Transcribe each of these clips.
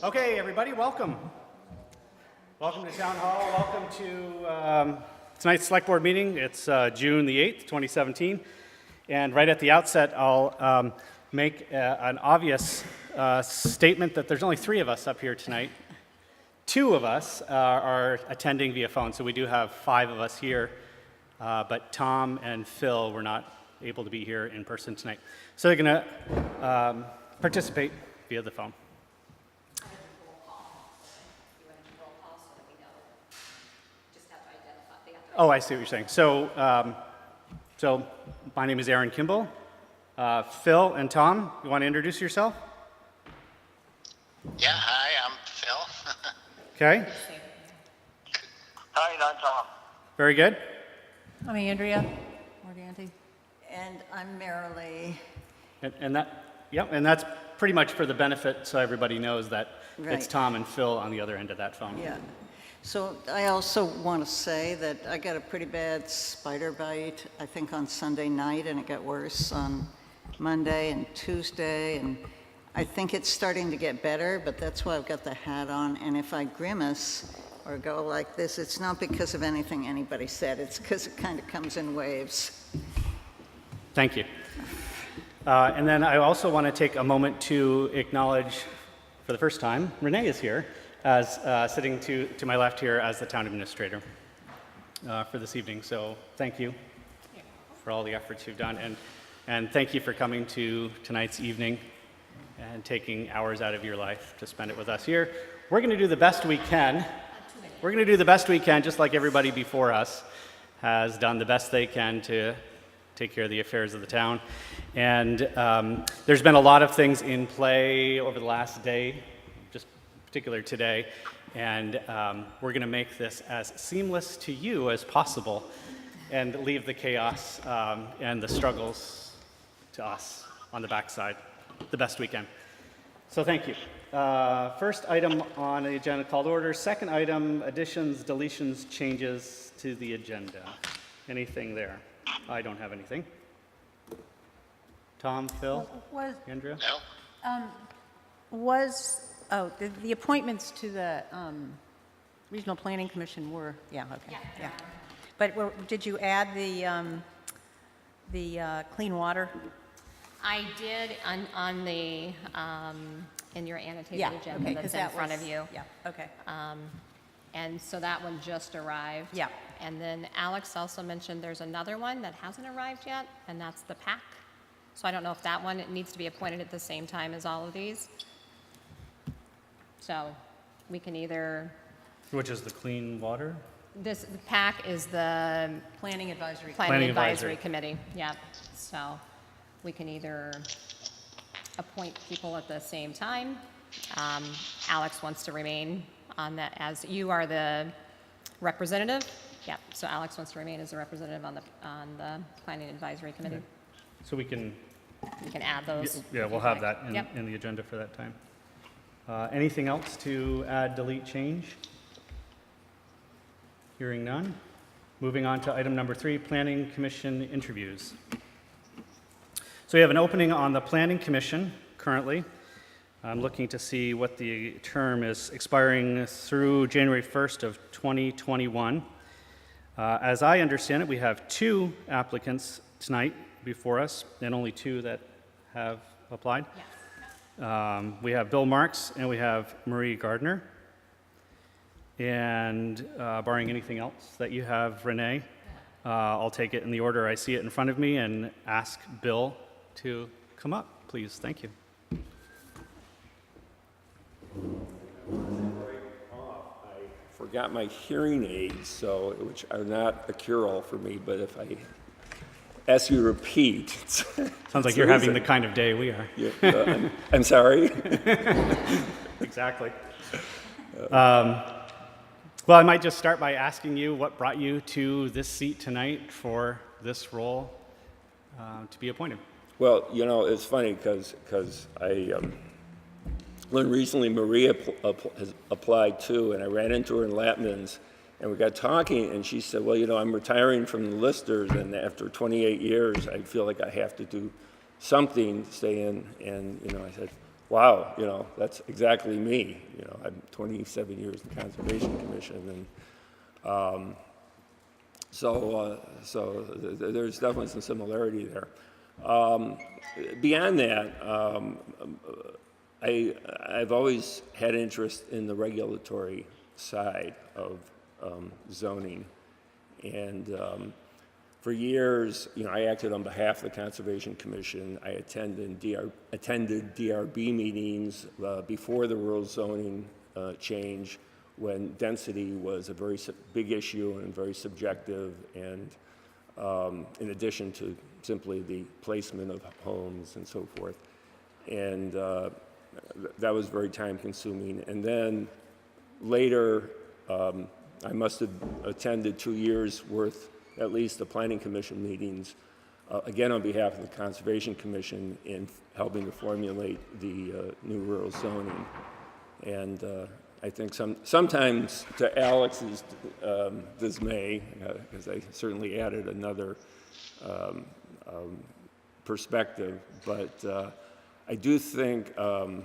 Okay, everybody, welcome. Welcome to Town Hall. Welcome to tonight's Select Board meeting. It's June the 8th, 2017. And right at the outset, I'll make an obvious statement that there's only 3 of us up here tonight. 2 of us are attending via phone, so we do have 5 of us here. But Tom and Phil were not able to be here in person tonight. So they're going to participate via the phone. Oh, I see what you're saying. So, my name is Aaron Kimball. Phil and Tom, you want to introduce yourself? Yeah, hi, I'm Phil. Okay. Hi, I'm Tom. Very good. I'm Andrea. Morganti. And I'm Marilee. And that's pretty much for the benefit, so everybody knows that it's Right. Tom and Phil on the other end of that phone. Yeah. So I also want to say that I got a pretty bad spider bite, I think on Sunday night, and it got worse on Monday and Tuesday, and I think it's starting to get better, but that's why I've got the hat on. And if I grimace or go like this, it's not because of anything anybody said, it's because it kind of comes in waves. Thank you. And then I also want to take a moment to acknowledge, for the first time, Renee is here, as sitting to my left here as the town administrator for this evening. So thank you for all the efforts you've done, and thank you for coming to tonight's evening and taking hours out of your life to spend it with us here. We're going to do the best we can. We're going to do the best we can, just like everybody before us has done the best they can to take care of the affairs of the town. And there's been a lot of things in play over the last day, just particular today, and we're going to make this as seamless to you as possible and leave the chaos and the struggles to us on the backside the best we can. So thank you. First item on the agenda called order. Second item, additions, deletions, changes to the agenda. Anything there? I don't have anything. Tom, Phil, Andrea? No? The appointments to the Regional Planning Commission were, okay. Yeah. But did you add the clean water? I did on the, in your annotated agenda Okay, that's in front of you. Yeah, okay. And so that one just arrived. Yeah. And then Alex also mentioned there's another one that hasn't arrived yet, and that's the PAC. So I don't know if that one needs to be appointed at the same time as all of these. So we can either, Which is the clean water? the PAC is the Planning Advisory. Planning Advisory. Advisory Committee, yeah. So we can either appoint people at the same time. Alex wants to remain on that, as you are the representative. Yeah, so Alex wants to remain as a representative on the Planning Advisory Committee. So we can, You can add those. yeah, we'll have that Yep. in the agenda for that time. Anything else to add, delete, change? Hearing none. Moving on to item number 3, Planning Commission interviews. So we have an opening on the Planning Commission currently. I'm looking to see what the term is, expiring through January 1st of 2021. As I understand it, we have 2 applicants tonight before us, and only 2 that have applied. Yes. We have Bill Marks and we have Marie Gardner. And barring anything else that you have, Renee, I'll take it in the order I see it in front of me and ask Bill to come up, please. Thank you. I forgot my hearing aids, which are not a cure-all for me, but if I ask you to repeat. Sounds like you're having the kind of day we are. I'm sorry? Exactly. Well, I might just start by asking you what brought you to this seat tonight for this role to be appointed. Well, it's funny because I learned recently Maria has applied too, and I ran into her in Lapman's, and we got talking, and she said, well, I'm retiring from the listers, and after 28 years, I feel like I have to do something, stay in, and, I said, wow, you know, that's exactly me. You know, I'm 27 years in the Conservation Commission, and so there's definitely some similarity there. Beyond that, I've always had interest in the regulatory side of zoning, and for years, you know, I acted on behalf of the Conservation Commission. I attended DRB meetings before the rural zoning change, when density was a very big issue and very subjective, and in addition to simply the placement of homes and so forth. And that was very time consuming. And then later, I must have attended 2 years worth, at least, the Planning Commission meetings, again on behalf of the Conservation Commission, in helping to formulate the new rural zoning. And I think sometimes, to Alex's dismay, because I certainly added another perspective, but I do think I've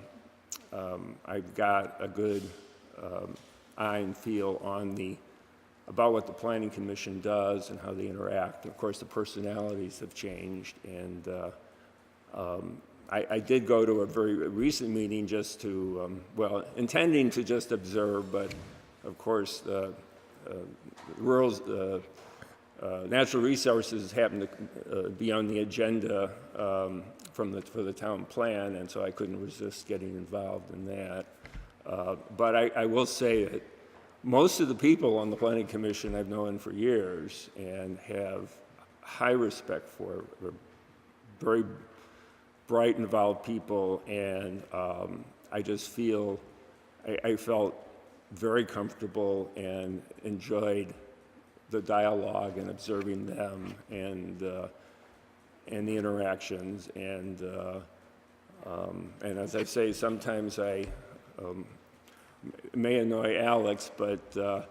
got a good eye and feel on about what the Planning Commission does and how they interact. Of course, the personalities have changed, and I did go to a very recent meeting just to, well, intending to just observe, but of course, natural resources happened to be on the agenda for the town plan, and so I couldn't resist getting involved in that. But I will say that most of the people on the Planning Commission I've known for years and have high respect for. They're very bright, involved people, and I just I felt very comfortable and enjoyed the dialogue and observing them and the interactions, and as I say, sometimes I may annoy Alex, but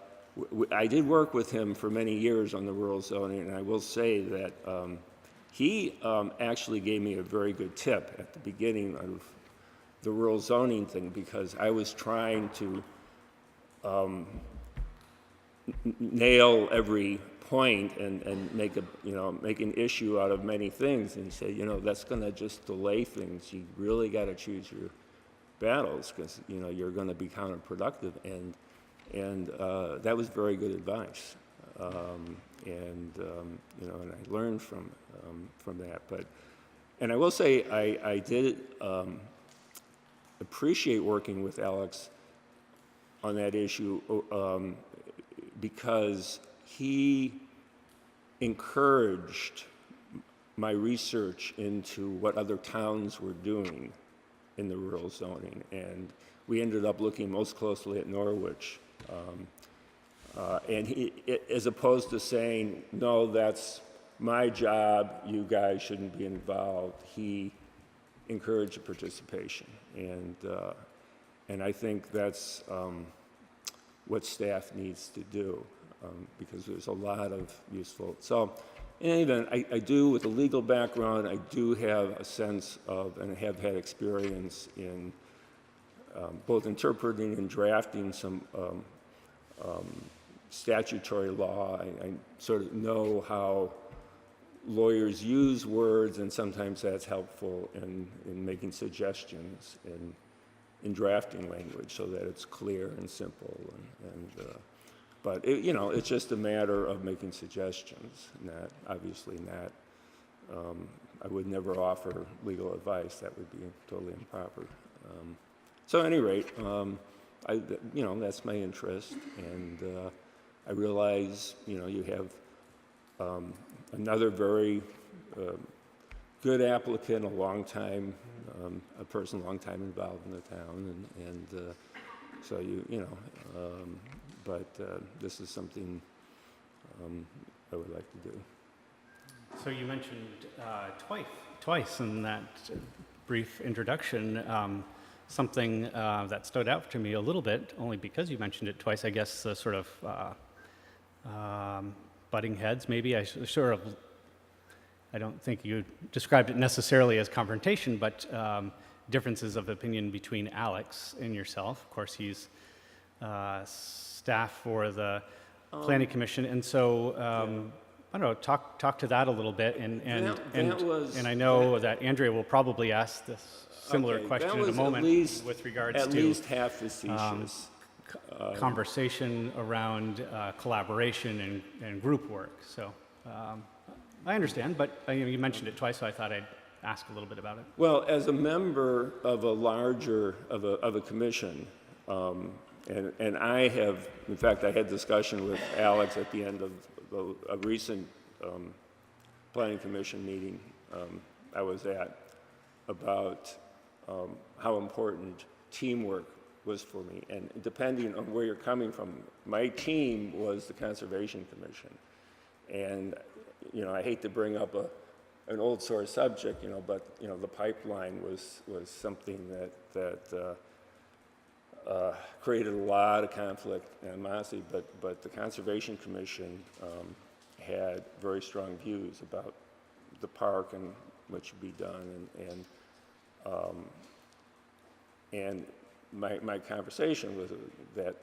I did work with him for many years on the rural zoning, and I will say that he actually gave me a very good tip at the beginning of the rural zoning thing, because I was trying to nail every point and make an issue out of many things, and he said, you know, that's going to just delay things. You really got to choose your battles, because you know you're going to be counterproductive, and that was very good advice, and I learned from that. And I will say I did appreciate working with Alex on that issue, because he encouraged my research into what other towns were doing in the rural zoning, and we ended up looking most closely at Norwich. And he, as opposed to saying, no, that's my job, you guys shouldn't be involved, he encouraged participation. And I think that's what staff needs to do, because there's a lot of useful. So in any event, I do, with a legal background, I do have a sense of, and have had experience in both interpreting and drafting some statutory law. I sort of know how lawyers use words, and sometimes that's helpful in making suggestions in drafting language so that it's clear and simple. But it's just a matter of making suggestions, obviously not. I would never offer legal advice. That would be totally improper. So at any rate, that's my interest, and I realize, you have another very good applicant, a person long time involved in the town, and so but this is something I would like to do. So you mentioned twice in that brief introduction, something that stood out to me a little bit, only because you mentioned it twice, I guess, the sort of butting heads, maybe. I don't think you described it necessarily as confrontation, but differences of opinion between Alex and yourself. Of course, he's staff for the Planning Commission, and so I don't know. Talk to that a little bit, and I know that Andrea will probably ask this similar question in a moment with regards at to least half facetious. conversation around collaboration and group work. So I understand, but you mentioned it twice, so I thought I'd ask a little bit about it. Well, as a member of a larger, of a commission, and I have, in fact, I had discussion with Alex at the end of a recent planning commission meeting I was at about how important teamwork was for me. And depending on where you're coming from, my team was the Conservation Commission. And, I hate to bring up an old sore subject, but, the pipeline was something that created a lot of conflict and animosity, but the Conservation Commission had very strong views about the park and what should be done, and my conversation was that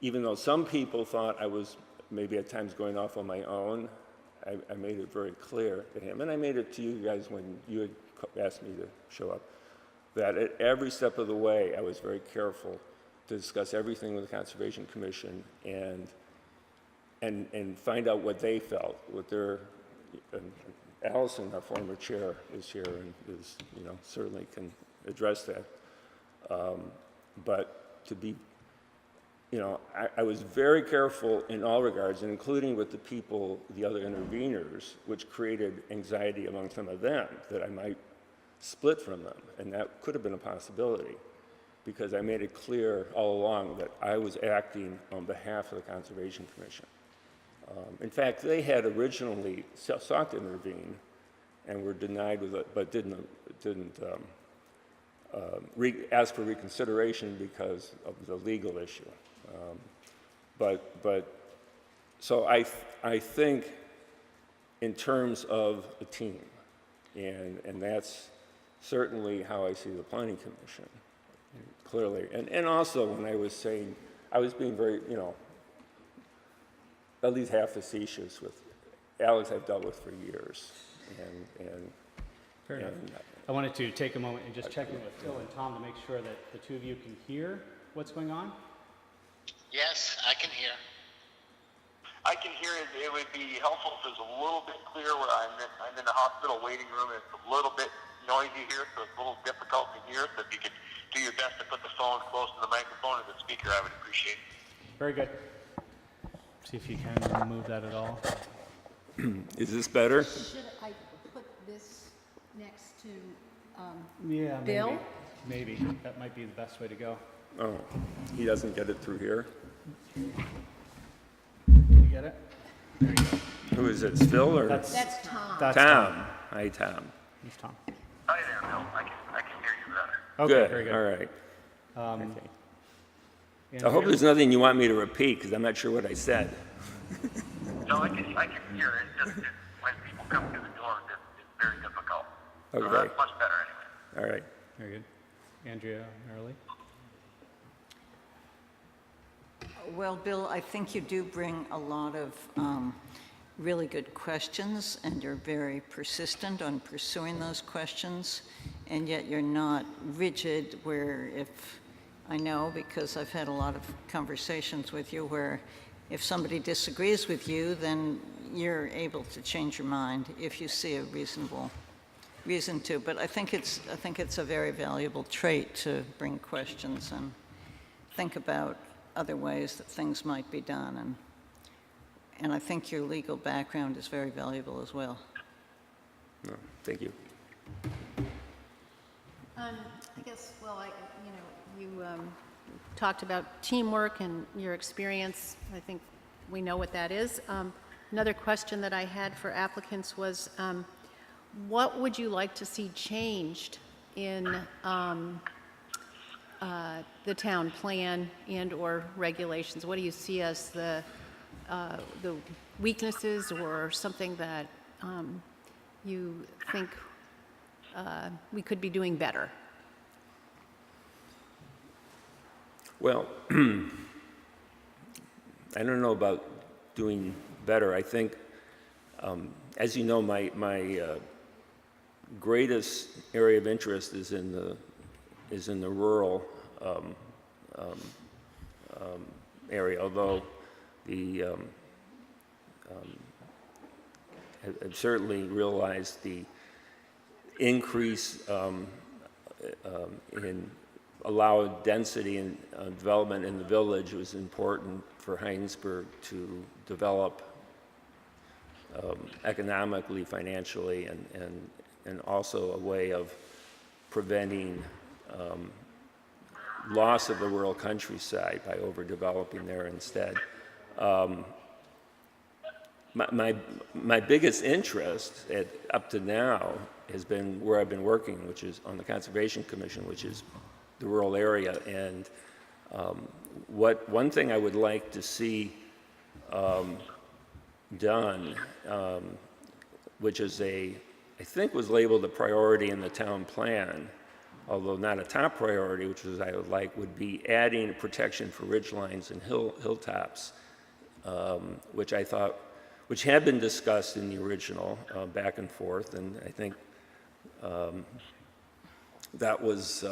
even though some people thought I was maybe at times going off on my own, I made it very clear to him, and I made it to you guys when you had asked me to show up, that at every step of the way I was very careful to discuss everything with the Conservation Commission and find out what they felt, what their, Allison, our former chair, is here and is, certainly can address that. But to be, I was very careful in all regards, and including with the people, the other interveners, which created anxiety among some of them, that I might split from them, and that could have been a possibility, because I made it clear all along that I was acting on behalf of the Conservation Commission. In fact, they had originally sought to intervene and were denied with it, but didn't ask for reconsideration because of the legal issue. So I think in terms of a team, and that's certainly how I see the Planning Commission, clearly. And also when I was saying, I was being very, at least half facetious with Alex I've dealt with for years. Fair enough. I wanted to take a moment and just check in with Phil and Tom to make sure that the two of you can hear what's going on. Yes, I can hear. I can hear it. It would be helpful if it was a little bit clear where I'm in the hospital waiting room. It's a little bit noisy here, so it's a little difficult to hear. So if you could do your best to put the phone close to the microphone or the speaker, I would appreciate it. Very good. See if you can remove that at all. Is this better? Should I put this next to Yeah, Bill? Maybe. That might be the best way to go. Oh, he doesn't get it through here? Can you get it? There you go. Who is it, it's Phil or? That's Tom. That's Tom. Hi, Tom. That's Tom. Hi there, Bill. I can hear you better. Okay, Good, very good. all right. Okay. I hope there's nothing you want me to repeat, because I'm not sure what I said. No, I can hear it. It's just when people come through the door, it's very difficult. So Okay. that's much better anyway. All right. Very good. Andrea Merrily? Well, Bill, I think you do bring a lot of really good questions, and you're very persistent on pursuing those questions, and yet you're not rigid where if, I know because I've had a lot of conversations with you where if somebody disagrees with you, then you're able to change your mind if you see a reasonable reason to. But I think it's a very valuable trait to bring questions and think about other ways that things might be done. And I think your legal background is very valuable as well. No, thank you. I guess, well, you talked about teamwork and your experience. I think we know what that is. Another question that I had for applicants was, what would you like to see changed in the town plan and/or regulations? What do you see as the weaknesses or something that you think we could be doing better? Well, I don't know about doing better. I think, as you know, my greatest area of interest is in the rural area. Although I've certainly realized the increase in allowed density and development in the village was important for Hinesburg to develop economically, financially, and also a way of preventing loss of the rural countryside by overdeveloping there instead. My biggest interest up to now has been where I've been working, which is on the Conservation Commission, which is the rural area. And one thing I would like to see done, which is I think was labeled a priority in the town plan, although not a top priority, which is I would like, would be adding protection for ridgelines and hilltops, which I thought, which had been discussed in the original back and forth, and I think that was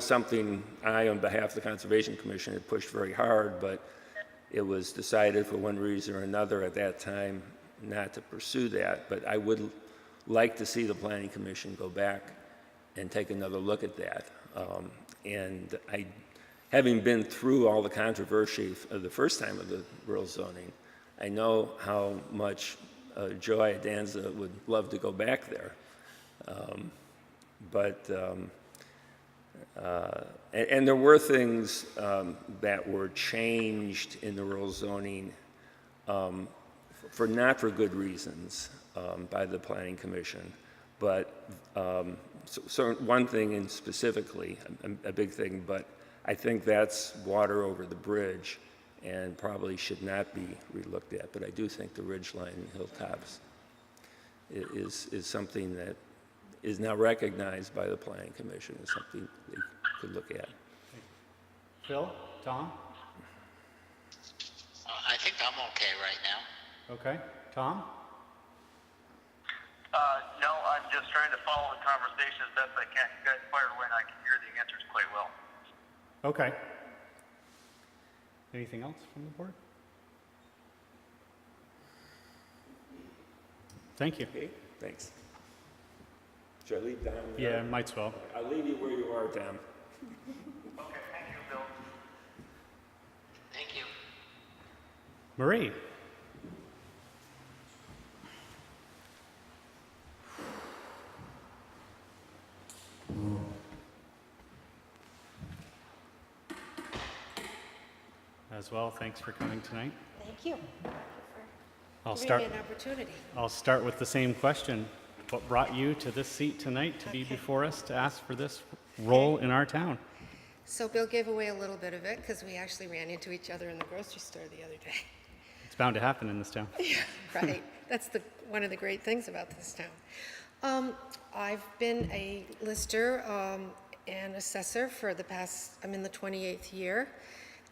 something I, on behalf of the Conservation Commission, had pushed very hard, but it was decided for one reason or another at that time not to pursue that. But I would like to see the Planning Commission go back and take another look at that. And having been through all the controversy of the first time of the rural zoning, I know how much Joy Danza would love to go back there. And there were things that were changed in the rural zoning not for good reasons by the Planning Commission, but so one thing in specifically, a big thing, but I think that's water over the bridge and probably should not be relooked at. But I do think the ridgeline and hilltops is something that is now recognized by the Planning Commission as something they could look at. Phil, Tom? I think I'm okay right now. Okay. Tom? No, I'm just trying to follow the conversation as best I can. You guys fire away and I can hear the answers quite well. Okay. Anything else from the board? Thank you. Okay, thanks. Should I leave Tom? Yeah, might as well. I'll leave you where you are, Tom. Okay, thank you, Bill. Thank you. Marie? As well, thanks for coming tonight. Thank you. I'll Giving start. me an opportunity. I'll start with the same question. What brought you to this seat tonight to be before us to ask for this role in our town? So Bill gave away a little bit of it because we actually ran into each other in the grocery store the other day. It's bound to happen in this town. Right. That's one of the great things about this town. I've been a lister and assessor for I'm in the 28th year.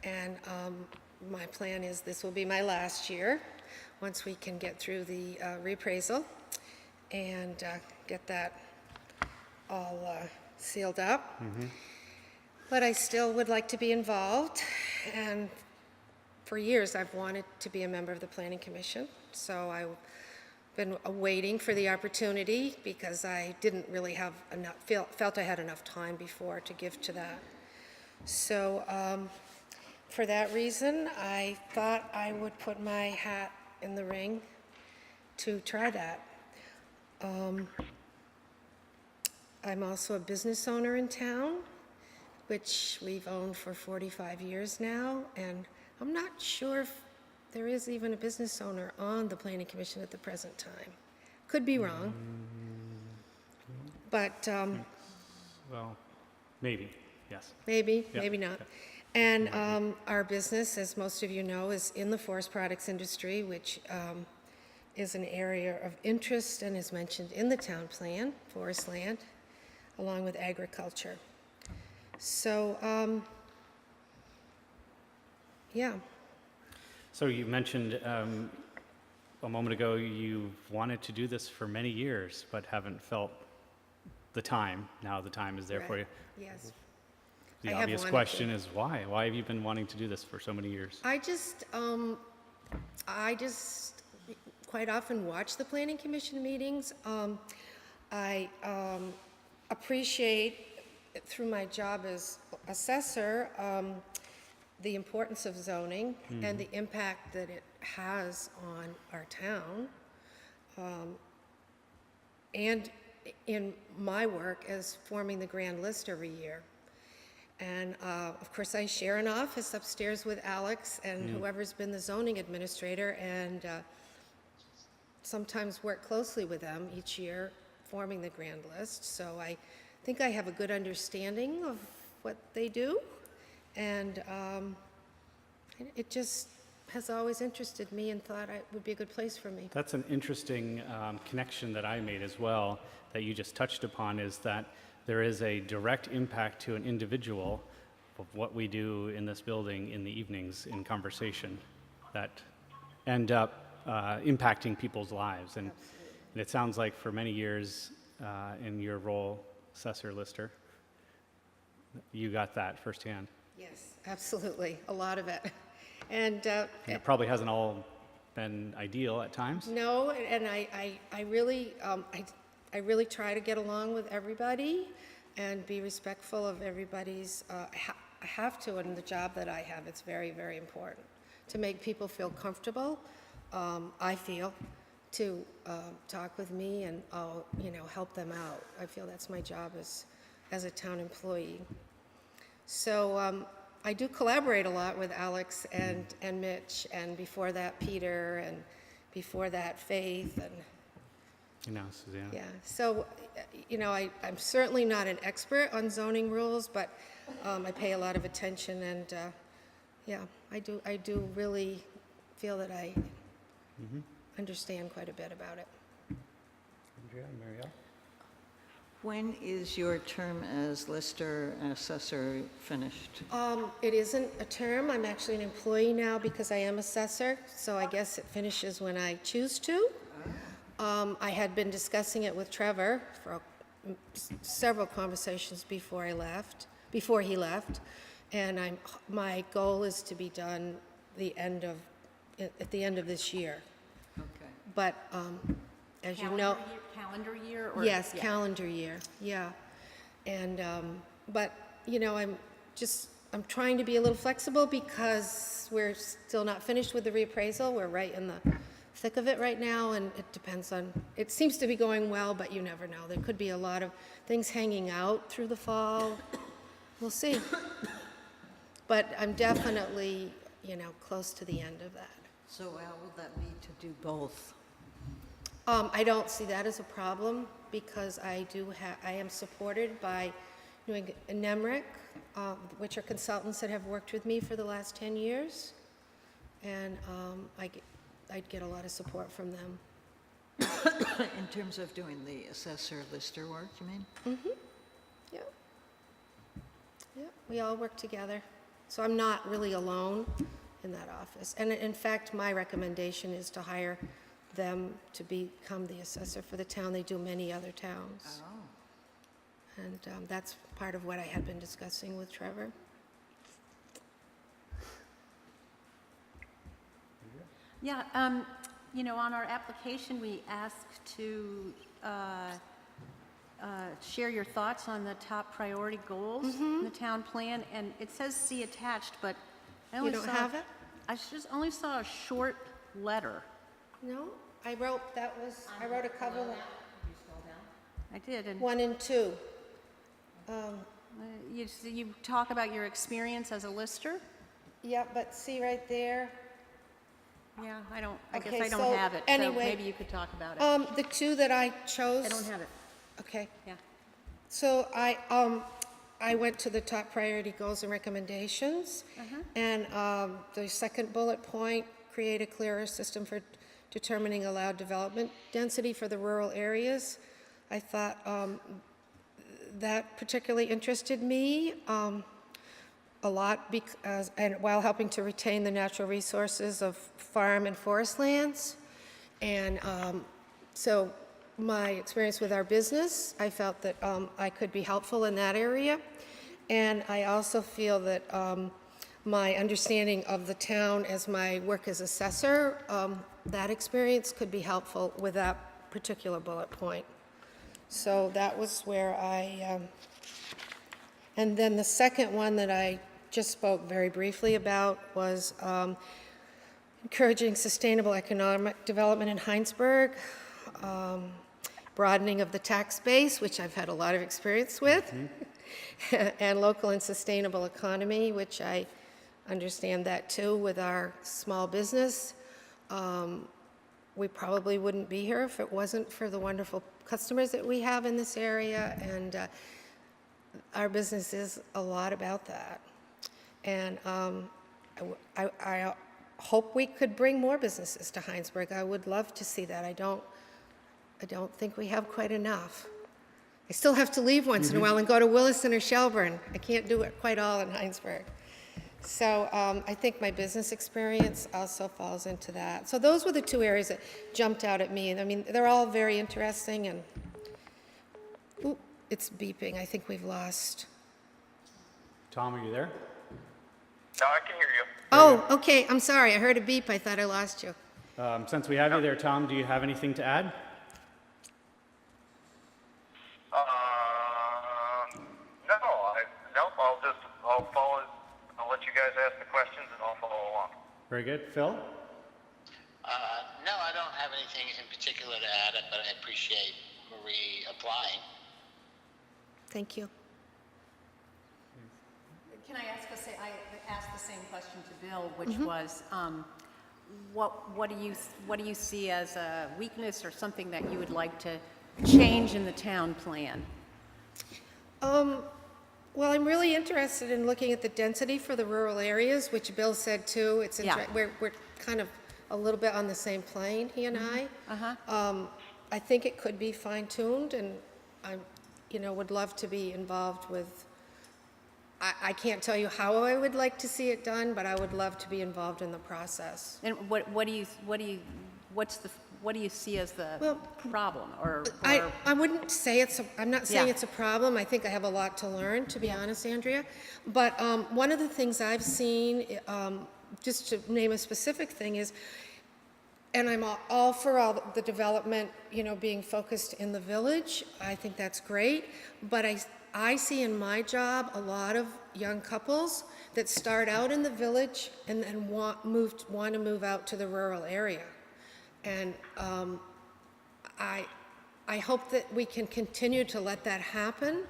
And my plan is this will be my last year once we can get through the reappraisal and get that all sealed up. Mm-hmm. But I still would like to be involved, and for years I've wanted to be a member of the Planning Commission, so I've been waiting for the opportunity because I didn't really have felt I had enough time before to give to that. So for that reason, I thought I would put my hat in the ring to try that. I'm also a business owner in town, which we've owned for 45 years now, and I'm not sure if there is even a business owner on the Planning Commission at the present time. Could be wrong. But Well, maybe, yes. maybe, Yeah, maybe not. yeah. And our business, as most of you know, is in the forest products industry, which is an area of interest and is mentioned in the town plan, forest land, along with agriculture. So yeah. So you mentioned a moment ago you wanted to do this for many years, but haven't felt the time. Now the time is there for you. Yes. The I have obvious wanted question to. is why? Why have you been wanting to do this for so many years? I just quite often watch the planning commission meetings. I appreciate, through my job as assessor, the importance of zoning and the impact that it has on our town. And in my work as forming the grand list every year. And of course, I share an office upstairs with Alex and whoever's been the zoning administrator, and sometimes work closely with them each year forming the grand list. So I think I have a good understanding of what they do, and it just has always interested me and thought it would be a good place for me. That's an interesting connection that I made as well, that you just touched upon, is that there is a direct impact to an individual of what we do in this building in the evenings in conversation that end up impacting people's lives. And it sounds like for many years in your role, Assessor Lister, you got that firsthand. Yes, absolutely, a lot of it. And And it probably hasn't all been ideal at times. no, and I really try to get along with everybody and be respectful of everybody's, I have to, in the job that I have, it's very, very important to make people feel comfortable, I feel, to talk with me and I'll, help them out. I feel that's my job as a town employee. So I do collaborate a lot with Alex and Mitch, and before that Peter, and before that Faith, and Suzanne. yeah. So, I'm certainly not an expert on zoning rules, but I pay a lot of attention, and yeah, I do really feel that I understand quite a bit about it. Andrea, Marielle? When is your term as Lister assessor finished? It isn't a term. I'm actually an employee now because I am assessor, so I guess it finishes when I choose to. I had been discussing it with Trevor for several conversations before he left, and my goal is to be done at the end of this year. Okay. But as you know, Calendar year? Or yes, calendar year, yeah. And but I'm trying to be a little flexible because we're still not finished with the reappraisal. We're right in the thick of it right now, and it depends on, it seems to be going well, but you never know. There could be a lot of things hanging out through the fall. We'll see. But I'm definitely, close to the end of that. So how will that be to do both? I don't see that as a problem because I am supported by NEMRIC, which are consultants that have worked with me for the last 10 years. And I'd get a lot of support from them. In terms of doing the assessor Lister work, you mean? Yeah. Yeah, we all work together. So I'm not really alone in that office. And in fact, my recommendation is to hire them to become the assessor for the town. They do many other towns. Oh. And that's part of what I had been discussing with Trevor. Yeah, on our application, we asked to share your thoughts on the top priority goals in the town plan, and it says see attached, but I only You don't saw... have it? I just only saw a short letter. No, I wrote a cover, I did, and 1 and 2. you talk about your experience as a lister? Yeah, but see right there, Yeah, I guess Okay, I don't so have it, anyway, so maybe you could talk about it. the 2 that I chose. I don't have it, Okay. yeah. So I went to the top priority goals and recommendations. And the second bullet point, create a clearer system for determining allowed development density for the rural areas. I thought that particularly interested me. a lot because, and while helping to retain the natural resources of farm and forest lands. And so my experience with our business, I felt that I could be helpful in that area. And I also feel that my understanding of the town as my work as assessor, that experience could be helpful with that particular bullet point. So that was where and then the second one that I just spoke very briefly about was encouraging sustainable economic development in Hinesburg, broadening of the tax base, which I've had a lot of experience with, and local and sustainable economy, which I understand that too with our small business. We probably wouldn't be here if it wasn't for the wonderful customers that we have in this area, and our business is a lot about that. And I hope we could bring more businesses to Hinesburg. I would love to see that. I don't think we have quite enough. I still have to leave once in a while and go to Williston or Shelburne. I can't do it quite all in Hinesburg. So I think my business experience also falls into that. So those were the two areas that jumped out at me. And I mean, they're all very interesting. And ooh, it's beeping. I think we've lost. Tom, are you there? No, I can hear you. Oh, okay. I'm sorry. I heard a beep. I thought I lost you. Since we have you there, Tom, do you have anything to add? No, I'll follow. I'll let you guys ask the questions and I'll follow along. Very good. Phil? No, I don't have anything in particular to add, but I appreciate Marie applying. Thank you. Can I asked the same question to Bill, which was, what do you see as a weakness or something that you would like to change in the town plan? Well, I'm really interested in looking at the density for the rural areas, which Bill said too. It's Yeah. we're kind of a little bit on the same plane, he and I. I think it could be fine-tuned, and I, would love to be involved with. I can't tell you how I would like to see it done, but I would love to be involved in the process. And what do you see as the problem, or I wouldn't say I'm not saying Yeah. it's a problem. I think I have a lot to learn, to be honest, Andrea. But one of the things I've seen, just to name a specific thing, is, and I'm all for all the development, being focused in the village. I think that's great. But I see in my job a lot of young couples that start out in the village and then want to move out to the rural area. And I hope that we can continue to let that happen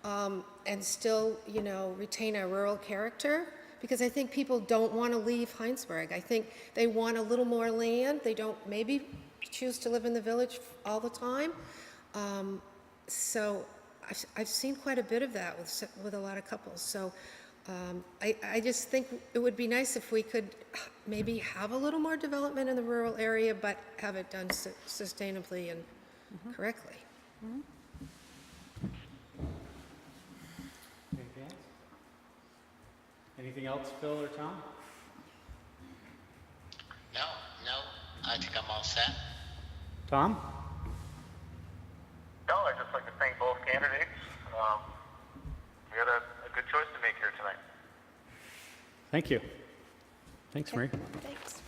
and still, retain our rural character, because I think people don't want to leave Hinesburg. I think they want a little more land. They don't maybe choose to live in the village all the time. So I've seen quite a bit of that with a lot of couples. So I just think it would be nice if we could maybe have a little more development in the rural area, but have it done sustainably and correctly. Anything else? Anything else, Phil or Tom? No, I think I'm all set. Tom? No, I'd just like to thank both candidates. We had a good choice to make here tonight. Thank you. Thanks, Marie. Thanks.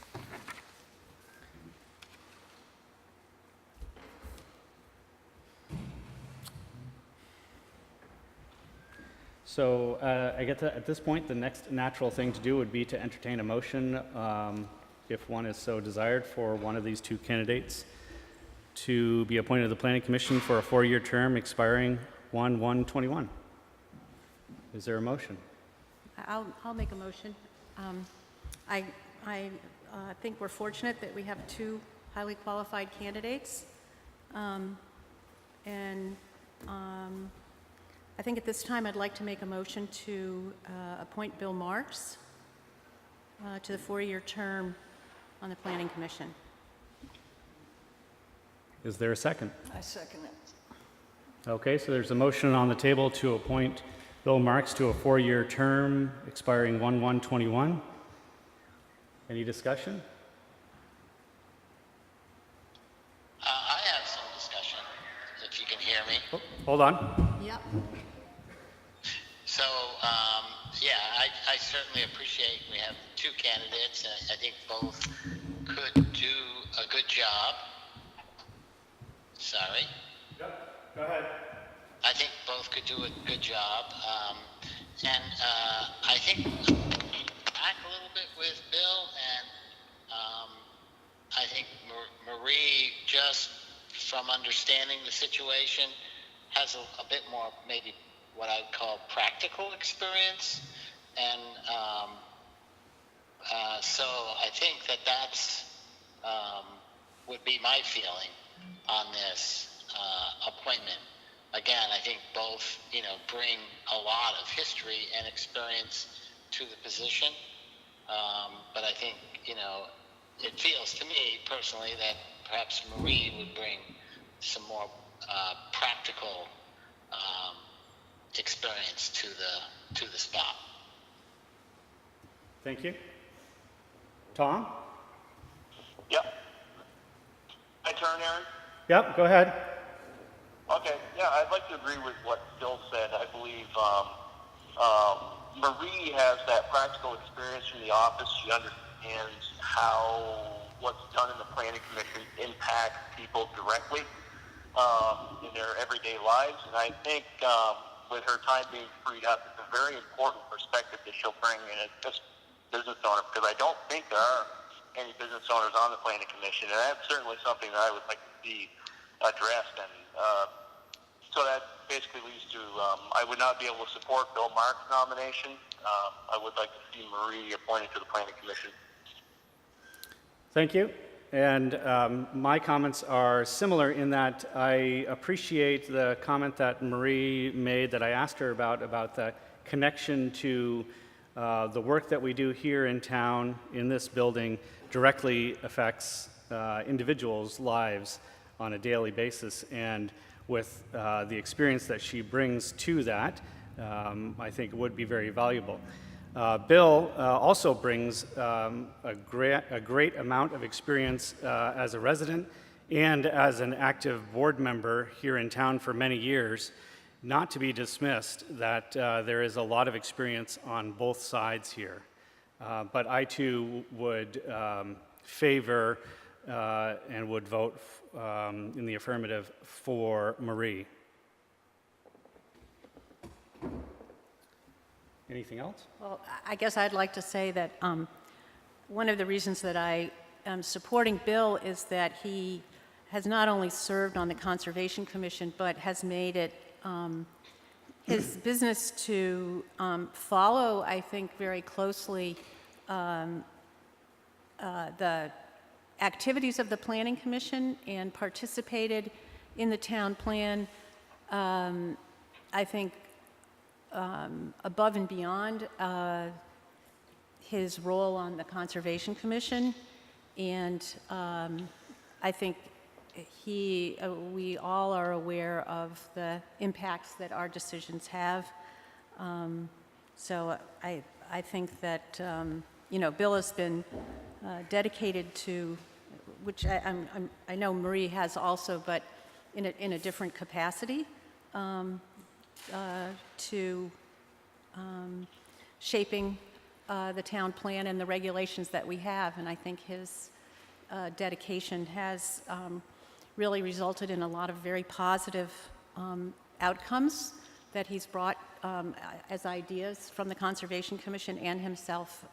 So I get to, at this point, the next natural thing to do would be to entertain a motion, if one is so desired, for one of these two candidates to be appointed to the Planning Commission for a 4-year term expiring 1/1/21. Is there a motion? I'll make a motion. I think we're fortunate that we have two highly qualified candidates. I think at this time I'd like to make a motion to appoint Bill Marks to the 4-year term on the Planning Commission. Is there a second? I second it. Okay, so there's a motion on the table to appoint Bill Marks to a 4-year term expiring 1/1/21. Any discussion? I have some discussion, if you can hear me. Oh, hold on. Yep. So, yeah, I certainly appreciate we have two candidates, and I think both could do a good job. Sorry. Yep, go ahead. I think both could do a good job. I think back a little bit with Bill, and I think Marie, just from understanding the situation, has a bit more maybe what I would call practical experience. And so I think that's would be my feeling on this appointment. Again, I think both, bring a lot of history and experience to the position. But I think, it feels to me personally that perhaps Marie would bring some more practical experience to the spot. Thank you. Tom? Yep. My turn, Aaron? Yep, go ahead. Okay, yeah, I'd like to agree with what Bill said. I believe Marie has that practical experience from the office. She understands how what's done in the planning commission impacts people directly in their everyday lives. And I think with her time being freed up, it's a very important perspective that she'll bring in as just business owner, because I don't think there are any business owners on the planning commission, and that's certainly something that I would like to see addressed. And so that basically leads to I would not be able to support Bill Mark's nomination. I would like to see Marie appointed to the planning commission. Thank you. And my comments are similar in that I appreciate the comment that Marie made that I asked her about the connection to the work that we do here in town, in this building, directly affects individuals' lives on a daily basis. And with the experience that she brings to that, I think it would be very valuable. Bill also brings a great amount of experience as a resident and as an active board member here in town for many years, not to be dismissed that there is a lot of experience on both sides here. But I too would favor and would vote in the affirmative for Marie. Anything else? Well, I guess I'd like to say that one of the reasons that I am supporting Bill is that he has not only served on the Conservation Commission, but has made it his business to follow, I think, very closely the activities of the Planning Commission and participated in the town plan, I think, above and beyond his role on the Conservation Commission. And I think we all are aware of the impacts that our decisions have. So I think that, Bill has been dedicated to, which I know Marie has also, but in a different capacity, to shaping the town plan and the regulations that we have. And I think his dedication has really resulted in a lot of very positive outcomes that he's brought as ideas from the Conservation Commission and himself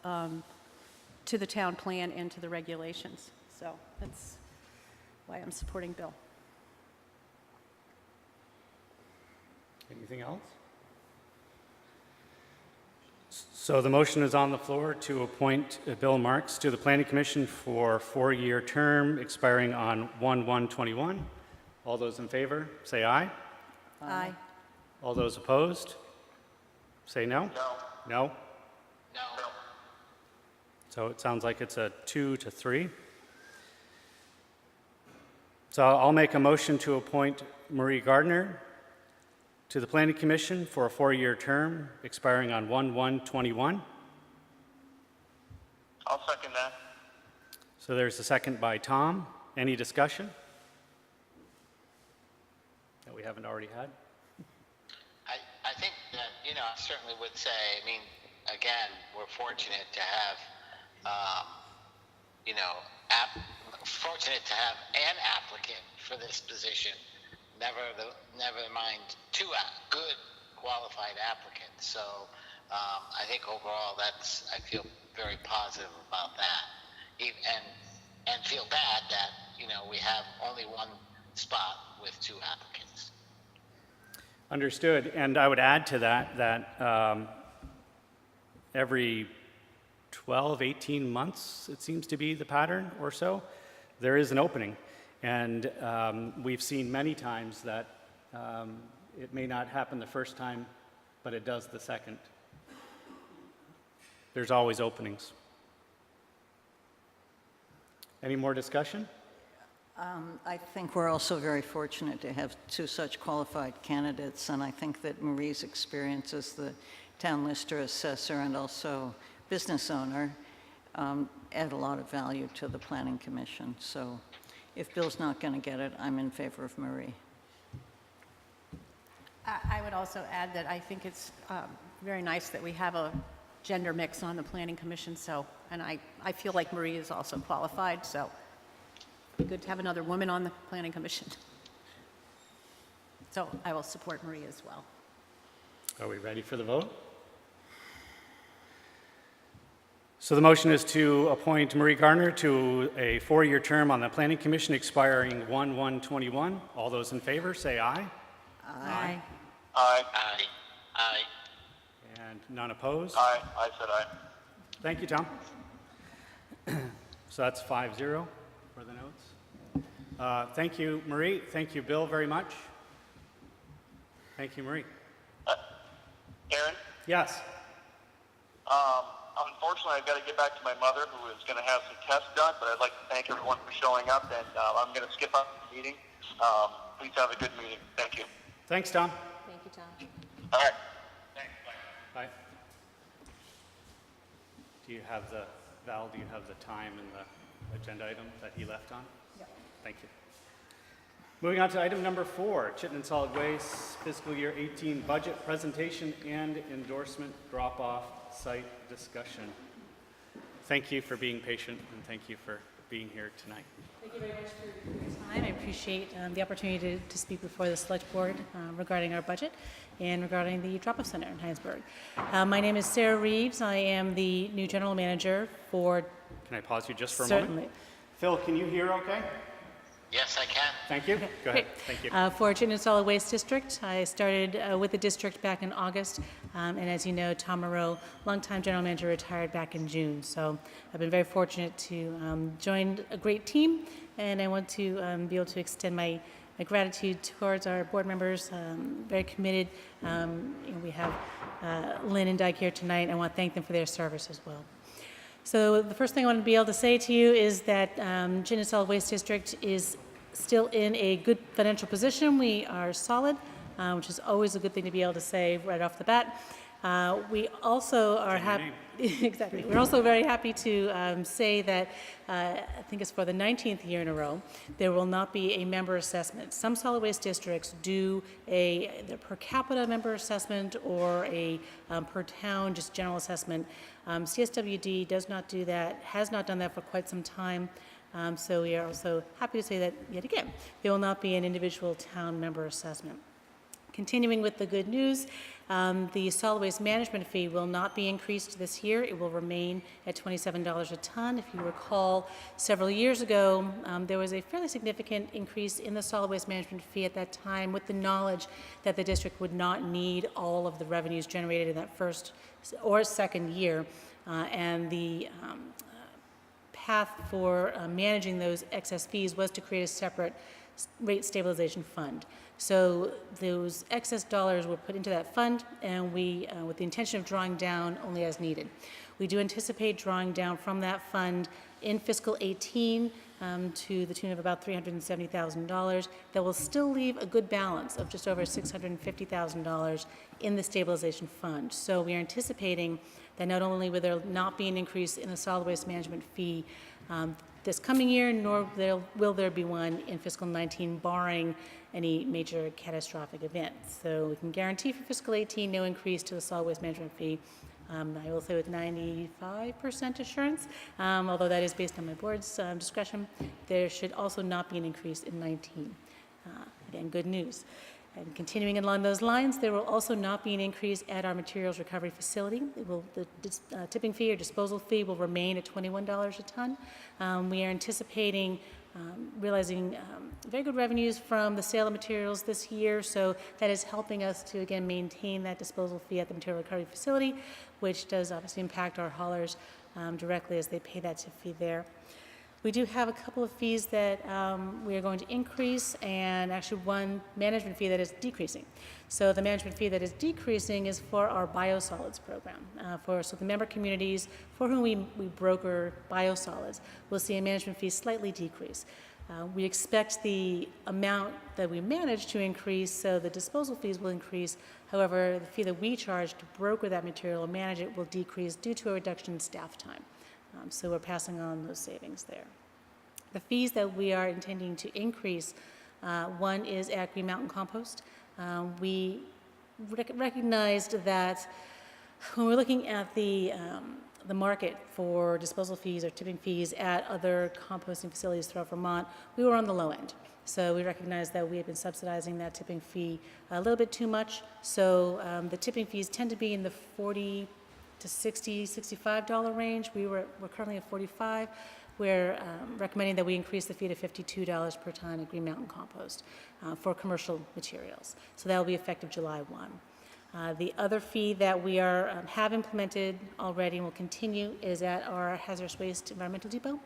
to the town plan and to the regulations. So that's why I'm supporting Bill. Anything else? So the motion is on the floor to appoint Bill Marks to the Planning Commission for a 4-year term expiring on 1/1/21. All those in favor, say aye. Aye. All those opposed, say no. No. No? No. So it sounds like it's a 2-3. So I'll make a motion to appoint Marie Gardner to the Planning Commission for a 4-year term expiring on 1/1/21. I'll second that. So there's a second by Tom. Any discussion that we haven't already had? I think that, I certainly would say, again, we're fortunate to have, fortunate to have an applicant for this position. Never mind two good qualified applicants. So I think overall I feel very positive about that. And feel bad that, we have only one spot with two applicants. Understood. And I would add to that every 12, 18 months, it seems to be the pattern or so, there is an opening. And we've seen many times that it may not happen the first time, but it does the second. There's always openings. Any more discussion? I think we're also very fortunate to have two such qualified candidates, and I think that Marie's experience as the town lister assessor and also business owner add a lot of value to the Planning Commission. So if Bill's not going to get it, I'm in favor of Marie. I would also add that I think it's very nice that we have a gender mix on the Planning Commission, and I feel like Marie is also qualified, so it'd be good to have another woman on the Planning Commission. So I will support Marie as well. Are we ready for the vote? So the motion is to appoint Marie Gardner to a 4-year term on the Planning Commission expiring 1/1/21. All those in favor, say aye. Aye. Aye. Aye. Aye. And none opposed? Aye. I said aye. Thank you, Tom. So that's 5-0 for the notes. Thank you, Marie. Thank you, Bill, very much. Thank you, Marie. Aaron? Yes. Unfortunately, I've got to get back to my mother, who is going to have some tests done, but I'd like to thank everyone for showing up, and I'm going to skip out the meeting. Please have a good meeting. Thank you. Thanks, Tom. Thank you, Tom. All right. Thanks. Bye. Bye. Do you have the time and the agenda item that he left on? Yep. Thank you. Moving on to item number 4, Chittenden Solid Waste Fiscal Year 18 Budget Presentation and Endorsement Drop-Off Site Discussion. Thank you for being patient, and thank you for being here tonight. Thank you very much for your time. I appreciate the opportunity to speak before the Select Board regarding our budget and regarding the drop-off center in Hinesburg. My name is Sarah Reeves. I am the new general manager for... Can I pause you just for a Certainly. moment? Phil, can you hear okay? Yes, I can. Thank you. Go ahead. Thank you. For Chittenden Solid Waste District, I started with the district back in August, and as you know, Tom Moreau, longtime general manager, retired back in June. So I've been very fortunate to join a great team, and I want to be able to extend my gratitude towards our board members, very committed. We have Lynn and Doug here tonight. I want to thank them for their service as well. So the first thing I want to be able to say to you is that Chittenden Solid Waste District is still in a good financial position. We are solid, which is always a good thing to be able to say right off the bat. We also are happy. Exactly. We're also very happy to say that I think it's for the 19th year in a row, there will not be a member assessment. Some solid waste districts do either per capita member assessment or a per town, just general assessment. CSWD does not do that, has not done that for quite some time. So we are also happy to say that, yet again, there will not be an individual town member assessment. Continuing with the good news, the solid waste management fee will not be increased this year. It will remain at $27 a ton. If you recall, several years ago, there was a fairly significant increase in the solid waste management fee at that time with the knowledge that the district would not need all of the revenues generated in that first or second year. And the path for managing those excess fees was to create a separate rate stabilization fund. So those excess dollars were put into that fund, and we, with the intention of drawing down only as needed. We do anticipate drawing down from that fund in fiscal 18 to the tune of about $370,000. That will still leave a good balance of just over $650,000 in the stabilization fund. So we are anticipating that not only will there not be an increase in the solid waste management fee this coming year, nor will there be one in fiscal 19, barring any major catastrophic events. So we can guarantee for fiscal 18 no increase to the solid waste management fee. I will say with 95% assurance, although that is based on my board's discretion, there should also not be an increase in 19. Again, good news. And continuing along those lines, there will also not be an increase at our materials recovery facility. The tipping fee or disposal fee will remain at $21 a ton. We are anticipating realizing very good revenues from the sale of materials this year, so that is helping us to, again, maintain that disposal fee at the material recovery facility, which does obviously impact our haulers directly as they pay that tip fee there. We do have a couple of fees that we are going to increase, and actually one management fee that is decreasing. So the management fee that is decreasing is for our biosolids program. So the member communities for whom we broker biosolids will see a management fee slightly decrease. We expect the amount that we manage to increase, so the disposal fees will increase. However, the fee that we charge to broker that material and manage it will decrease due to a reduction in staff time. So we're passing on those savings there. The fees that we are intending to increase, one is at Green Mountain Compost. We recognized that when we're looking at the market for disposal fees or tipping fees at other composting facilities throughout Vermont, we were on the low end. So we recognized that we had been subsidizing that tipping fee a little bit too much. So the tipping fees tend to be in the $40 to $60, $65 range. We're currently at $45. We're recommending that we increase the fee to $52 per ton at Green Mountain Compost for commercial materials. So that will be effective July 1. The other fee that we have implemented already and will continue is at our hazardous waste environmental depot.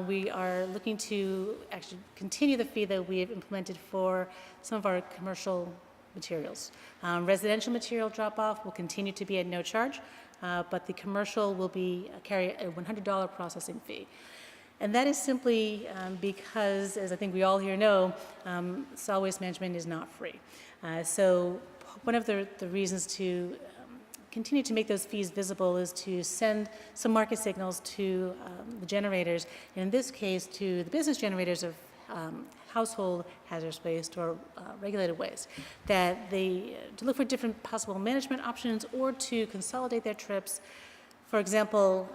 We are looking to actually continue the fee that we have implemented for some of our commercial materials. Residential material drop-off will continue to be at no charge, but the commercial will carry a $100 processing fee. And that is simply because, as I think we all here know, solid waste management is not free. So one of the reasons to continue to make those fees visible is to send some market signals to the generators, and in this case to the business generators of household hazardous waste or regulated waste, that to look for different possible management options or to consolidate their trips. For example,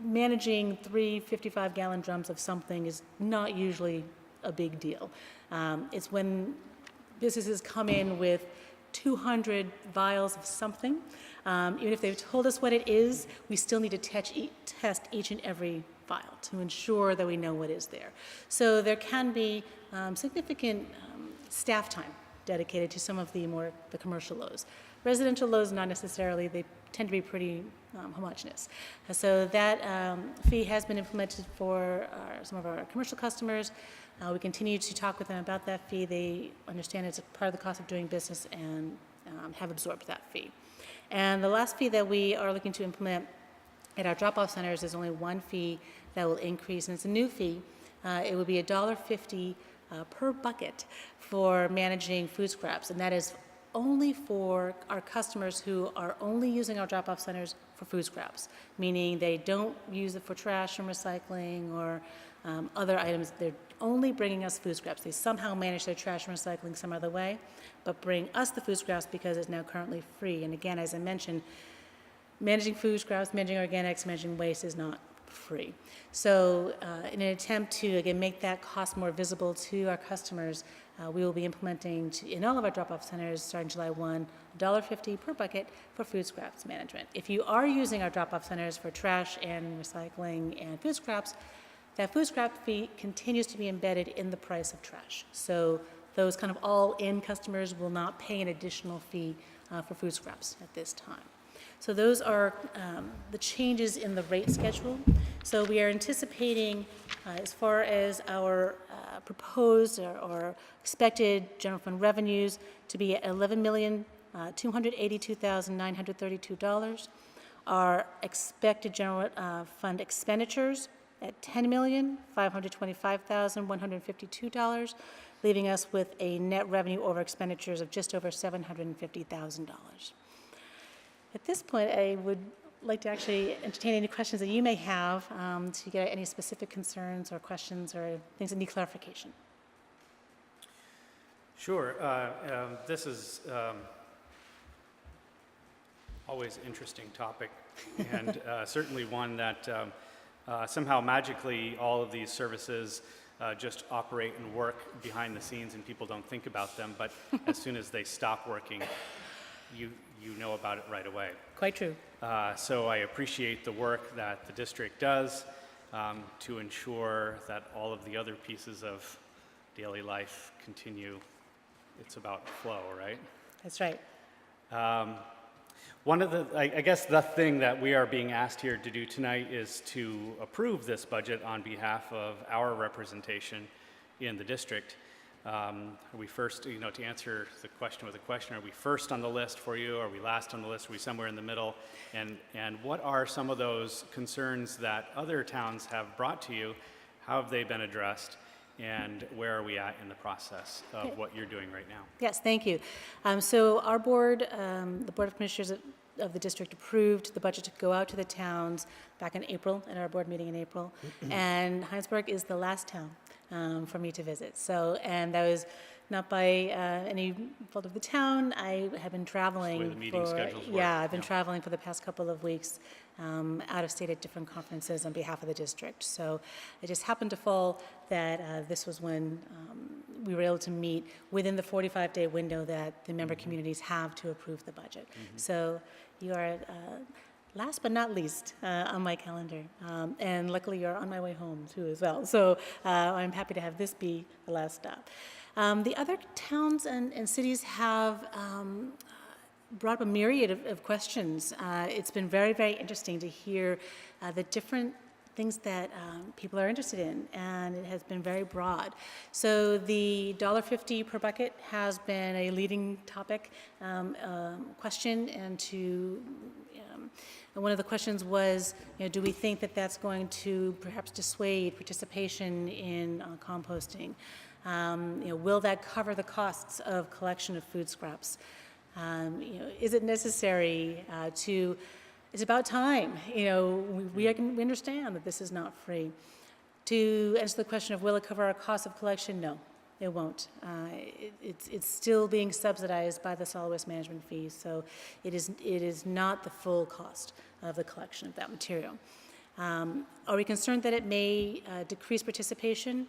managing 3 55-gallon drums of something is not usually a big deal. It's when businesses come in with 200 vials of something. Even if they've told us what it is, we still need to test each and every vial to ensure that we know what is there. So there can be significant staff time dedicated to some of the commercial loads. Residential loads, not necessarily. They tend to be pretty homogeneous. So that fee has been implemented for some of our commercial customers. We continue to talk with them about that fee. They understand it's a part of the cost of doing business and have absorbed that fee. And the last fee that we are looking to implement at our drop-off centers is only one fee that will increase, and it's a new fee. It would be $1.50 per bucket for managing food scraps, and that is only for our customers who are only using our drop-off centers for food scraps, meaning they don't use it for trash and recycling or other items. They're only bringing us food scraps. They somehow manage their trash and recycling some other way, but bring us the food scraps because it's now currently free. And again, as I mentioned, managing food scraps, managing organics, managing waste is not free. So in an attempt to, again, make that cost more visible to our customers, we will be implementing in all of our drop-off centers starting July 1, $1.50 per bucket for food scraps management. If you are using our drop-off centers for trash and recycling and food scraps, that food scrap fee continues to be embedded in the price of trash. So those kind of all-in customers will not pay an additional fee for food scraps at this time. So those are the changes in the rate schedule. So we are anticipating, as far as our proposed or expected general fund revenues, to be at $11,282,932. Our expected general fund expenditures at $10,525,152, leaving us with a net revenue over expenditures of just over $750,000. At this point, I would like to actually entertain any questions that you may have to get any specific concerns or questions or things that need clarification. Sure. This is always interesting topic, and certainly one that somehow magically all of these services just operate and work behind the scenes and people don't think about them, but as soon as they stop working, you know about it right away. Quite true. So I appreciate the work that the district does to ensure that all of the other pieces of daily life continue. It's about flow, right? That's right. One of the, I guess the thing that we are being asked here to do tonight is to approve this budget on behalf of our representation in the district. Are we first, to answer the question with a question, are we first on the list for you? Are we last on the list? Are we somewhere in the middle? And what are some of those concerns that other towns have brought to you? How have they been addressed? And where are we at in the process of what you're doing right now? Yes, thank you. So our board, the Board of Commissioners of the district approved the budget to go out to the towns back in April, at our board meeting in April. And Hinesburg is the last town for me to visit. So, and that was not by any fault of the town. I have been traveling. That's the way the meeting schedules work. Yeah, I've been traveling for the past couple of weeks out of state at different conferences on behalf of the district. So it just happened to fall that this was when we were able to meet within the 45-day window that the member communities have to approve the budget. So you are last but not least on my calendar. And luckily you're on my way home too as well. So I'm happy to have this be the last stop. The other towns and cities have brought up a myriad of questions. It's been very, very interesting to hear the different things that people are interested in, and it has been very broad. So the $1.50 per bucket has been a leading topic question, and one of the questions was, do we think that that's going to perhaps dissuade participation in composting? Will that cover the costs of collection of food scraps? Is it necessary to? It's about time. We understand that this is not free. To answer the question of will it cover our cost of collection? No, it won't. It's still being subsidized by the solid waste management fees, so it is not the full cost of the collection of that material. Are we concerned that it may decrease participation?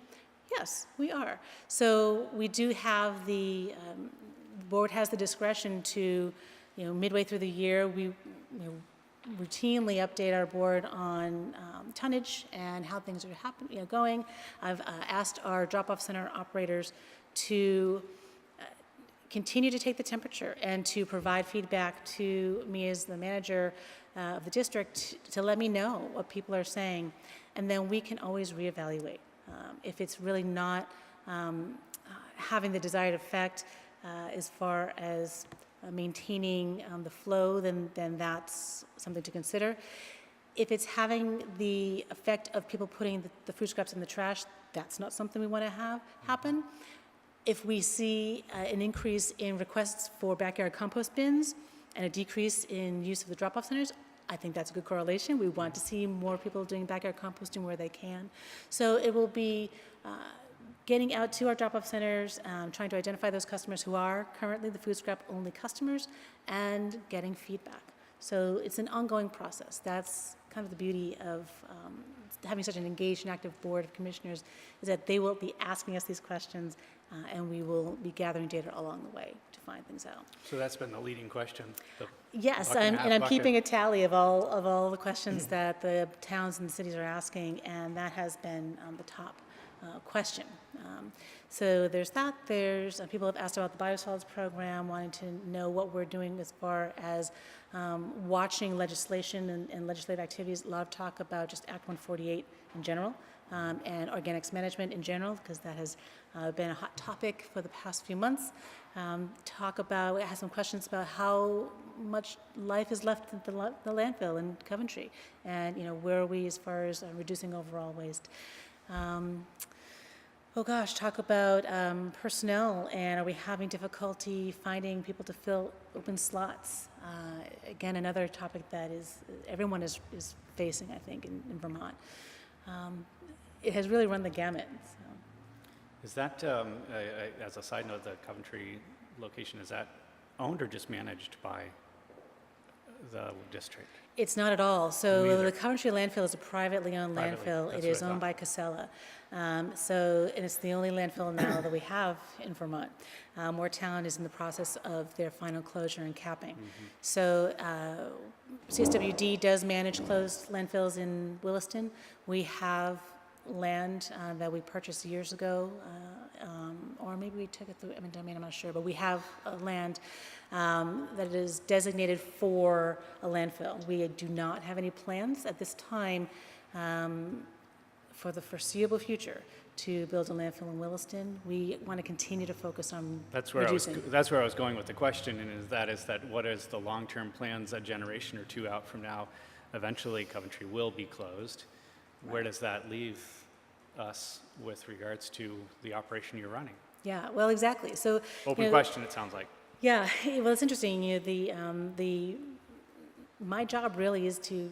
Yes, we are. So we do have the board has the discretion to, midway through the year, we routinely update our board on tonnage and how things are going. I've asked our drop-off center operators to continue to take the temperature and to provide feedback to me as the manager of the district to let me know what people are saying, and then we can always reevaluate. If it's really not having the desired effect as far as maintaining the flow, then that's something to consider. If it's having the effect of people putting the food scraps in the trash, that's not something we want to have happen. If we see an increase in requests for backyard compost bins and a decrease in use of the drop-off centers, I think that's a good correlation. We want to see more people doing backyard composting where they can. So it will be getting out to our drop-off centers, trying to identify those customers who are currently the food scrap only customers, and getting feedback. So it's an ongoing process. That's kind of the beauty of having such an engaged and active board of commissioners, is that they will be asking us these questions, and we will be gathering data along the way to find things out. So that's been the leading question. Yes, and I'm keeping a tally of all the questions that the towns and cities are asking, and that has been the top question. So there's that. There's people have asked about the biosolids program, wanting to know what we're doing as far as watching legislation and legislative activities. A lot of talk about just Act 148 in general, and organics management in general, because that has been a hot topic for the past few months. Have some questions about how much life is left at the landfill in Coventry, and where are we as far as reducing overall waste. Oh gosh, talk about personnel, and are we having difficulty finding people to fill open slots? Again, another topic that everyone is facing, I think, in Vermont. It has really run the gamut. So. Is that, as a side note, the Coventry location, is that owned or just managed by the district? It's not at all. So Neither. the Coventry landfill is a privately owned Privately, landfill. that's It what is I owned thought. by Casella. And it's the only landfill now that we have in Vermont. Moortown is in the process of their final closure and capping. So CSWD does manage closed landfills in Williston. We have land that we purchased years ago, or maybe we took it through eminent domain, I'm not sure, but we have land that is designated for a landfill. We do not have any plans at this time for the foreseeable future to build a landfill in Williston. We want to continue to focus on That's where reducing. that's where I was going with the question, and is that what is the long-term plans a generation or two out from now? Eventually, Coventry will be closed. Where does that leave us with regards to the operation you're running? Yeah, well, exactly. So Open question, it sounds like. Yeah, well, it's interesting. My job really is to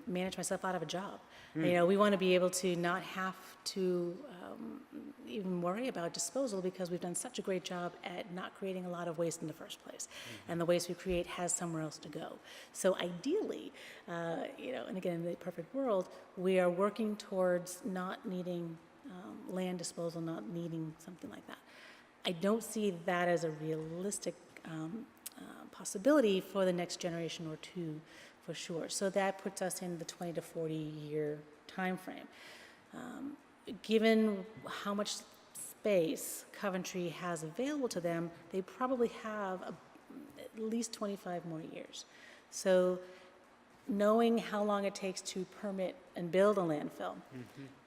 manage myself out of a job. We want to be able to not have to even worry about disposal because we've done such a great job at not creating a lot of waste in the first place, and the waste we create has somewhere else to go. So ideally, and again, in the perfect world, we are working towards not needing land disposal, not needing something like that. I don't see that as a realistic possibility for the next generation or two, for sure. So that puts us in the 20 to 40 year time frame. Given how much space Coventry has available to them, they probably have at least 25 more years. So knowing how long it takes to permit and build a landfill,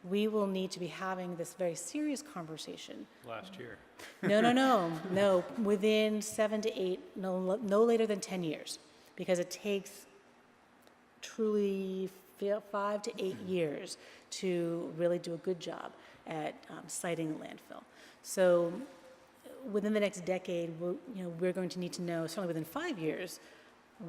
we will need to be having this very serious conversation. Last year. No, within 7 to 8, no later than 10 years, because it takes truly 5 to 8 years to really do a good job at siting a landfill. So within the next decade, we're going to need to know, certainly within 5 years,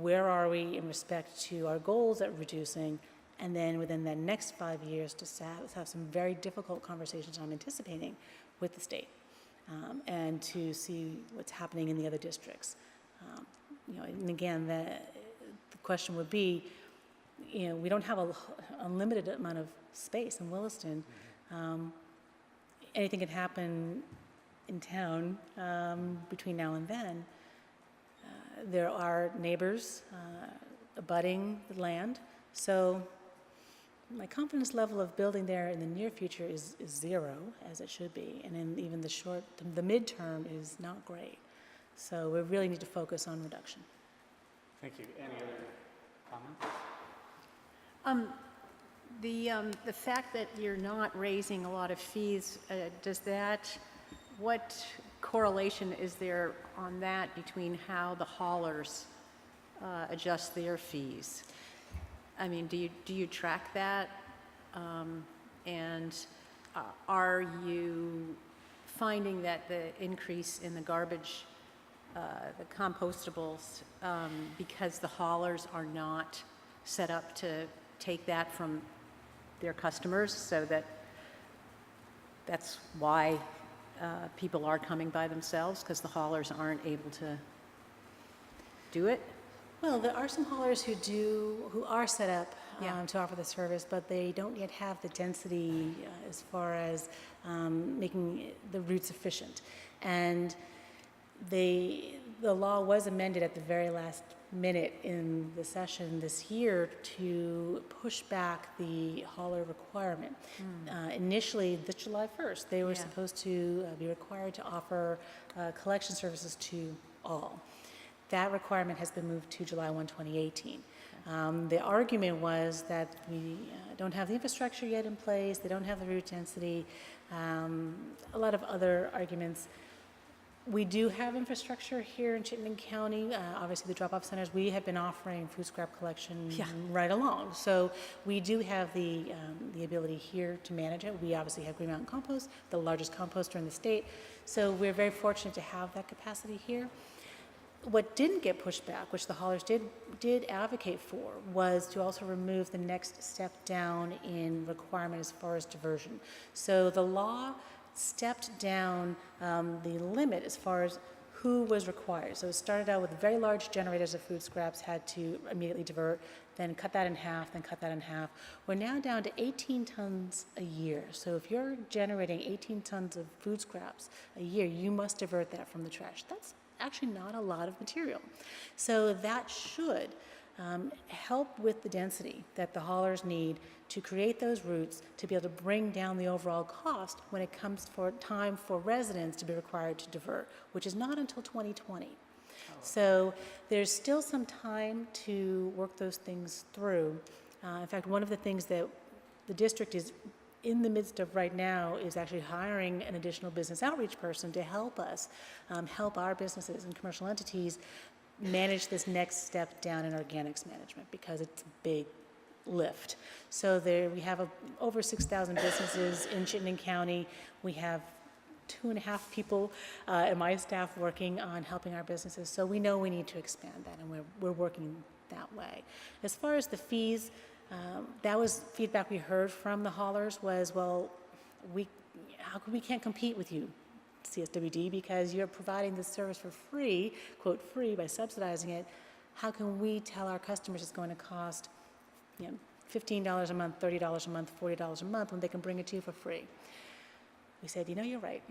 where are we in respect to our goals at reducing, and then within the next 5 years to have some very difficult conversations I'm anticipating with the state, and to see what's happening in the other districts. And again, the question would be, we don't have a unlimited amount of space in Williston. Anything can happen in town between now and then. There are neighbors abutting the land, so my confidence level of building there in the near future is zero, as it should be, and in even the midterm is not great. So we really need to focus on reduction. Thank you. Any other comments? The fact that you're not raising a lot of fees, what correlation is there on that between how the haulers adjust their fees? I mean, do you track that? And are you finding that the increase in the garbage, the compostables, because the haulers are not set up to take that from their customers, so that's why people are coming by themselves, because the haulers aren't able to do it? Well, there are some haulers who are set up to offer the service, but they don't yet have the density as far as making the routes efficient. And the law was amended at the very last minute in the session this year to push back the hauler requirement. Initially, this July 1st, they were supposed to be required to offer collection services to all. That requirement has been moved to July 1, 2018. The argument was that we don't have the infrastructure yet in place, they don't have the route density, a lot of other arguments. We do have infrastructure here in Chittenden County. Obviously, the drop-off centers, we have been offering food scrap collection right along. So we do have the ability here to manage it. We obviously have Green Mountain Compost, the largest composter in the state. So we're very fortunate to have that capacity here. What didn't get pushed back, which the haulers did advocate for, was to also remove the next step down in requirement as far as diversion. So the law stepped down the limit as far as who was required. So it started out with very large generators of food scraps had to immediately divert, then cut that in half, then cut that in half. We're now down to 18 tons a year. So if you're generating 18 tons of food scraps a year, you must divert that from the trash. That's actually not a lot of material. So that should help with the density that the haulers need to create those routes to be able to bring down the overall cost when it comes for time for residents to be required to divert, which is not until 2020. So there's still some time to work those things through. In fact, one of the things that the district is in the midst of right now is actually hiring an additional business outreach person to help us, help our businesses and commercial entities manage this next step down in organics management, because it's a big lift. So there we have over 6,000 businesses in Chittenden County. We have 2.5 people in my staff working on helping our businesses. So we know we need to expand that, and we're working that way. As far as the fees, that was feedback we heard from the haulers was, well, how come we can't compete with you, CSWD, because you're providing this service for free, quote free, by subsidizing it. How can we tell our customers it's going to cost $15 a month, $30 a month, $40 a month when they can bring it to you for free? We said, you're right.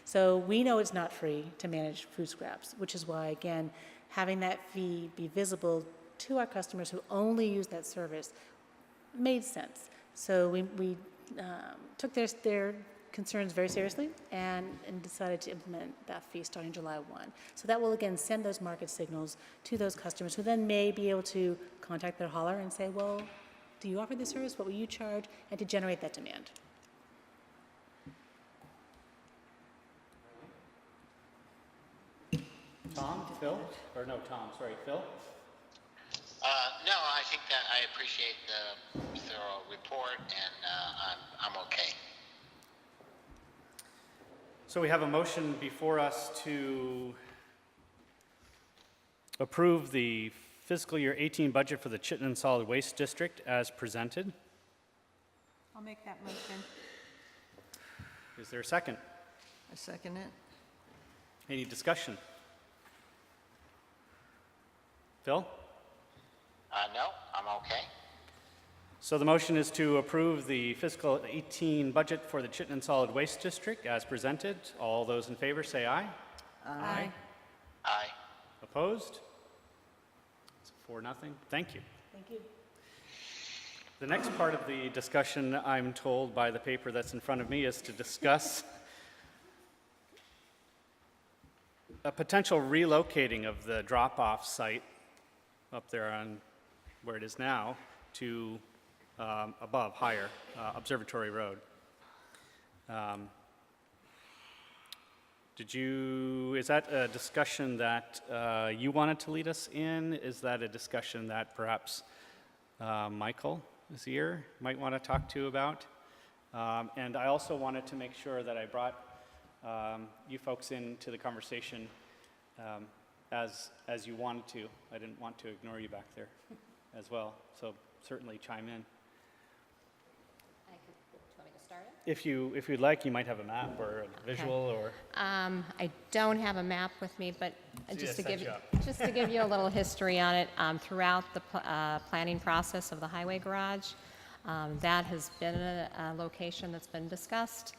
So we know it's not free to manage food scraps, which is why, again, having that fee be visible to our customers who only use that service made sense. So we took their concerns very seriously and decided to implement that fee starting July 1. So that will, again, send those market signals to those customers who then may be able to contact their hauler and say, well, do you offer this service? What will you charge? And to generate that demand. Phil? No, I think that I appreciate the thorough report, and I'm okay. So we have a motion before us to approve the fiscal year 18 budget for the Chittenden Solid Waste District as presented. I'll make that motion. Is there a second? I second it. Any discussion? Phil? No, I'm okay. So the motion is to approve the fiscal 18 budget for the Chittenden Solid Waste District as presented. All those in favor say aye. Aye. Aye. Opposed? It's 4-0. Thank you. Thank you. The next part of the discussion, I'm told by the paper that's in front of me, is to discuss a potential relocating of the drop-off site up there on where it is now to higher, Observatory Road. Is that a discussion that you wanted to lead us in? Is that a discussion that perhaps Michael is here might want to talk to you about? And I also wanted to make sure that I brought you folks into the conversation as you wanted to. I didn't want to ignore you back there as well, so certainly chime in. Do you want me to start it? If you'd like, you might have a map or a visual or... I don't have a map with me, but just to set give you up. just to give you a little history on it, throughout the planning process of the highway garage, that has been a location that's been discussed.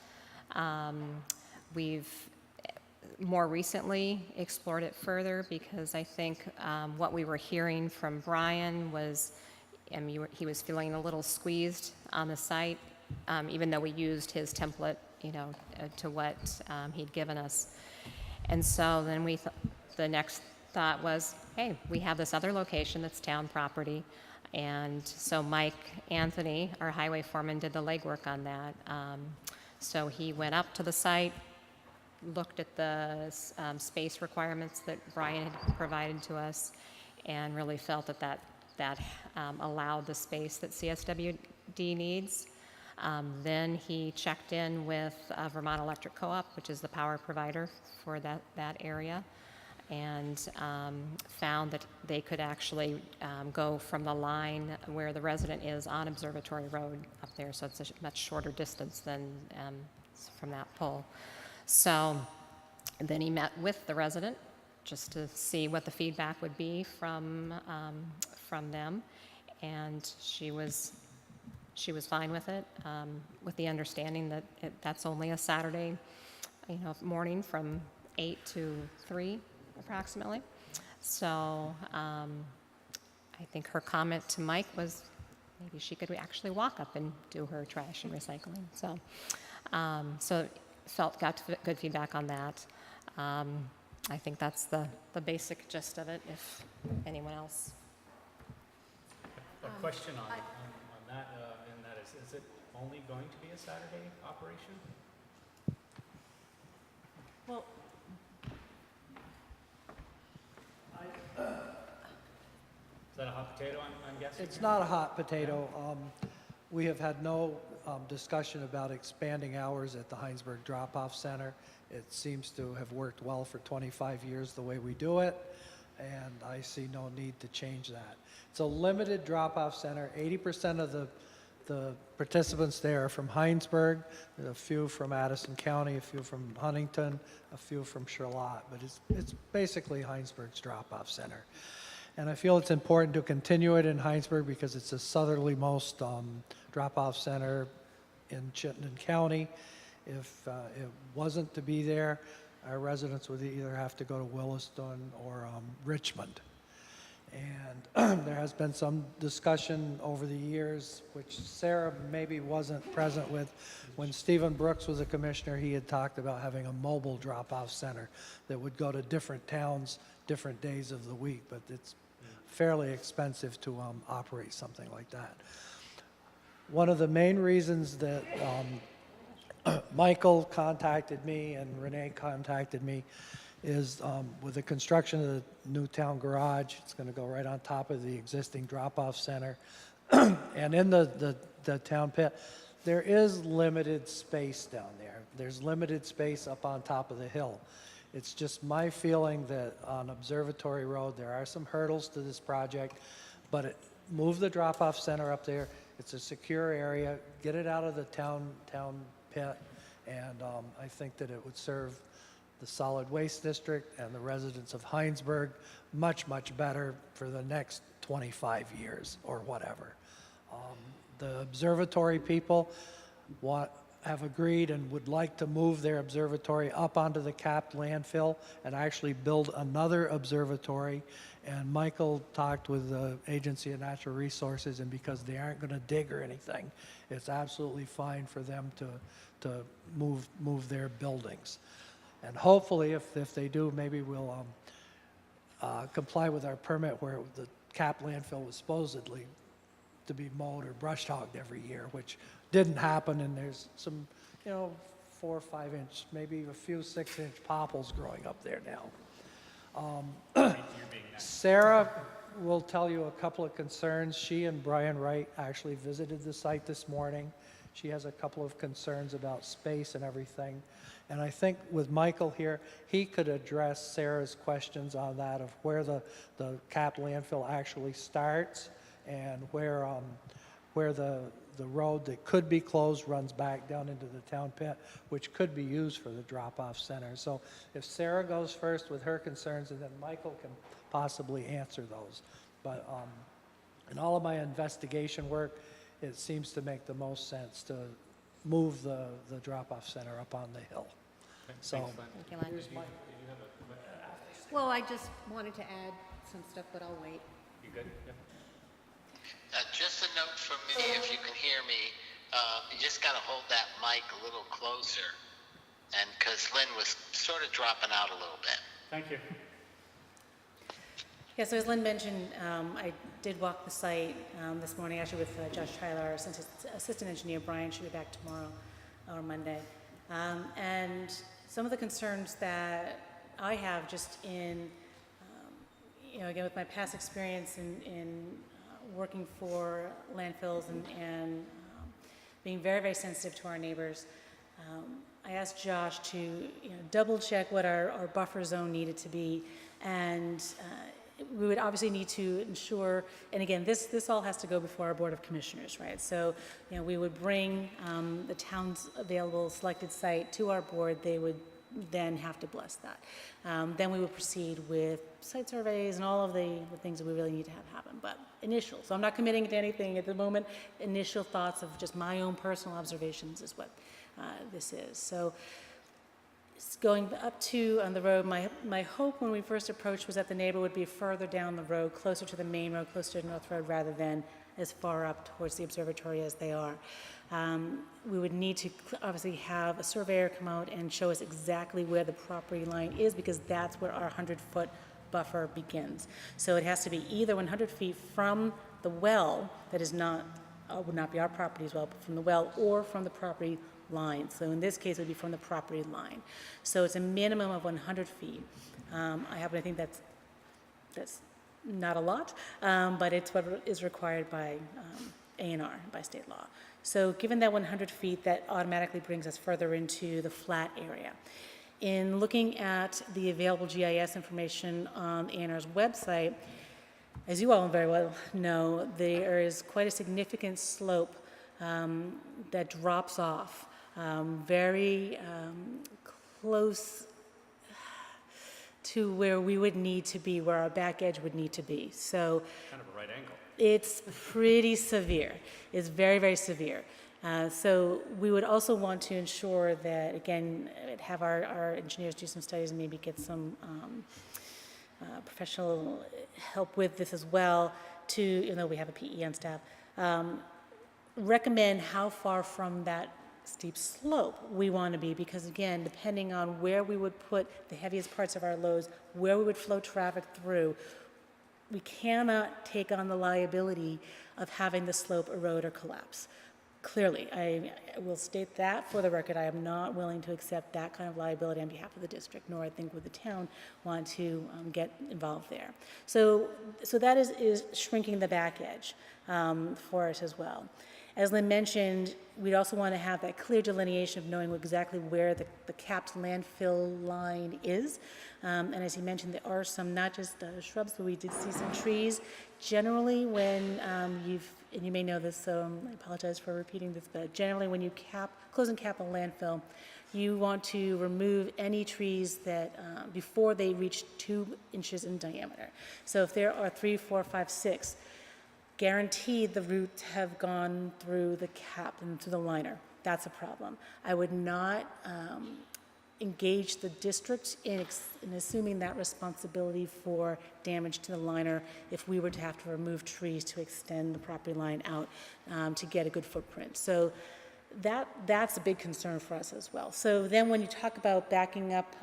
We've more recently explored it further because I think what we were hearing from Brian was he was feeling a little squeezed on the site, even though we used his template, to what he'd given us. And so then the next thought was, hey, we have this other location that's town property. And so Mike Anthony, our highway foreman, did the legwork on that. So he went up to the site, looked at the space requirements that Brian had provided to us and really felt that allowed the space that CSWD needs. Then he checked in with Vermont Electric Co-op, which is the power provider for that area, and found that they could actually go from the line where the resident is on Observatory Road up there, so it's a much shorter distance than from that pole. So then he met with the resident just to see what the feedback would be from them, and she was fine with it, with the understanding that that's only a Saturday, morning from 8 to 3 approximately. So I think her comment to Mike was maybe she could actually walk up and do her trash and recycling. So got good feedback on that. I think that's the basic gist of it. If anyone else. A question on that, and that is it only going to be a Saturday operation? Well, Is that a hot potato, I'm guessing? It's not a hot potato. We have had no discussion about expanding hours at the Hinesburg Drop-Off Center. It seems to have worked well for 25 years the way we do it, and I see no need to change that. It's a limited drop-off center. 80% of the participants there are from Hinesburg, a few from Addison County, a few from Huntington, a few from Charlotte, but it's basically Hinesburg's drop-off center. And I feel it's important to continue it in Hinesburg because it's the southerlymost drop-off center in Chittenden County. If it wasn't to be there, our residents would either have to go to Williston or Richmond. And there has been some discussion over the years, which Sarah maybe wasn't present with. When Stephen Brooks was a commissioner, he had talked about having a mobile drop-off center that would go to different towns, different days of the week, but it's fairly expensive to operate something like that. One of the main reasons that Michael contacted me and Renee contacted me is with the construction of the new town garage. It's going to go right on top of the existing drop-off center. And in the town pit, there is limited space down there. There's limited space up on top of the hill. It's just my feeling that on Observatory Road, there are some hurdles to this project, but move the drop-off center up there. It's a secure area. Get it out of the town pit, and I think that it would serve the solid waste district and the residents of Hinesburg much, much better for the next 25 years or whatever. The observatory people have agreed and would like to move their observatory up onto the capped landfill and actually build another observatory. And Michael talked with the Agency of Natural Resources, and because they aren't going to dig or anything, it's absolutely fine for them to move their buildings. And hopefully, if they do, maybe we'll comply with our permit where the capped landfill was supposedly to be mowed or brush hogged every year, which didn't happen, and there's some, 4 or 5 inch, maybe a few 6-inch popples growing up there now. Sarah will tell you a couple of concerns. She and Brian Wright actually visited the site this morning. She has a couple of concerns about space and everything. And I think with Michael here, he could address Sarah's questions on that of where the capped landfill actually starts and where the road that could be closed runs back down into the town pit, which could be used for the drop-off center. So if Sarah goes first with her concerns, and then Michael can possibly answer those. But in all of my investigation work, it seems to make the most sense to move the drop-off center up on the hill. So, Thank you, Len. here's Mike. Well, I just wanted to add some stuff, but I'll wait. You good? Yeah. Just a note from me, if you can hear me, you just got to hold that mic a little closer, and because Lynn was sort of dropping out a little bit. Thank you. Yeah, so as Lynn mentioned, I did walk the site this morning, actually with Josh Tyler, our assistant engineer. Brian should be back tomorrow or Monday. And some of the concerns that I have just in, again, with my past experience in working for landfills and being very, very sensitive to our neighbors, I asked Josh to double check what our buffer zone needed to be, and we would obviously need to ensure, and again, this all has to go before our Board of Commissioners, right? So, we would bring the town's available selected site to our board. They would then have to bless that. Then we would proceed with site surveys and all of the things that we really need to have happen. But initial, so I'm not committing to anything at the moment. Initial thoughts of just my own personal observations is what this is. So it's going up to on the road, my hope when we first approached was that the neighbor would be further down the road, closer to the main road, closer to North Road, rather than as far up towards the observatory as they are. We would need to obviously have a surveyor come out and show us exactly where the property line is, because that's where our 100-foot buffer begins. So it has to be either 100 feet from the well, that is not, would not be our property as well, but from the well, or from the property line. So in this case, it would be from the property line. So it's a minimum of 100 feet. I happen to think that's not a lot, but it's what is required by A&R, by state law. So given that 100 feet, that automatically brings us further into the flat area. In looking at the available GIS information on A&R's website, as you all very well know, there is quite a significant slope that drops off very close to where we would need to be, where our back edge would need to be. So Kind of a right angle. it's pretty severe. It's very, very severe. So we would also want to ensure that, again, have our engineers do some studies and maybe get some professional help with this as well, to, even though we have a PE on staff, recommend how far from that steep slope we want to be, because again, depending on where we would put the heaviest parts of our loads, where we would flow traffic through, we cannot take on the liability of having the slope erode or collapse. Clearly, I will state that for the record. I am not willing to accept that kind of liability on behalf of the district, nor I think would the town want to get involved there. So that is shrinking the back edge for us as well. As Lynn mentioned, we'd also want to have that clear delineation of knowing exactly where the capped landfill line is. And as he mentioned, there are some, not just shrubs, but we did see some trees. Generally, when and you may know this, so I apologize for repeating this, but generally when you close and cap a landfill, you want to remove any trees that, before they reach 2 inches in diameter. So if there are 3, 4, 5, 6, guaranteed the roots have gone through the cap and through the liner. That's a problem. I would not engage the district in assuming that responsibility for damage to the liner if we were to have to remove trees to extend the property line out to get a good footprint. So that's a big concern for us as well. So then when you talk about backing up,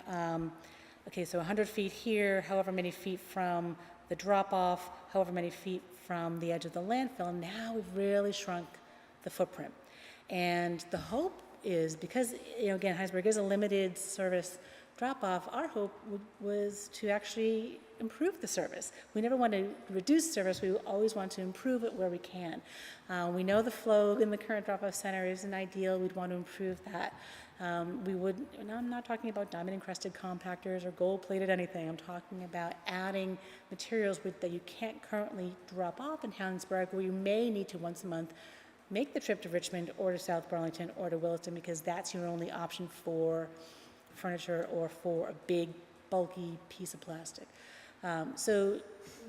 okay, so 100 feet here, however many feet from the drop-off, however many feet from the edge of the landfill, now we've really shrunk the footprint. And the hope is, because, again, Hinesburg is a limited service drop-off, our hope was to actually improve the service. We never want to reduce service. We always want to improve it where we can. We know the flow in the current drop-off center isn't ideal. We'd want to improve that. And I'm not talking about diamond-encrusted compactors or gold-plated anything. I'm talking about adding materials that you can't currently drop off in Hinesburg, where you may need to once a month make the trip to Richmond or to South Burlington or to Williston, because that's your only option for furniture or for a big, bulky piece of plastic. So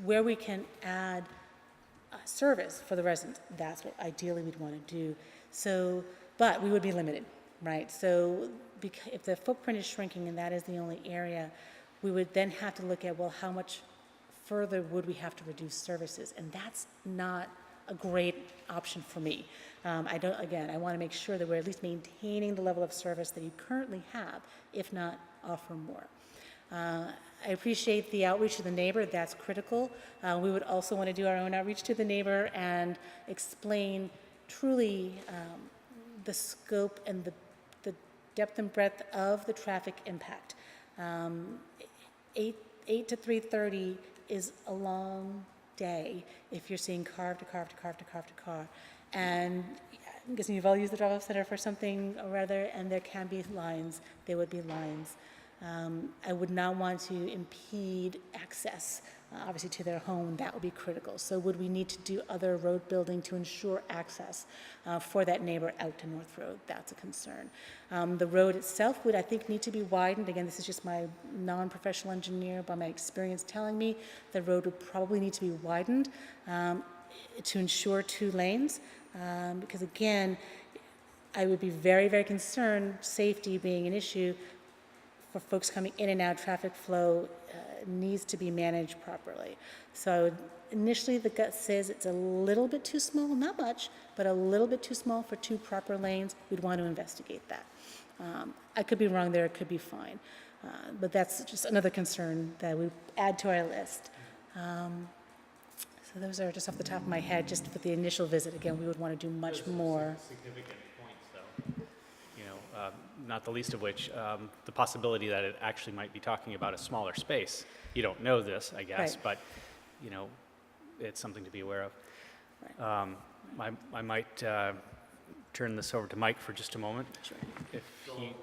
where we can add service for the residents, that's what ideally we'd want to do. So, but we would be limited, right? So if the footprint is shrinking and that is the only area, we would then have to look at, well, how much further would we have to reduce services? And that's not a great option for me. I want to make sure that we're at least maintaining the level of service that you currently have, if not offer more. I appreciate the outreach to the neighbor. That's critical. We would also want to do our own outreach to the neighbor and explain truly the scope and the depth and breadth of the traffic impact. 8 to 3:30 is a long day if you're seeing car to car to car to car to car. And I'm guessing you've all used the drop-off center for something or other, and there can be lines. There would be lines. I would not want to impede access, obviously, to their home. That would be critical. So would we need to do other road building to ensure access for that neighbor out to North Road? That's a concern. The road itself would, I think, need to be widened. Again, this is just my non-professional engineer, by my experience telling me the road would probably need to be widened to ensure 2 lanes. Because again, I would be very, very concerned, safety being an issue, for folks coming in and out. Traffic flow needs to be managed properly. So initially the gut says it's a little bit too small, not much, but a little bit too small for 2 proper lanes. We'd want to investigate that. I could be wrong there, it could be fine. But that's just another concern that we add to our list. So those are just off the top of my head, just for the initial visit. Again, we would want to do much more. Significant points, though. Not the least of which, the possibility that it actually might be talking about a smaller space. You don't know this, I guess, Right. but, it's something to be aware of. Right. I might turn this over to Mike for just a moment. Sure. If he,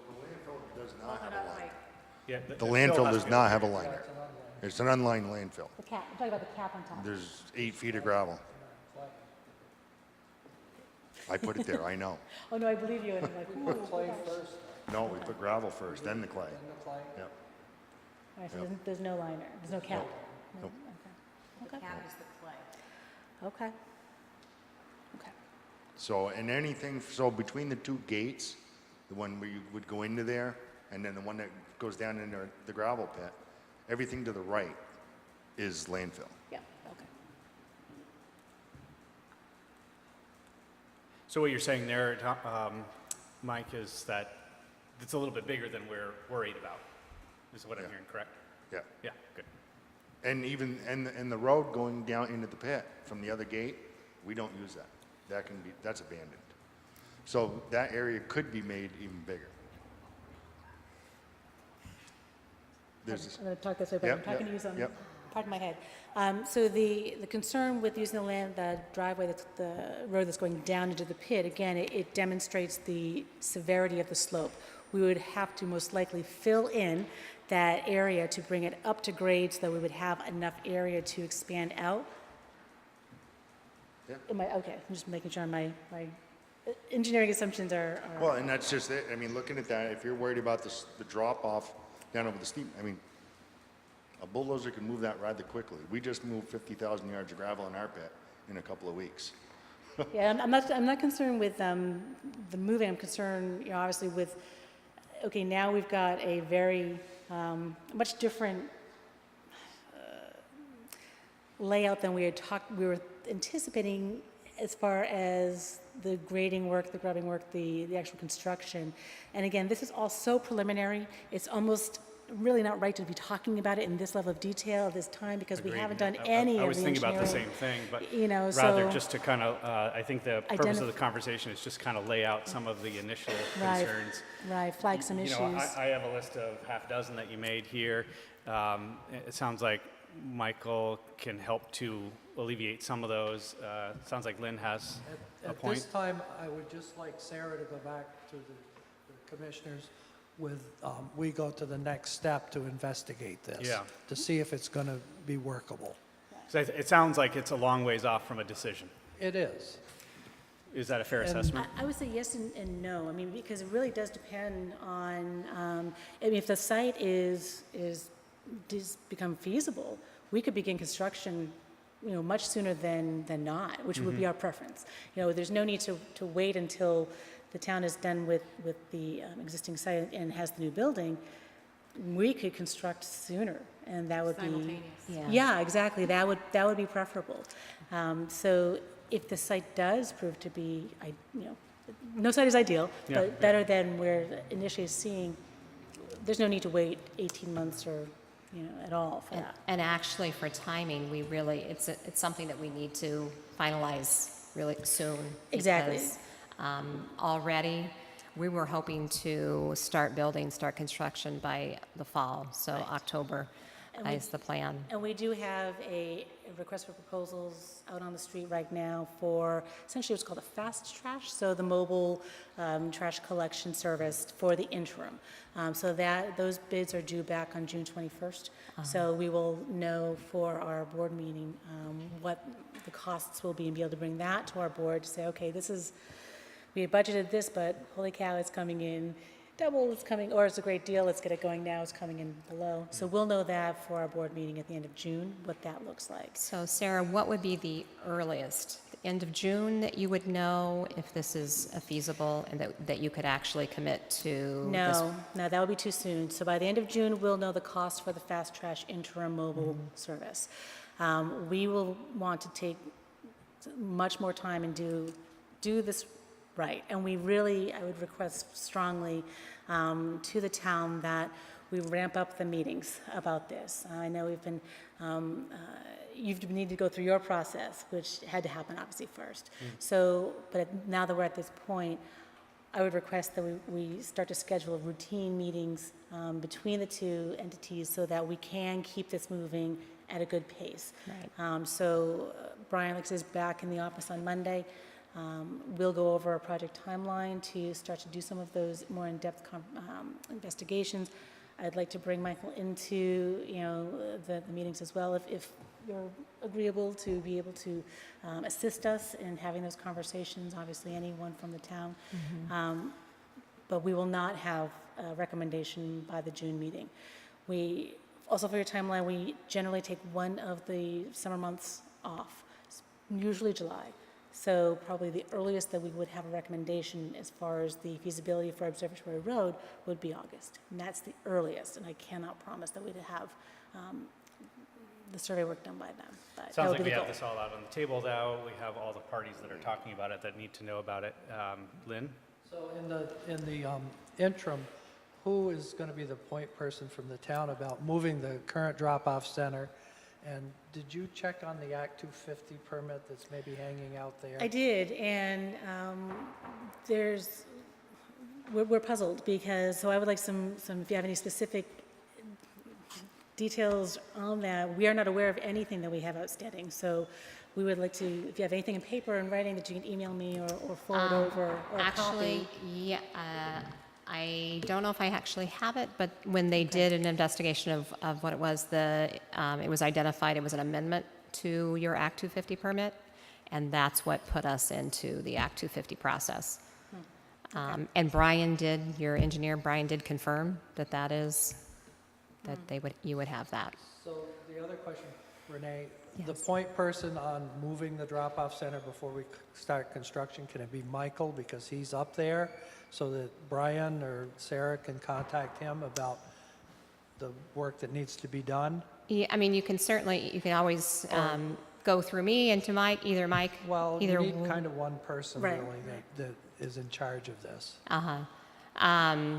Does not have a line. yeah, The still landfill has does to be- not have a liner. It's an unlined landfill. The cap, I'm talking about the cap on top. There's 8 feet of gravel. I put it there, I know. Oh, no, I believe you. And I'm like, ooh, Clay gosh. first, No, we put gravel first, then the clay. then the clay. Yep. All right, so there's no liner, there's no cap? No? Nope. Okay. Okay. Cap is the clay. Okay. Okay. So, and anything, so between the 2 gates, the one where you would go into there, and then the one that goes down into the gravel pit, everything to the right is landfill. Yeah, okay. So what you're saying there, Mike, is that it's a little bit bigger than we're worried about, is what I'm Yeah. hearing, correct? Yeah. Yeah, good. And even, and the road going down into the pit from the other gate, we don't use that. That's abandoned. So that area could be made even bigger. There's, I'm going to talk this way, but I'm Yep, talking yep, to you, so yep. pardon my head. So the concern with using the driveway, that's the road that's going down into the pit, again, it demonstrates the severity of the slope. We would have to most likely fill in that area to bring it up to grade so that we would have enough area to expand out. Yeah. Okay, I'm just making sure my engineering assumptions are. well, and that's just it. I mean, looking at that, if you're worried about the drop off down over the steep, I mean, a bulldozer can move that rather quickly. We just moved 50,000 yards of gravel in our pit in a couple of weeks. Yeah, I'm not concerned with the moving. I'm concerned, obviously with, okay, now we've got a very much different layout than we were anticipating as far as the grading work, the grubbing work, the actual construction. And again, this is all so preliminary. It's almost really not right to be talking about it in this level of detail at this time because we Agreed. haven't done I any was of the thinking about the engineering. same thing, but so rather just to kind of, I think the purpose of Identif- the conversation is just kind of lay out some of the initial Right. concerns. Right, flag some issues. I have a list of half dozen that you made here. It sounds like Michael can help to alleviate some of those. Sounds like Lynn has a At point. this time, I would just like Sarah to go back to the commissioners with, we go to the next step to investigate this. Yeah. To see if it's going to be workable. So it sounds like it's a long ways off from a decision. It is. Is that a fair assessment? I would say yes and no. I mean, because it really does depend on, I mean, if the site does become feasible, we could begin construction, much sooner than not, which would be our preference. There's no need to wait until the town is done with the existing site and has the new building. We could construct sooner, and that would be Simultaneous. yeah, exactly. That would be preferable. So if the site does prove to be, no site is ideal, Yeah, but yeah. better than we're initially seeing, there's no need to wait 18 months or at all for that. And actually, for timing, it's something that we need to finalize really soon. Exactly. Because already, we were hoping to start construction by the fall, so October is the plan. And we do have a request for proposals out on the street right now for essentially what's called a fast trash, so the mobile trash collection service for the interim. So those bids are due back on June 21st. So we will know for our board meeting what the costs will be and be able to bring that to our board to say, okay, we had budgeted this, but holy cow, it's coming in double, it's coming, or it's a great deal, let's get it going now, it's coming in below. So we'll know that for our board meeting at the end of June, what that looks like. So Sarah, what would be the earliest, the end of June, that you would know if this is feasible and that you could actually commit to this? No, that would be too soon. So by the end of June, we'll know the cost for the fast trash interim mobile service. We will want to take much more time and do this right. And I would request strongly to the town that we ramp up the meetings about this. I know we've been, you've needed to go through your process, which had to happen obviously first. So, but now that we're at this point, I would request that we start to schedule routine meetings between the two entities so that we can keep this moving at a good pace. Right. Brian, like I said, is back in the office on Monday. We'll go over a project timeline to start to do some of those more in-depth investigations. I'd like to bring Michael into, the meetings as well, if you're agreeable to be able to assist us in having those conversations, obviously anyone from the town. But we will not have a recommendation by the June meeting. Also for your timeline, we generally take one of the summer months off, usually July. So probably the earliest that we would have a recommendation as far as the feasibility for Observatory Road would be August. And that's the earliest, and I cannot promise that we'd have the survey work done by then. But that Sounds would like be we the have goal. this all out on the table now. We have all the parties that are talking about it that need to know about it. Lynn? So in the interim, who is going to be the point person from the town about moving the current drop-off center? And did you check on the Act 250 permit that's maybe hanging out there? I did, and we're puzzled because, so I would like some, if you have any specific details on that. We are not aware of anything that we have outstanding, so we would like to, if you have anything in paper and writing that you can email me or forward over or Actually, copy. yeah, I don't know if I actually have it, but when they did an investigation of what it was, it was identified it was an amendment to your Act 250 permit, and that's what put us into the Act 250 process. And your engineer, Brian did confirm that you would have that. So the other question, Renee, the Yes. point person on moving the drop-off center before we start construction, can it be Michael because he's up there so that Brian or Sarah can contact him about the work that needs to be done? Yeah, I mean, you can always go through me and to Mike, either Mike. Well, you either need kind of one person Right. really that is in charge of this. Uh-huh.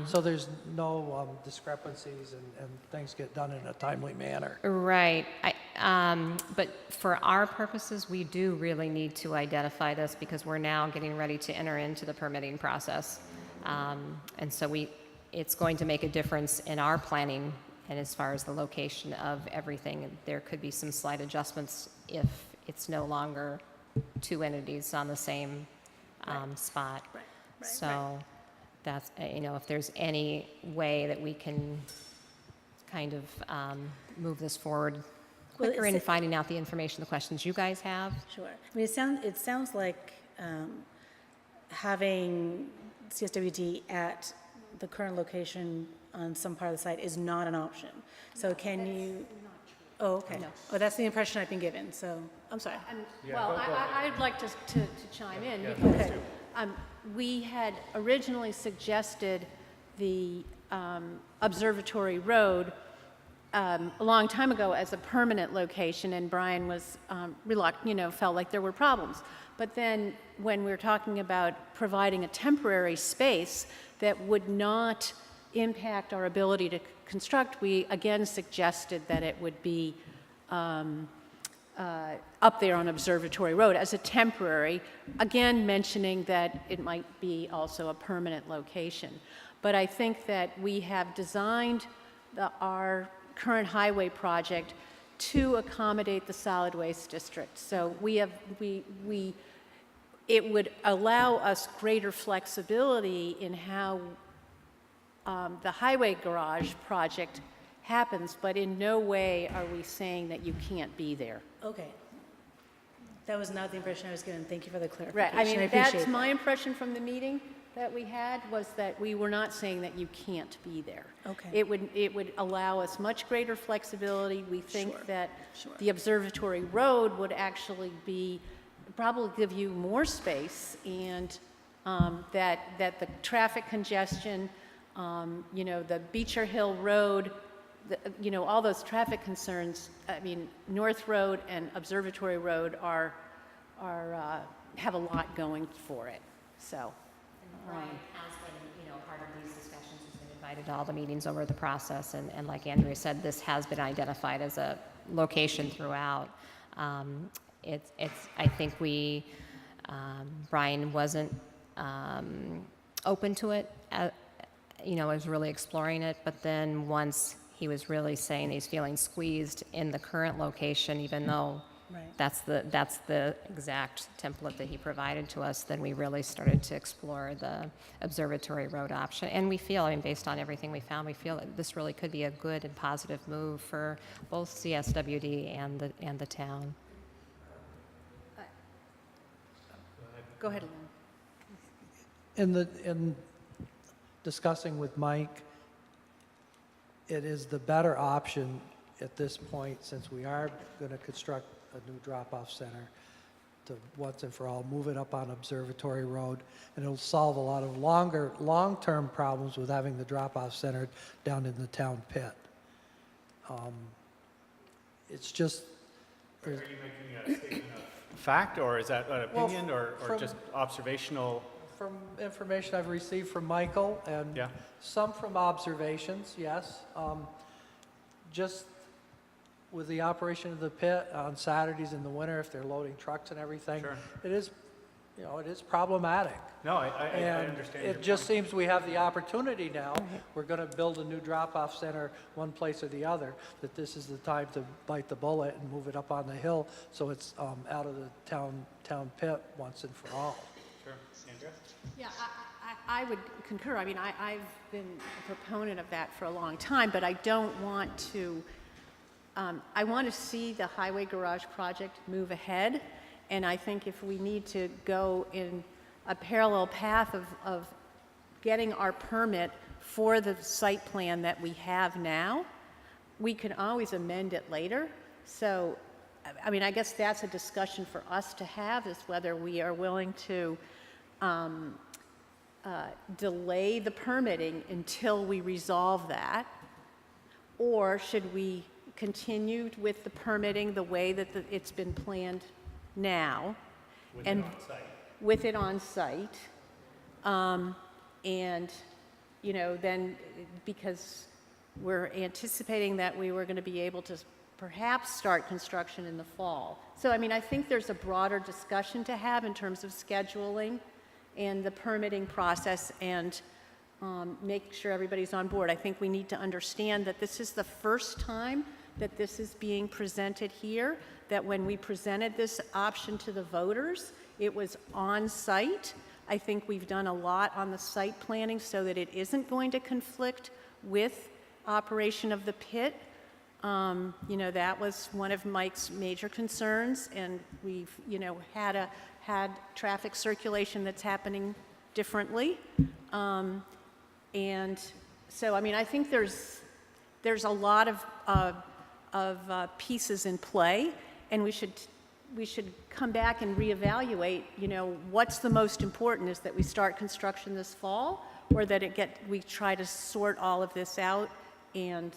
So there's no discrepancies and things get done in a timely manner. Right. But for our purposes, we do really need to identify this because we're now getting ready to enter into the permitting process. And so it's going to make a difference in our planning and as far as the location of everything. There could be some slight adjustments if it's no longer two entities on the same spot. Right, So that's, if there's any way that we can kind of move this forward Well, quicker in finding out the information, the questions you guys have. Sure. I mean, it sounds like having CSWD at the current location on some part of the site is not an option. So can you? Oh, okay. No. Oh, that's the impression I've been given, so, I'm sorry. Well, I'd like to chime in. Yeah, because, please do. We had originally suggested the Observatory Road a long time ago as a permanent location, and Brian was reluctant, felt like there were problems. But then when we were talking about providing a temporary space that would not impact our ability to construct, we again suggested that it would be up there on Observatory Road as a temporary, again mentioning that it might be also a permanent location. But I think that we have designed our current highway project to accommodate the solid waste district. So it would allow us greater flexibility in how the highway garage project happens, but in no way are we saying that you can't be there. Okay. That was not the impression I was given. Thank you for the Right, clarification. I mean, appreciate that's that. my impression from the meeting that we had, was that we were not saying that you can't be there. Okay. It would allow us much greater flexibility. We think Sure, that sure. the Observatory Road would actually probably give you more space, and that the traffic congestion, the Beecher Hill Road, all those traffic concerns, I mean, North Road and Observatory Road have a lot going for it, so. Brian has been, part of these discussions, has been invited to all the meetings over the process, and like Andrea said, this has been identified as a location throughout. I think Brian wasn't open to it, was really exploring it, but then once he was really saying he's feeling squeezed in the current location, even though Right. that's the exact template that he provided to us, then we really started to explore the Observatory Road option. And we feel, based on everything we found, we feel that this really could be a good and positive move for both CSWD and the town. Go ahead, Lynn. In discussing with Mike, it is the better option at this point, since we are going to construct a new drop-off center, to once and for all move it up on Observatory Road, and it'll solve a lot of long-term problems with having the drop-off center down in the town pit. It's just... Are you making a statement of fact, or is that an opinion, or just observational? From information I've received from Michael, and Yeah. some from observations, yes. Just with the operation of the pit on Saturdays in the winter, if they're loading trucks and everything, Sure. it is problematic. No, I And understand your it just point. seems we have the opportunity now, we're going to build a new drop-off center one place or the other, that this is the time to bite the bullet and move it up on the hill so it's out of the town pit once and for all. Sure. Andrea? Yeah, I would concur. I mean, I've been a proponent of that for a long time, but I don't want to, I want to see the highway garage project move ahead, and I think if we need to go in a parallel path of getting our permit for the site plan that we have now, we can always amend it later. So, I mean, I guess that's a discussion for us to have, is whether we are willing to delay the permitting until we resolve that, or should we continue with the permitting the way that it's been planned now? With it on site. And, then because we're anticipating that we were going to be able to perhaps start construction in the fall. So, I mean, I think there's a broader discussion to have in terms of scheduling and the permitting process, and make sure everybody's on board. I think we need to understand that this is the first time that this is being presented here, that when we presented this option to the voters, it was on site. I think we've done a lot on the site planning so that it isn't going to conflict with operation of the pit. That was one of Mike's major concerns, and we've, had traffic circulation that's happening differently. And so, I mean, I think there's a lot of pieces in play, and we should come back and reevaluate, what's the most important, is that we start construction this fall, or that we try to sort all of this out and,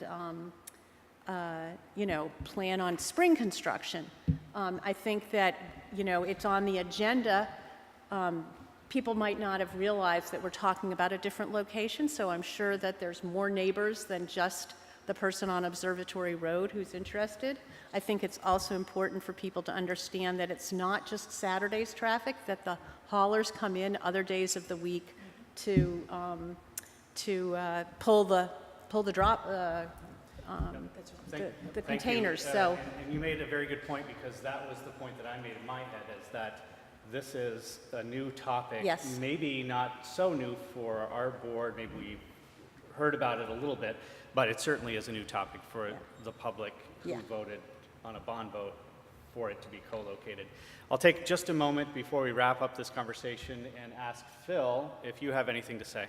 plan on spring construction. I think that, it's on the agenda. People might not have realized that we're talking about a different location, so I'm sure that there's more neighbors than just the person on Observatory Road who's interested. I think it's also important for people to understand that it's not just Saturday's traffic, that the haulers come in other days of the week to pull the drop, the Thank containers, you. so. And you made a very good point, because that was the point that I made in my head, is that this is a new topic. Yes. Maybe not so new for our board, maybe we've heard about it a little bit, but it certainly is a new topic for the public who Yeah. voted on a bond vote for it to be co-located. I'll take just a moment before we wrap up this conversation and ask Phil if you have anything to say.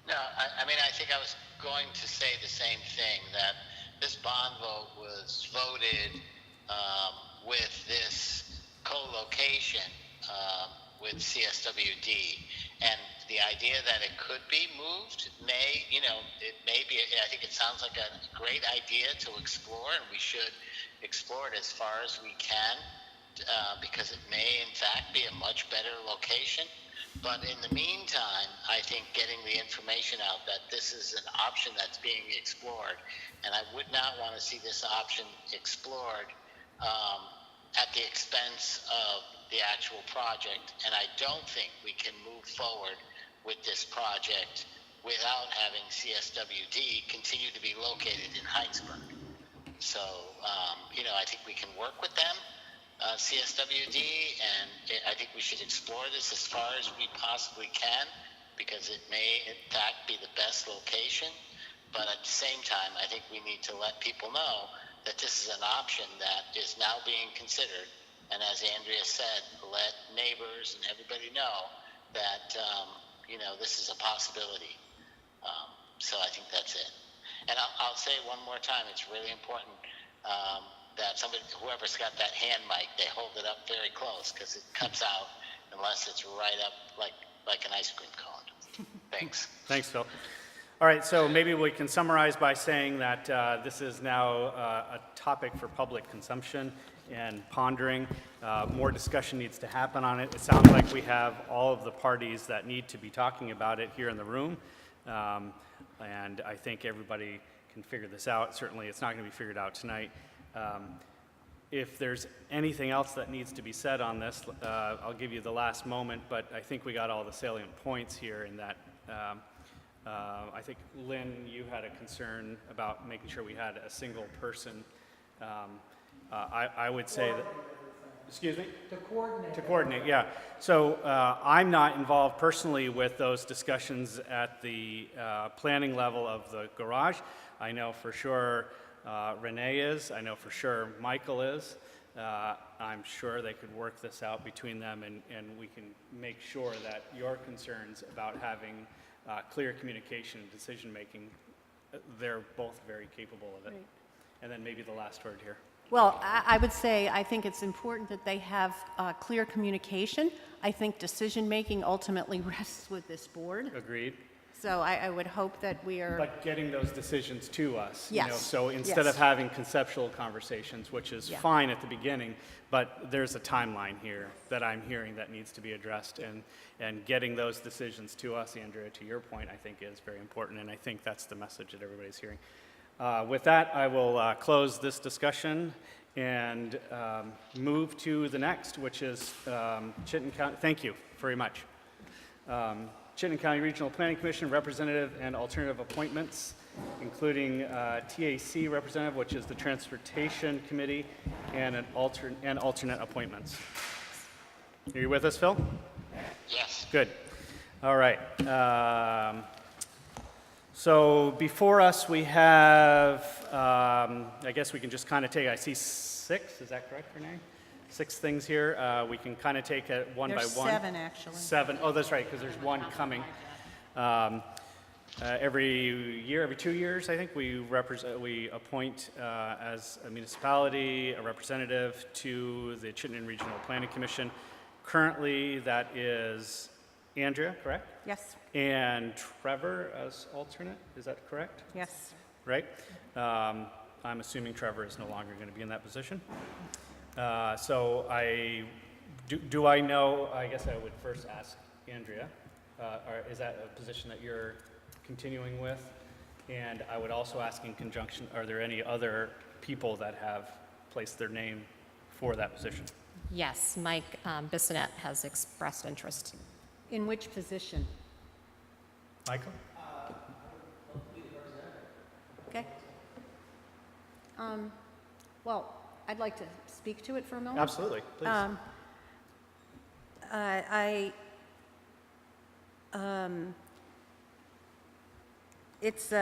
No, I mean, I think I was going to say the same thing, that this bond vote was voted with this co-location with CSWD. And the idea that it could be moved it may be, I think it sounds like a great idea to explore, and we should explore it as far as we can, because it may in fact be a much better location. But in the meantime, I think getting the information out that this is an option that's being explored, and I would not want to see this option explored at the expense of the actual project. And I don't think we can move forward with this project without having CSWD continue to be located in Hinesburg. So, I think we can work with them, CSWD, and I think we should explore this as far as we possibly can, because it may in fact be the best location. But at the same time, I think we need to let people know that this is an option that is now being considered. And as Andrea said, let neighbors and everybody know that, this is a possibility. So I think that's it. And I'll say it one more time, it's really important that whoever's got that hand mic, they hold it up very close, because it cuts out unless it's right up like an ice cream cone. Thanks. Thanks, Phil. All right, so maybe we can summarize by saying that this is now a topic for public consumption and pondering. More discussion needs to happen on it. It sounds like we have all of the parties that need to be talking about it here in the room. And I think everybody can figure this out. Certainly, it's not going to be figured out tonight. If there's anything else that needs to be said on this, I'll give you the last moment, but I think we got all the salient points here in that. I think, Lynn, you had a concern about making sure we had a single person. I would say that, excuse me? To coordinate, yeah. So I'm not involved personally with those discussions at the planning level of the garage. I know for sure Renee is. I know for sure Michael is. I'm sure they could work this out between them, and we can make sure that your concerns about having clear communication and decision-making, they're both very capable of it. Right. And then maybe the last word here. Well, I would say I think it's important that they have clear communication. I think decision-making ultimately rests with this board. Agreed. So I would hope that we are, But getting those decisions to us. Yes. So instead Yes. of having conceptual conversations, which is Yeah. fine at the beginning, but there's a timeline here that I'm hearing that needs to be addressed, and getting those decisions to us, Andrea, to your point, I think is very important, and I think that's the message that everybody's hearing. With that, I will close this discussion and move to the next, which is Chittenden County. Thank you very much. Chittenden County Regional Planning Commission representative and alternative appointments, including TAC representative, which is the Transportation Committee, and alternate appointments. Are you with us, Phil? Yes. Good. All right. So before us, we have, I guess we can just kind of take, I see 6, is that correct, Renee? 6 things here. We can kind of take it one there's by one. 7 actually. 7. Oh, that's right, because there's one coming. Every year, every 2 years, I think, we appoint as a municipality a representative to the Chittenden Regional Planning Commission. Currently, that is Andrea, correct? Yes, And Trevor as alternate, is that correct? yes. Right? I'm assuming Trevor is no longer going to be in that position. So do I know, I guess I would first ask Andrea, is that a position that you're continuing with? And I would also ask in conjunction, are there any other people that have placed their name for that position? Yes, Mike Bissonette has expressed interest. In which position? Michael? Okay. Well, I'd like to speak to it for a moment. Absolutely, please. It's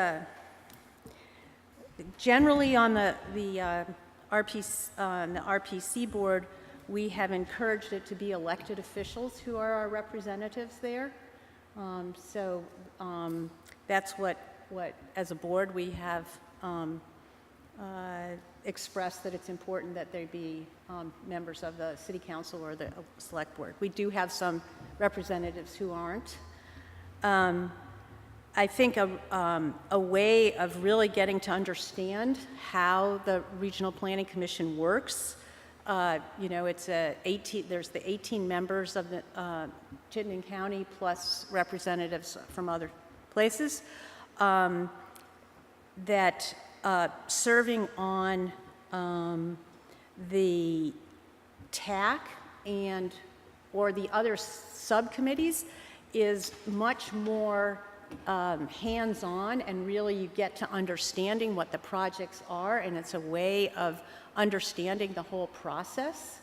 generally on the RPC board, we have encouraged it to be elected officials who are our representatives there. So that's what as a board we have expressed that it's important that they be members of the city council or the select board. We do have some representatives who aren't. I think a way of really getting to understand how the Regional Planning Commission works, you know, it's there's the 18 members of the Chittenden County plus representatives from other places that serving on the TAC and or the other subcommittees is much more hands-on, and really you get to understanding what the projects are, and it's a way of understanding the whole process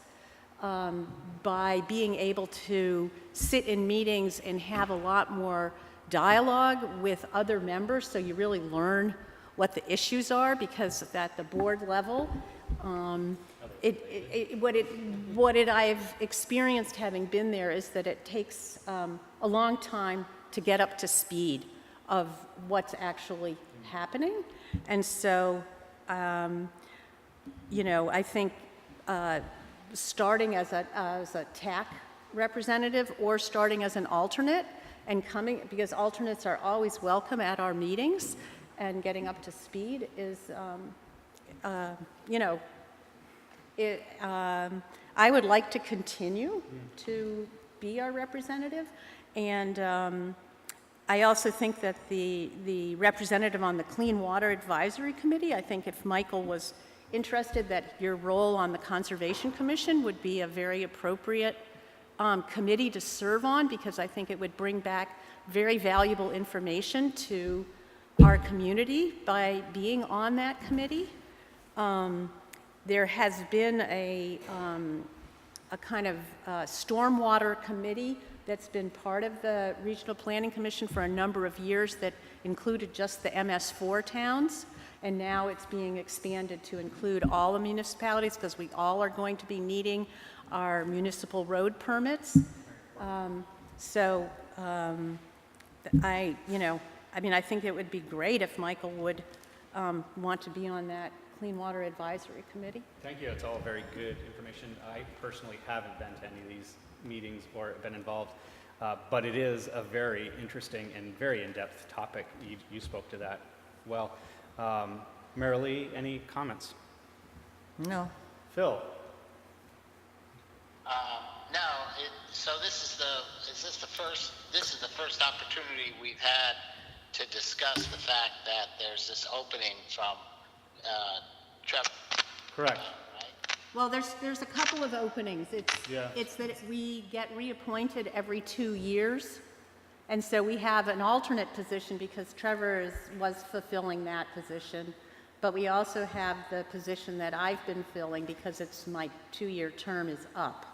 by being able to sit in meetings and have a lot more dialogue with other members, so you really learn what the issues are, because at the board level, what I've experienced having been there is that it takes a long time to get up to speed of what's actually happening. And so, you know, I think starting as a TAC representative or starting as an alternate and coming, because alternates are always welcome at our meetings, and getting up to speed is, you know, I would like to continue to be our representative. And I also think that the representative on the Clean Water Advisory Committee, I think if Michael was interested, that your role on the Conservation Commission would be a very appropriate committee to serve on, because I think it would bring back very valuable information to our community by being on that committee. There has been a kind of stormwater committee that's been part of the Regional Planning Commission for a number of years that included just the MS4 towns, and now it's being expanded to include all the municipalities, because we all are going to be needing our municipal road permits. I mean, I think it would be great if Michael would want to be on that Clean Water Advisory Committee. Thank you. It's all very good information. I personally haven't been to any of these meetings or been involved, but it is a very interesting and very in-depth topic. You spoke to that well. Marilee, any comments? No. Phil? No. So this is the first opportunity we've had to discuss the fact that there's this opening from Trevor. Correct. Right? Well, there's a couple of openings. Yeah. It's that we get reappointed every 2 years, and so we have an alternate position because Trevor was fulfilling that position, but we also have the position that I've been filling because it's my 2-year term is up.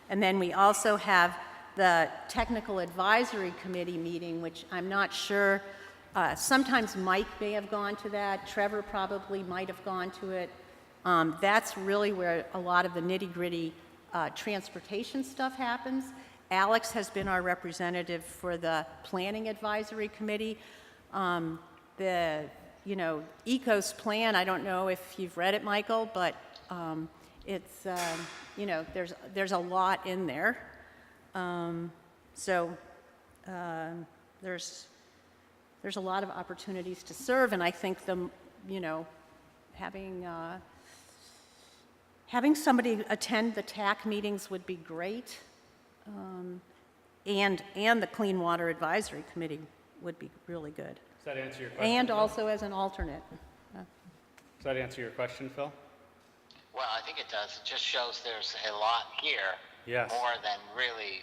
And then we also have the Technical Advisory Committee meeting, which I'm not sure, sometimes Mike may have gone to that, Trevor probably might have gone to it. That's really where a lot of the nitty-gritty transportation stuff happens. Alex has been our representative for the Planning Advisory Committee. The ECOS plan, I don't know if you've read it, Michael, but it's, there's a lot in there. There's a lot of opportunities to serve, and I think having somebody attend the TAC meetings would be great, and the Clean Water Advisory Committee would be really good. that answer your question? And Phil? also as an alternate. Does that answer your question, Phil? Well, I think it does. It just shows there's a lot here. Yes. More than really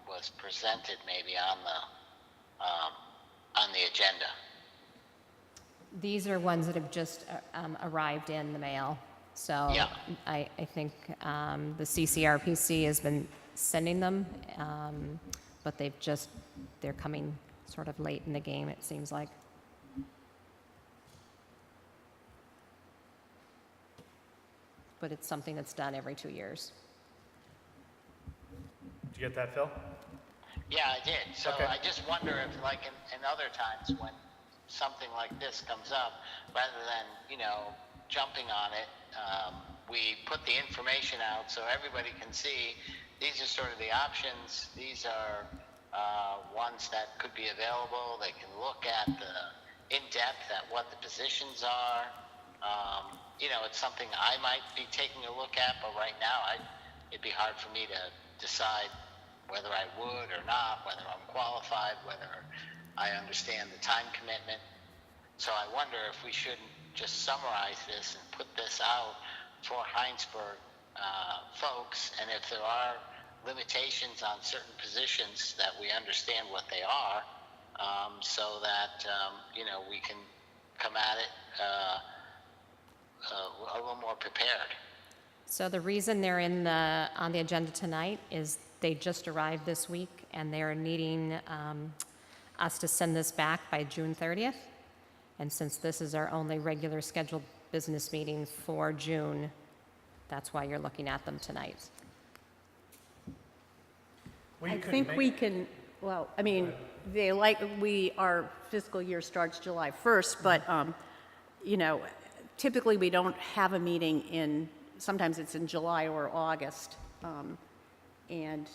was presented maybe on the agenda. These are ones that have just arrived in the mail. So Yeah. I think the CCRPC has been sending them, but they're coming sort of late in the game, it seems like. But it's something that's done every 2 years. Did you get that, Phil? Yeah, I did. So Okay. I just wonder if, like in other times when something like this comes up, rather than, jumping on it, we put the information out so everybody can see these are sort of the options. These are ones that could be available. They can look at in depth at what the positions are. It's something I might be taking a look at, but right now it'd be hard for me to decide whether I would or not, whether I'm qualified, whether I understand the time commitment. So I wonder if we shouldn't just summarize this and put this out for Hinesburg folks, and if there are limitations on certain positions, that we understand what they are, so that we can come at it a little more prepared. So the reason they're on the agenda tonight is they just arrived this week, and they're needing us to send this back by June 30th. And since this is our only regular scheduled business meeting for June, that's why you're looking at them tonight. Well, I you could think make- we can, well, I mean, our fiscal year starts July 1st, but, typically we don't have a meeting sometimes it's in July or August. And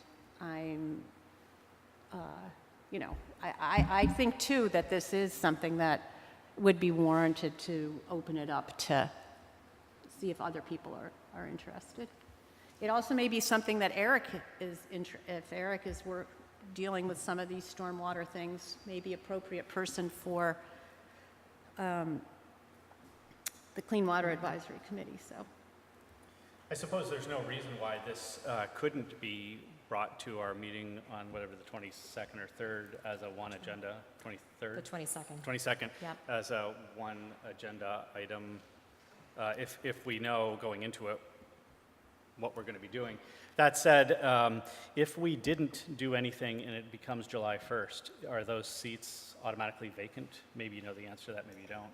I think too that this is something that would be warranted to open it up to see if other people are interested. It also may be something that Eric if Eric is dealing with some of these stormwater things, may be appropriate person for the Clean Water Advisory Committee, so. I suppose there's no reason why this couldn't be brought to our meeting on whatever the 22nd or 3rd as a one agenda, 23rd? The 22nd. 22nd, Yep. as a one agenda item, if we know going into it what we're going to be doing. That said, if we didn't do anything and it becomes July 1st, are those seats automatically vacant? Maybe you know the answer to that, maybe you don't.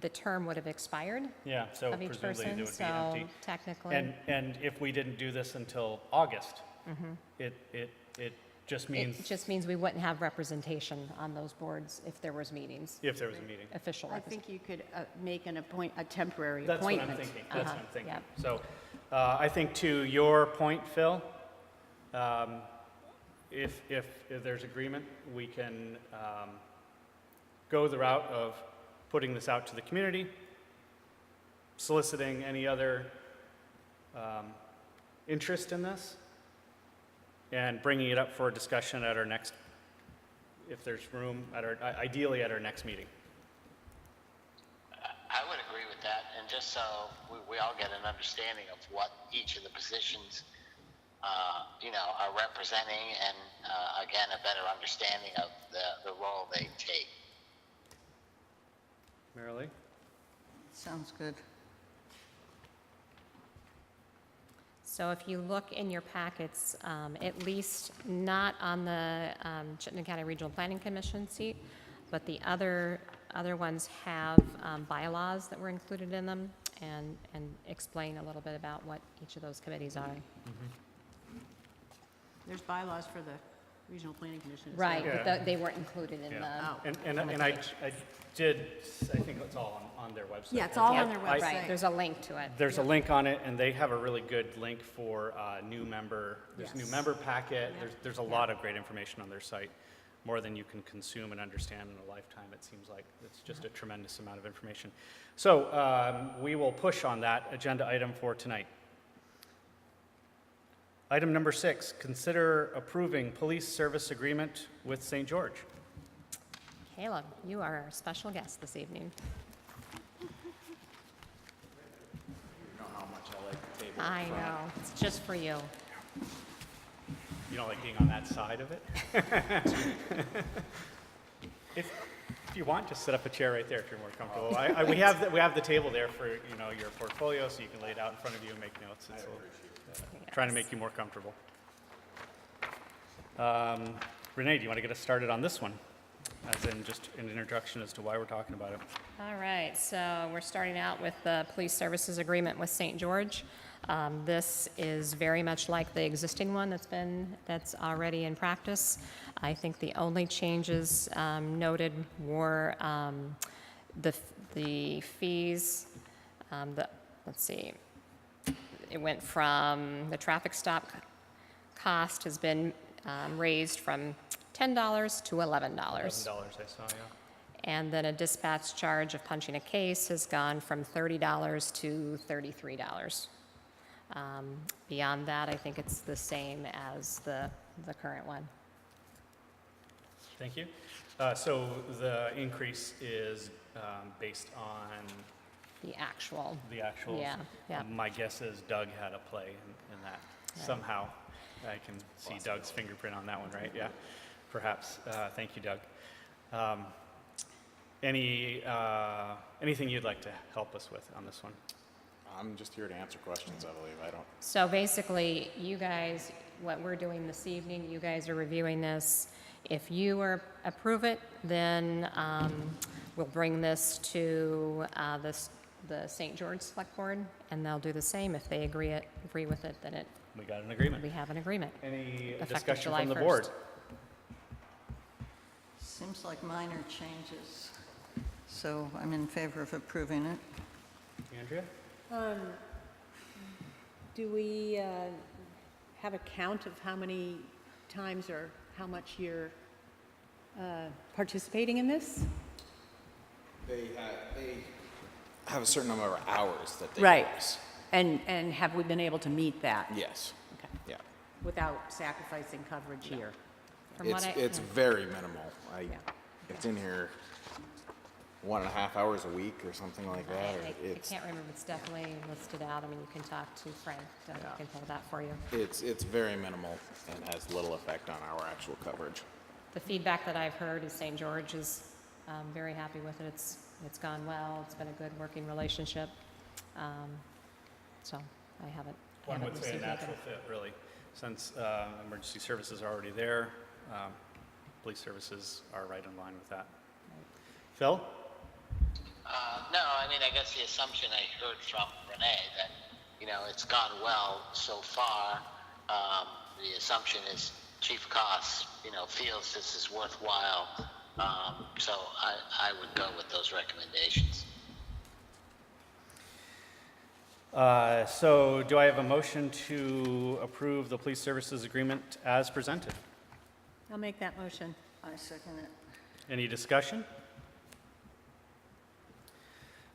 The term would have expired Yeah, so of each presumably it person, would be so empty. technically. And if we didn't do this until August, it just means It just means we wouldn't have representation on those boards if there was meetings, if there was a meeting. official I representation. think you could make a temporary That's what appointment. I'm thinking, that's what I'm thinking. Yep. So I think to your point, Phil, if there's agreement, we can go the route of putting this out to the community, soliciting any other interest in this, and bringing it up for discussion at our next, if there's room, ideally at our next meeting. I would agree with that, and just so we all get an understanding of what each of the positions, are representing, and again, a better understanding of the role they take. Marilee? Sounds good. So if you look in your packets, at least not on the Chittenden County Regional Planning Commission seat, but the other ones have bylaws that were included in them and explain a little bit about what each of those committees are. There's bylaws for the Regional Planning Commission as well. Right, Yeah. but they weren't included in Yeah. the. And I think it's all on their website. Yeah, it's all Yeah, on their Right, website. there's a link to it. There's a link on it, and they have a really good link for new member. There's a new Yes. member packet. Yeah. There's a lot of great information on their site, more than you can consume and understand in a lifetime, it seems like. It's just a tremendous amount of information. So we will push on that agenda item for tonight. Item number 6, consider approving police service agreement with St. George. Caleb, you are our special guest this evening. I know, it's just for you. You don't like being on that side of it? If you want, just set up a chair right there if you're more comfortable. We have the table there for, your portfolio, so you can lay it out in front of you and make notes. It's trying to make you more comfortable. Renee, do you want to get us started on this one? As in just an introduction as to why we're talking about it. All right, so we're starting out with the police services agreement with St. George. This is very much like the existing one that's already in practice. I think the only changes noted were the fees. Let's see, it went from the traffic stop cost has been raised from $10 to $11. $11 I saw, yeah. And then a dispatch charge of punching a case has gone from $30 to $33. Beyond that, I think it's the same as the current one. Thank you. So the increase is based on The actual. the actual. Yeah, yeah. My guess is Doug had a play in that somehow. I can see Doug's fingerprint on that one, right? Yeah, perhaps. Thank you, Doug. Anything you'd like to help us with on this one? I'm just here to answer questions, I believe. I don't. So basically, you guys, what we're doing this evening, you guys are reviewing this. If you approve it, then we'll bring this to the St. George Selectboard, and they'll do the same. If they agree with it, then We got an agreement. we have an agreement. Any Effective discussion July from the 1st. board? Seems like minor changes, so I'm in favor of approving it. Andrea? Do we have a count of how many times or how much you're participating in this? They have a certain number of hours that they Right. use. And have we been able to meet that? Yes. Okay. Yeah. Without sacrificing coverage here? From what It's very minimal. Yeah. It's in here 1.5 hours a week or something like that. Or I it's can't remember, it's definitely listed out. I mean, you can talk to Frank, he can pull that for you. it's very minimal and has little effect on our actual coverage. The feedback that I've heard is St. George is very happy with it. It's gone well. It's been a good working relationship. So I haven't One would say a received natural anything. fit, really, since emergency services are already there. Police services are right in line with that. Phil? No, I mean, I guess the assumption I heard from Renee that, it's gone well so far. The assumption is Chief Costs, feels this is worthwhile. So I would go with those recommendations. So do I have a motion to approve the police services agreement as presented? I'll make that motion. I second it. Any discussion?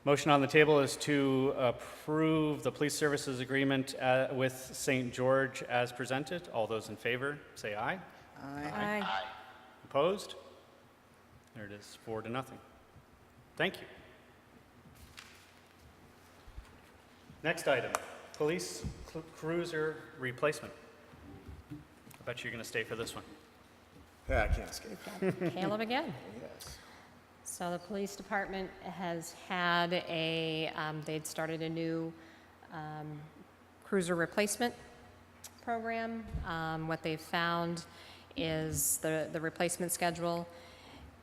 Motion on the table is to approve the police services agreement with St. George as presented. All those in favor, say aye. Aye. Aye. Opposed? There it is, 4-0. Thank you. Next item, police cruiser replacement. I bet you're going to stay for this one. Yeah, I can't escape. Caleb again. Yes. So the police department has had they'd started a new cruiser replacement program. What they've found is the replacement schedule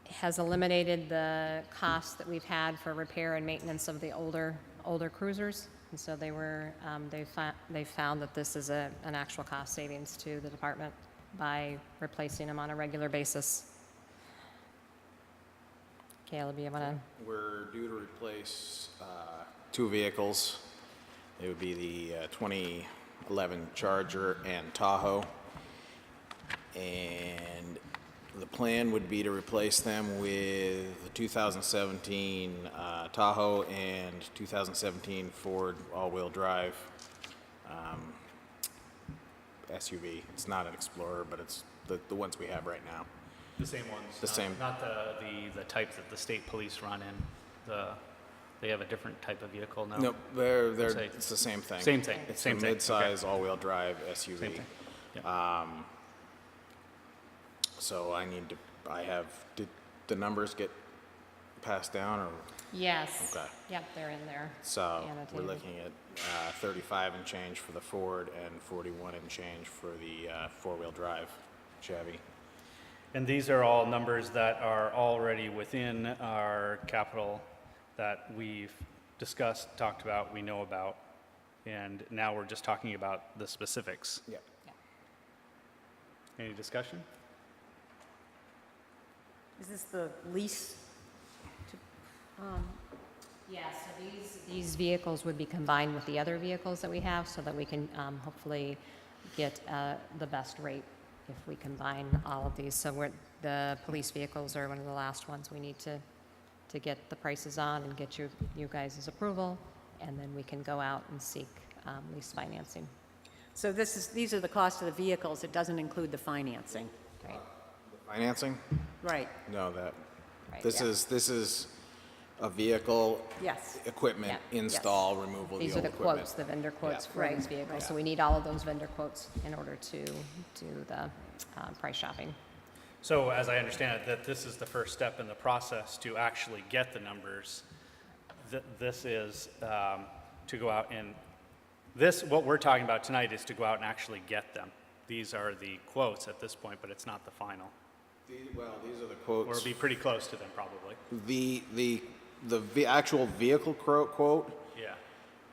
has eliminated the costs that we've had for repair and maintenance of the older cruisers. And so they found that this is an actual cost savings to the department by replacing them on a regular basis. Caleb, you want to? We're due to replace 2 vehicles. It would be the 2011 Charger and Tahoe. And the plan would be to replace them with the 2017 Tahoe and 2017 Ford all-wheel drive SUV. It's not an Explorer, but it's the ones we have right now. The same ones. The same. Not the types that the state police run in. They have a different type of vehicle now. No, it's the same thing. Same thing. It's Same a thing. mid-size all-wheel drive SUV. Same thing. Yeah. So did the numbers get passed down, or? Yes. Okay. Yep, they're in there. So we're Annotated. looking at 35 and change for the Ford and 41 and change for the four-wheel drive Chevy. And these are all numbers that are already within our capital that we've discussed, talked about, we know about, and now we're just talking about the specifics. Yep. Any discussion? Is this the lease? Yeah, so these vehicles would be combined with the other vehicles that we have so that we can hopefully get the best rate if we combine all of these. So the police vehicles are one of the last ones we need to get the prices on and get you guys' approval, and then we can go out and seek lease financing. So these are the cost of the vehicles, it doesn't include the financing. Right. Financing? Right, No, Right, this yeah. is a vehicle, yes. equipment, Yeah. install, removal of the These old are the equipment. quotes, the vendor quotes Yeah. for Right. these vehicles. So we need all of those vendor quotes in order to do the price shopping. So as I understand it, that this is the first step in the process to actually get the numbers. This is to go out and, what we're talking about tonight is to go out and actually get them. These are the quotes at this point, but it's not the final. Well, these are the Or quotes. it'll be pretty close to them, probably. The actual vehicle quote Yeah.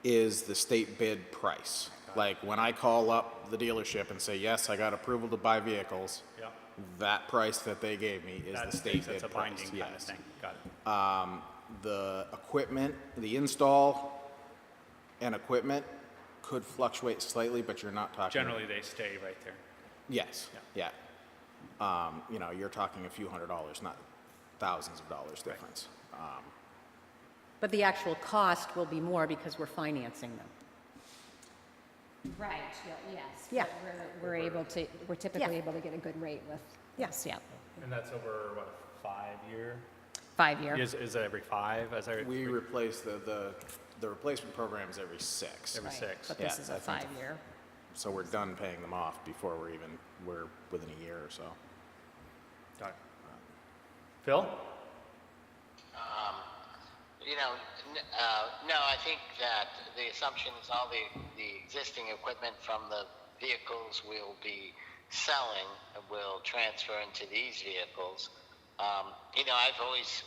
is the state bid price. Like, when I call up the dealership and say, yes, I got approval to buy vehicles, Yeah. that price that they gave me is the state bid That's a price. binding kind of Yes. thing. Got it. The equipment, the install and equipment could fluctuate slightly, but you're not talking. Generally, they stay right there. Yes, yeah. You're talking a few $100s, not thousands of dollars difference. But the actual cost will be more because we're financing them. Right, yes. Yeah. We're typically Yeah. able to get a good rate with. Yes. Yeah. And that's over, what, a 5-year? 5 year. Is it every 5? We replace the replacement program is every 6. Every Right, 6. But this Yeah, is a I think- 5 year. So we're done paying them off before we're within a year or so. Got it. Phil? No, I think that the assumption is all the existing equipment from the vehicles we'll be selling will transfer into these vehicles. I've always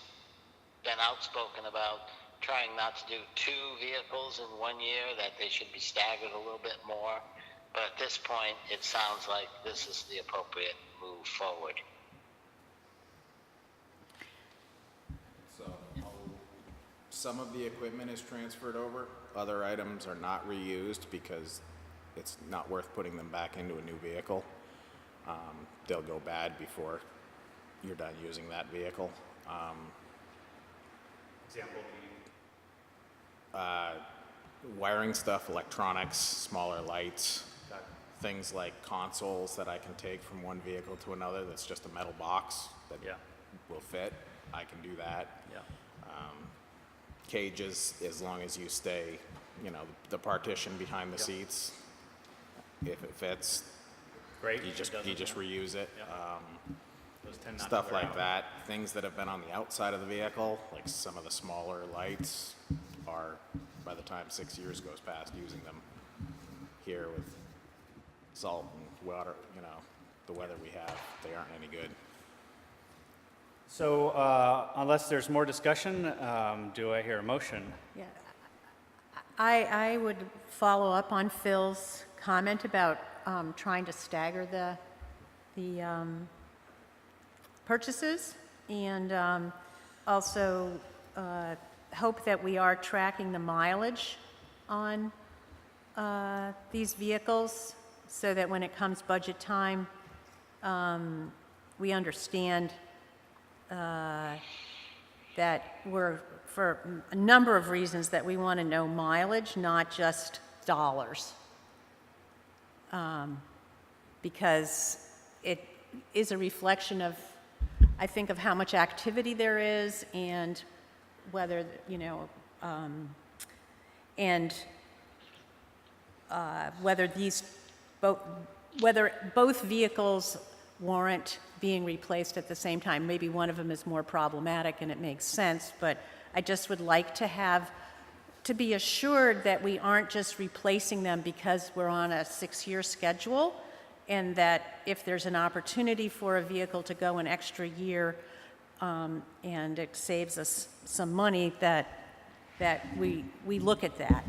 been outspoken about trying not to do 2 vehicles in 1 year, that they should be staggered a little bit more. But at this point, it sounds like this is the appropriate move forward. So some of the equipment is transferred over. Other items are not reused because it's not worth putting them back into a new vehicle. They'll go bad before you're done using that vehicle. Example Wiring stuff, electronics, smaller lights, things like consoles that I can take from one vehicle to another that's just a metal box that Yeah. will fit. I can do that. Yeah. Cages, as long as you stay, the partition behind the Yep. seats, if it fits, Great. you If it just doesn't, reuse it. those tend not to Stuff wear like out. that, things that have been on the outside of the vehicle, like some of the smaller lights are, by the time 6 years goes past using them here with salt and water, the weather we have, they aren't any good. So unless there's more discussion, do I hear a motion? Yeah. I would follow up on Phil's comment about trying to stagger the purchases, and also hope that we are tracking the mileage on these vehicles so that when it comes budget time, we understand that we're, for a number of reasons, that we want to know mileage, not just dollars. because it is a reflection of, I think, of how much activity there is and whether, whether whether both vehicles warrant being replaced at the same time. Maybe one of them is more problematic and it makes sense, but I just would like to be assured that we aren't just replacing them because we're on a 6-year schedule, and that if there's an opportunity for a vehicle to go an extra year and it saves us some money, that we look at that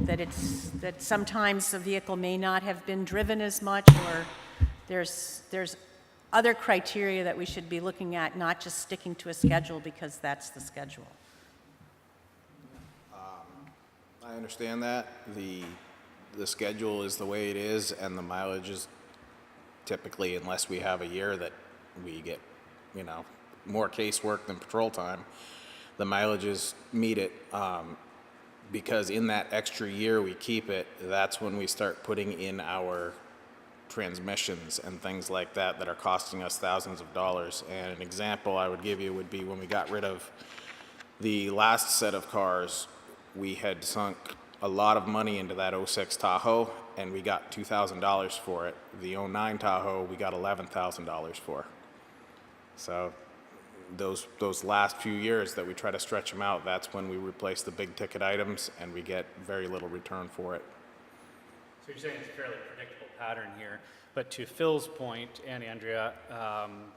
sometimes a vehicle may not have been driven as much, or there's other criteria that we should be looking at, not just sticking to a schedule because that's the schedule. I understand that. The schedule is the way it is, and the mileage is typically, unless we have a year that we get, more casework than patrol time, the mileages meet it. Because in that extra year we keep it, that's when we start putting in our transmissions and things like that are costing us thousands of dollars. And an example I would give you would be when we got rid of the last set of cars, we had sunk a lot of money into that 06 Tahoe, and we got $2,000 for it. The 09 Tahoe, we got $11,000 for. So those last few years that we try to stretch them out, that's when we replace the big ticket items, and we get very little return for it. So you're saying it's a fairly predictable pattern here, but to Phil's point, and Andrea,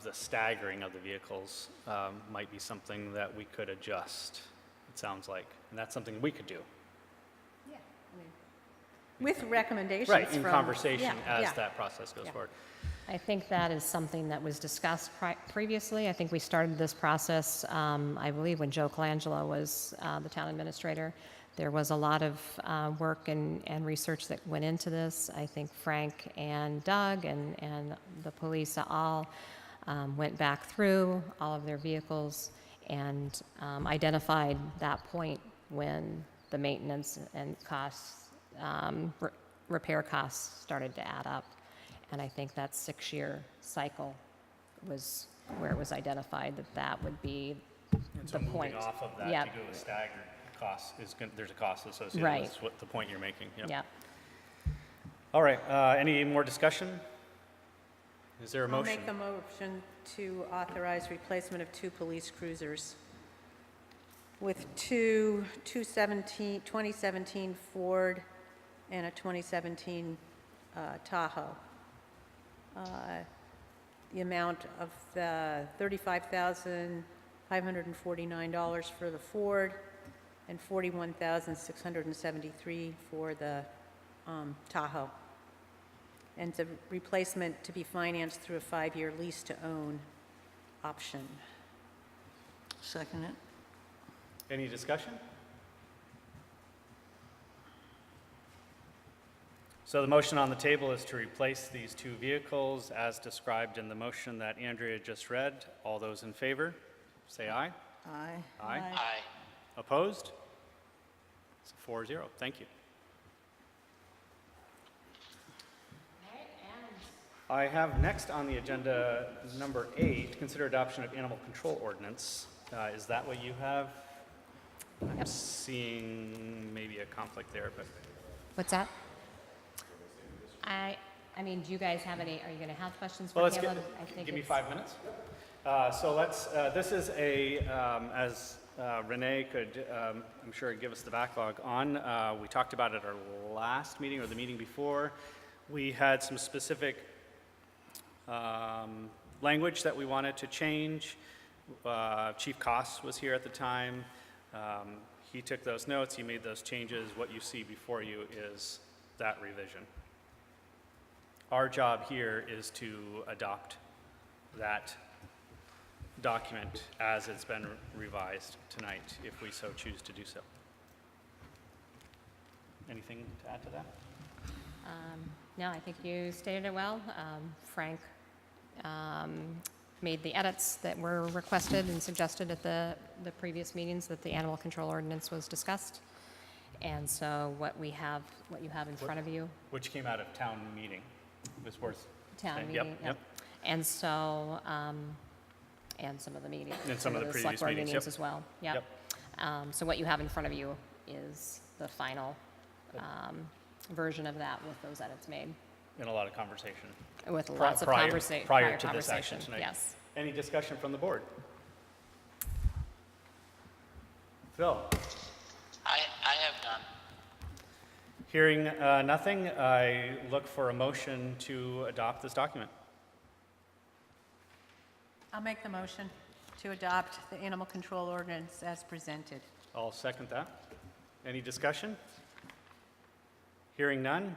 the staggering of the vehicles might be something that we could adjust, it sounds like, and that's something we could do. Yeah. With recommendations Right, in from- conversation yeah, as yeah. that process goes Yeah. forward. I think that is something that was discussed previously. I think we started this process, I believe, when Joe Colangelo was the town administrator. There was a lot of work and research that went into this. I think Frank and Doug and the police all went back through all of their vehicles and identified that point when the maintenance and costs, repair costs started to add up. And I think that 6-year cycle was where it was identified that would be And so the point. moving off of that Yep. to go with staggered costs there's a cost associated Right. with what the point you're making. Yep. Yep. All right, any more discussion? Is there a I'll motion? make the motion to authorize replacement of 2 police cruisers with 2017 Ford and a 2017 Tahoe. The amount of the $35,549 for the Ford and $41,673 for the Tahoe. And the replacement to be financed through a 5-year lease-to-own option. Second it. Any discussion? So the motion on the table is to replace these 2 vehicles as described in the motion that Andrea just read. All those in favor, say aye. Aye. Aye. Aye. Opposed? It's a 4-0. Thank you. I have next on the agenda number 8, consider adoption of animal control ordinance. Is that what you have? I'm seeing maybe a conflict there, but What's that? I mean, do you guys have any, are you going to have questions for well, let's Caleb? I think give me it's- 5 minutes. So let's. This is a as Renee could, I'm sure, give us the backlog on. We talked about it at our last meeting or the meeting before. We had some specific language that we wanted to change. Chief Koss was here at the time. He took those notes, he made those changes. What you see before you is that revision. Our job here is to adopt that document as it's been revised tonight, if we so choose to do so. Anything to add to that? No, I think you stated it well. Frank made the edits that were requested and suggested at the previous meetings that the animal control ordinance was discussed. And so what you have in front of you. Which came out of town meeting. It was worth town Yep, meeting. yep. And so, and some of the meetings. And some of the previous select board meetings, meetings yep. as well, yep. Yep. So what you have in front of you is the final version of that with those edits made, And a lot of conversation. with Pri- lots of prior- conversation. prior to this action tonight. Yes. Any discussion from the board? Phil? I have none. Hearing nothing, I look for a motion to adopt this document. I'll make the motion to adopt the animal control ordinance as presented. I'll second that. Any discussion? Hearing none,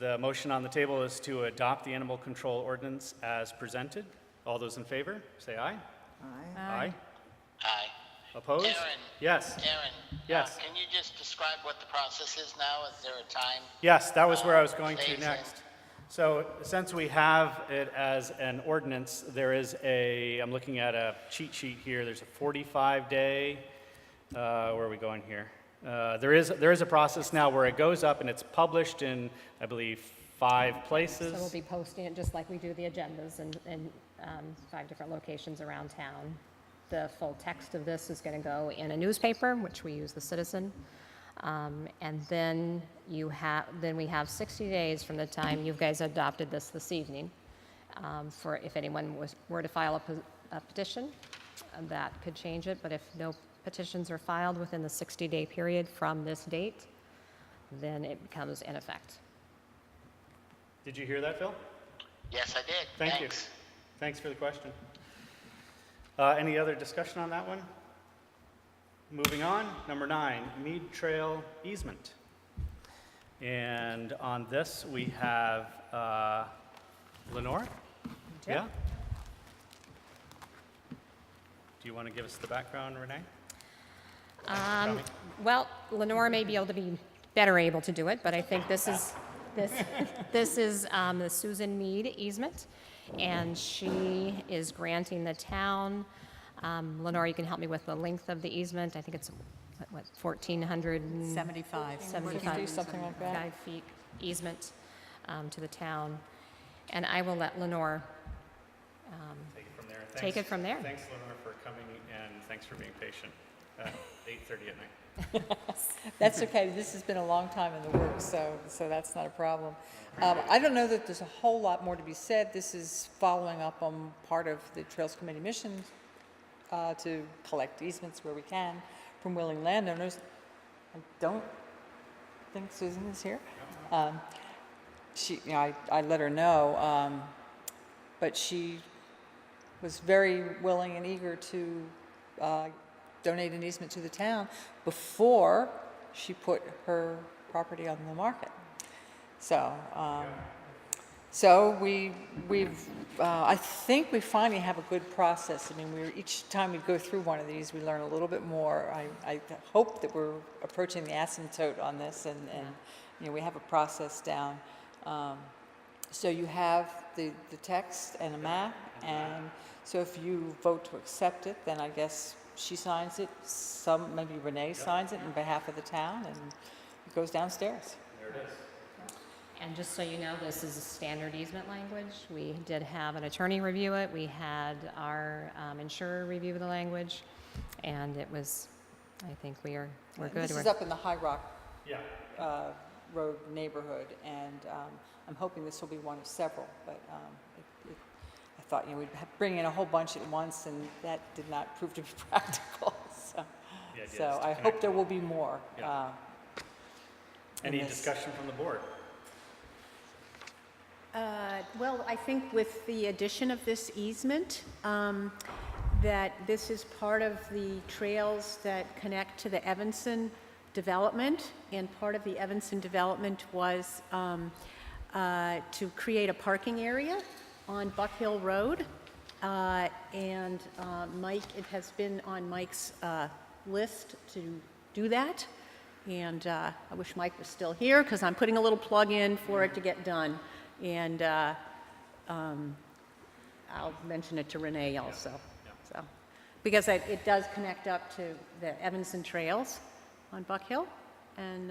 the motion on the table is to adopt the animal control ordinance as presented. All those in favor, say aye. Aye. Aye. Opposed? Aaron. Yes. Aaron. Yes. Can you just describe what the process is now? Is there a time? Yes, that was where I was going to phase in? next. So since we have it as an ordinance, there is I'm looking at a cheat sheet here, there's a 45-day, where are we going here? There is a process now where it goes up and it's published in, I believe, 5 places. So we'll be posting it just like we do the agendas in 5 different locations around town. The full text of this is going to go in a newspaper, which we use, The Citizen. And then we have 60 days from the time you guys adopted this evening, for if anyone were to file a petition, that could change it. But if no petitions are filed within the 60-day period from this date, then it becomes in effect. Did you hear that, Phil? Yes, I did. Thank you. Thanks. Thanks for the question. Any other discussion on that one? Moving on, number 9, Mead Trail easement. And on this, we have Lenore? Yeah? Do you want to give us the background, Renee? Tommy? Well, Lenore may be able to be better able to do it, but I think this is the Susan Mead easement, and she is granting the town. Lenore, you can help me with the length of the easement. I think it's, what 1,475 75. something like that. 5 feet easement to the town, and I will let Lenore Take it from there. take it from there. Thanks, Lenore, for coming, and thanks for being patient at 8:30 at night. That's okay. This has been a long time in the works, so that's not a problem. I don't know that there's a whole lot more to be said. This is following up on part of the Trails Committee mission to collect easements where we can from willing landowners. I don't think Susan is here. I let her know, but she was very willing and eager to donate an easement to the town before she put her property on the market. So I think we finally have a good process. I mean, each time we go through one of these, we learn a little bit more. I hope that we're approaching the asymptote on this, and we have a process down. So you have the text and a map, and so if you vote to accept it, then I guess she signs it, maybe Renee signs it on behalf of the town, and it goes downstairs. There it is. And just so you know, this is a standard easement language. We did have an attorney review it. We had our insurer review the language, and it was, I think we're good. This is We're- up in the High Rock Yeah. Road neighborhood, and I'm hoping this will be one of several, but I thought, we'd bring in a whole bunch at once, and that did not prove to be practical. The idea is So to I connect hope there them will be more. Yeah. Any this. discussion from the board? Well, I think with the addition of this easement, that this is part of the trails that connect to the Evanston development, and part of the Evanston development was to create a parking area on Buck Hill Road, and it has been on Mike's list to do that, and I wish Mike was still here, because I'm putting a little plug in for it to get done. And I'll mention it to Renee also. So, because it does connect up to the Evanston trails on Buck Hill, and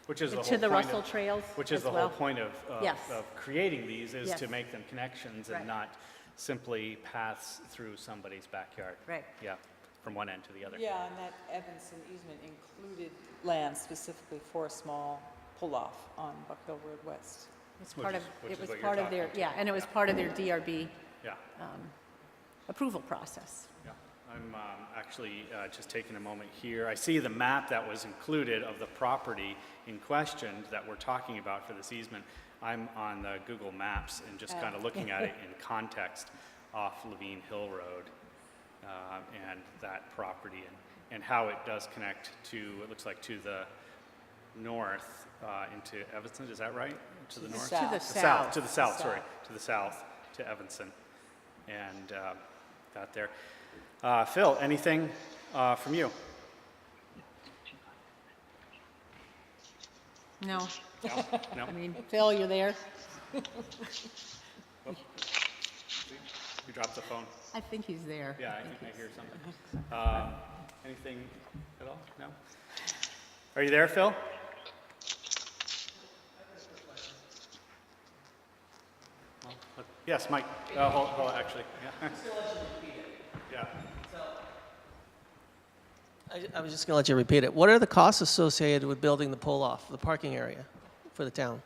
Which is the whole to the point Russell of- Trails Which is as the well. whole point of Yes. creating these, is to Yes. make them connections and Right. not simply paths through somebody's backyard. Right. Yeah, from one end to the other. Yeah, and that Evanston easement included land specifically for a small pull-off on Buck Hill Road West. It's Which part is- of, which it is was what you're part of talking their, about. yeah, and it was part of their DRB Yeah. approval process. Yeah, I'm actually just taking a moment here. I see the map that was included of the property in question that we're talking about for this easement. I'm on the Google Maps and just kind of looking at it in context off Levine Hill Road and that property and how it does connect to, it looks like to the north into Evanston, is that right? To the north? To the To the south, sorry, to the south, to Evanston. And got there. Phil, anything from you? No, No? I mean, Phil, you're there? You dropped the phone. I think he's there. Yeah, I think I hear something. Anything at all? No? Are you there, Phil? Yes, Mike. Hold on, actually. Yeah. Yeah. I was just going to let you repeat it. What are the costs associated with building the pull-off, the parking area for the town?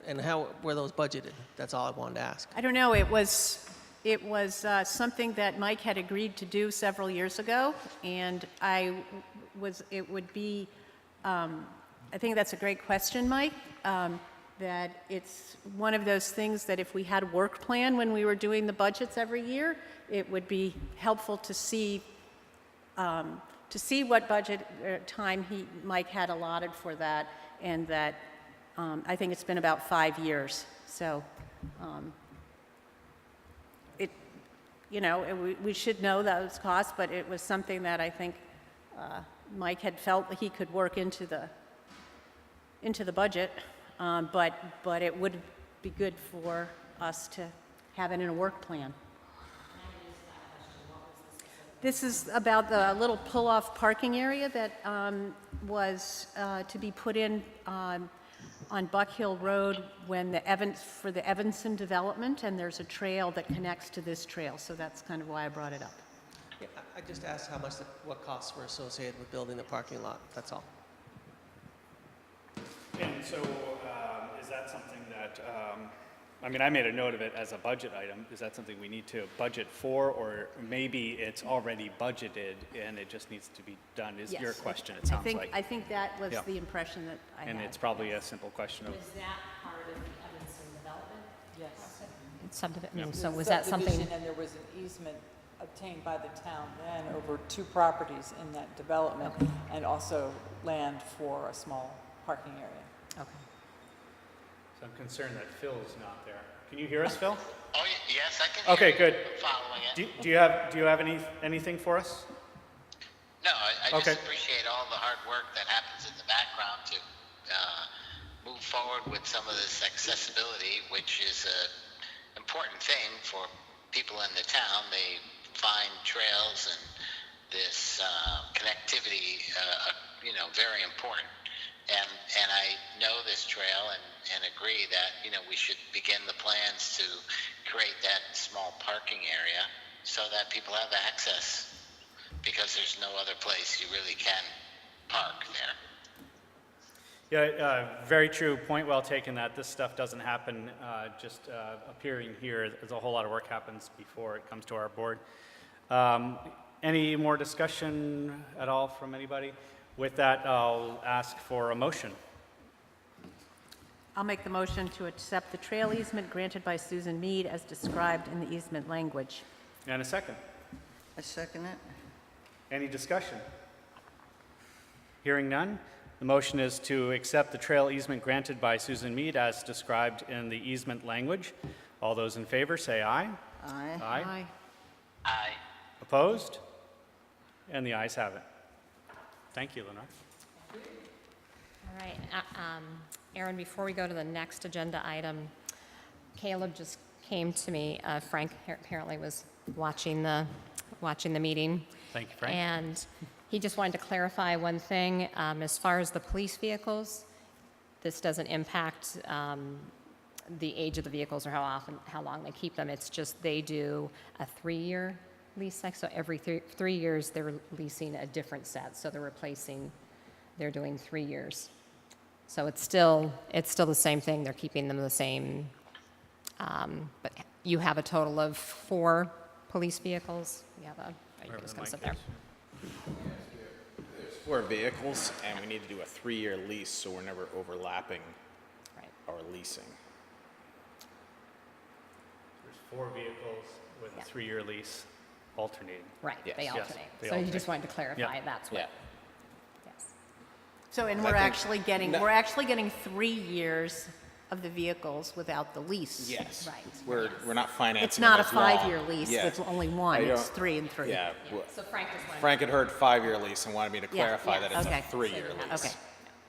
And how were those budgeted? That's all I wanted to ask. I don't know, it was something that Mike had agreed to do several years ago, and it would be, I think that's a great question, Mike, that it's one of those things that if we had a work plan when we were doing the budgets every year, it would be helpful to see what budget time Mike had allotted for that, and that I think it's been about 5 years. So we should know those costs, but it was something that I think Mike had felt that he could work into the budget, but it would be good for us to have it in a work plan. This is about the little pull-off parking area that was to be put in on Buck Hill Road for the Evanston development, and there's a trail that connects to this trail, so that's kind of why I brought it up. Yeah, I just asked what costs were associated with building the parking lot, that's all. And so is that something that, I made a note of it as a budget item. Is that something we need to budget for, or maybe it's already budgeted and it just needs to be done, is your Yes. question, it sounds like. I think that was Yeah. the impression that I had. And it's probably a simple question of, Was that part of the Evanston development? Yes. So was that something? Subdivision, and there was an easement obtained by the town then over 2 properties in that development, and also land for a small parking area. Okay. so I'm concerned that Phil's not there. Can you hear us, Phil? Oh, yes, I can hear Okay, you. good. I'm following it. Do you have anything for us? No, I Okay. just appreciate all the hard work that happens in the background to move forward with some of this accessibility, which is an important thing for people in the town. They find trails and this connectivity, very important. And I know this trail and agree that, we should begin the plans to create that small parking area so that people have access, because there's no other place you really can park there. Yeah, very true. Point well taken that this stuff doesn't happen just appearing here. There's a whole lot of work happens before it comes to our board. Any more discussion at all from anybody? With that, I'll ask for a motion. I'll make the motion to accept the trail easement granted by Susan Mead as described in the easement language. And a second. I second it. Any discussion? Hearing none, the motion is to accept the trail easement granted by Susan Mead as described in the easement language. All those in favor say aye. Aye. Aye. Aye. Opposed? And the ayes have it. Thank you, Lenore. All right, Aaron, before we go to the next agenda item, Caleb just came to me. Frank apparently was watching the meeting, Thank you, Frank. And he just wanted to clarify one thing. As far as the police vehicles, this doesn't impact the age of the vehicles or how long they keep them. It's just they do a 3-year lease cycle. So every 3 years, they're leasing a different set. So they're doing 3 years. So it's still the same thing. They're keeping them the same. But you have a total of 4 police vehicles. You have you can just come sit there. There's 4 vehicles, and we need to do a 3-year lease, so we're never overlapping Right. our leasing. There's 4 vehicles with a 3-year lease alternating. Right, Yes. they Yes, alternate. they So you alternate. just wanted to clarify, Yeah. that's what. Yeah. Yes. So, and I we're think- actually getting 3 years of the vehicles without the lease. Yes. Right. We're not financing It's not a them as long. 5-year lease, Yeah. it's only one, I it's don't- 3 and 3. Yeah. So Frank just wanted. Frank had heard 5-year lease and wanted me to Yeah, clarify yeah, that it's okay. a 3-year lease. Okay.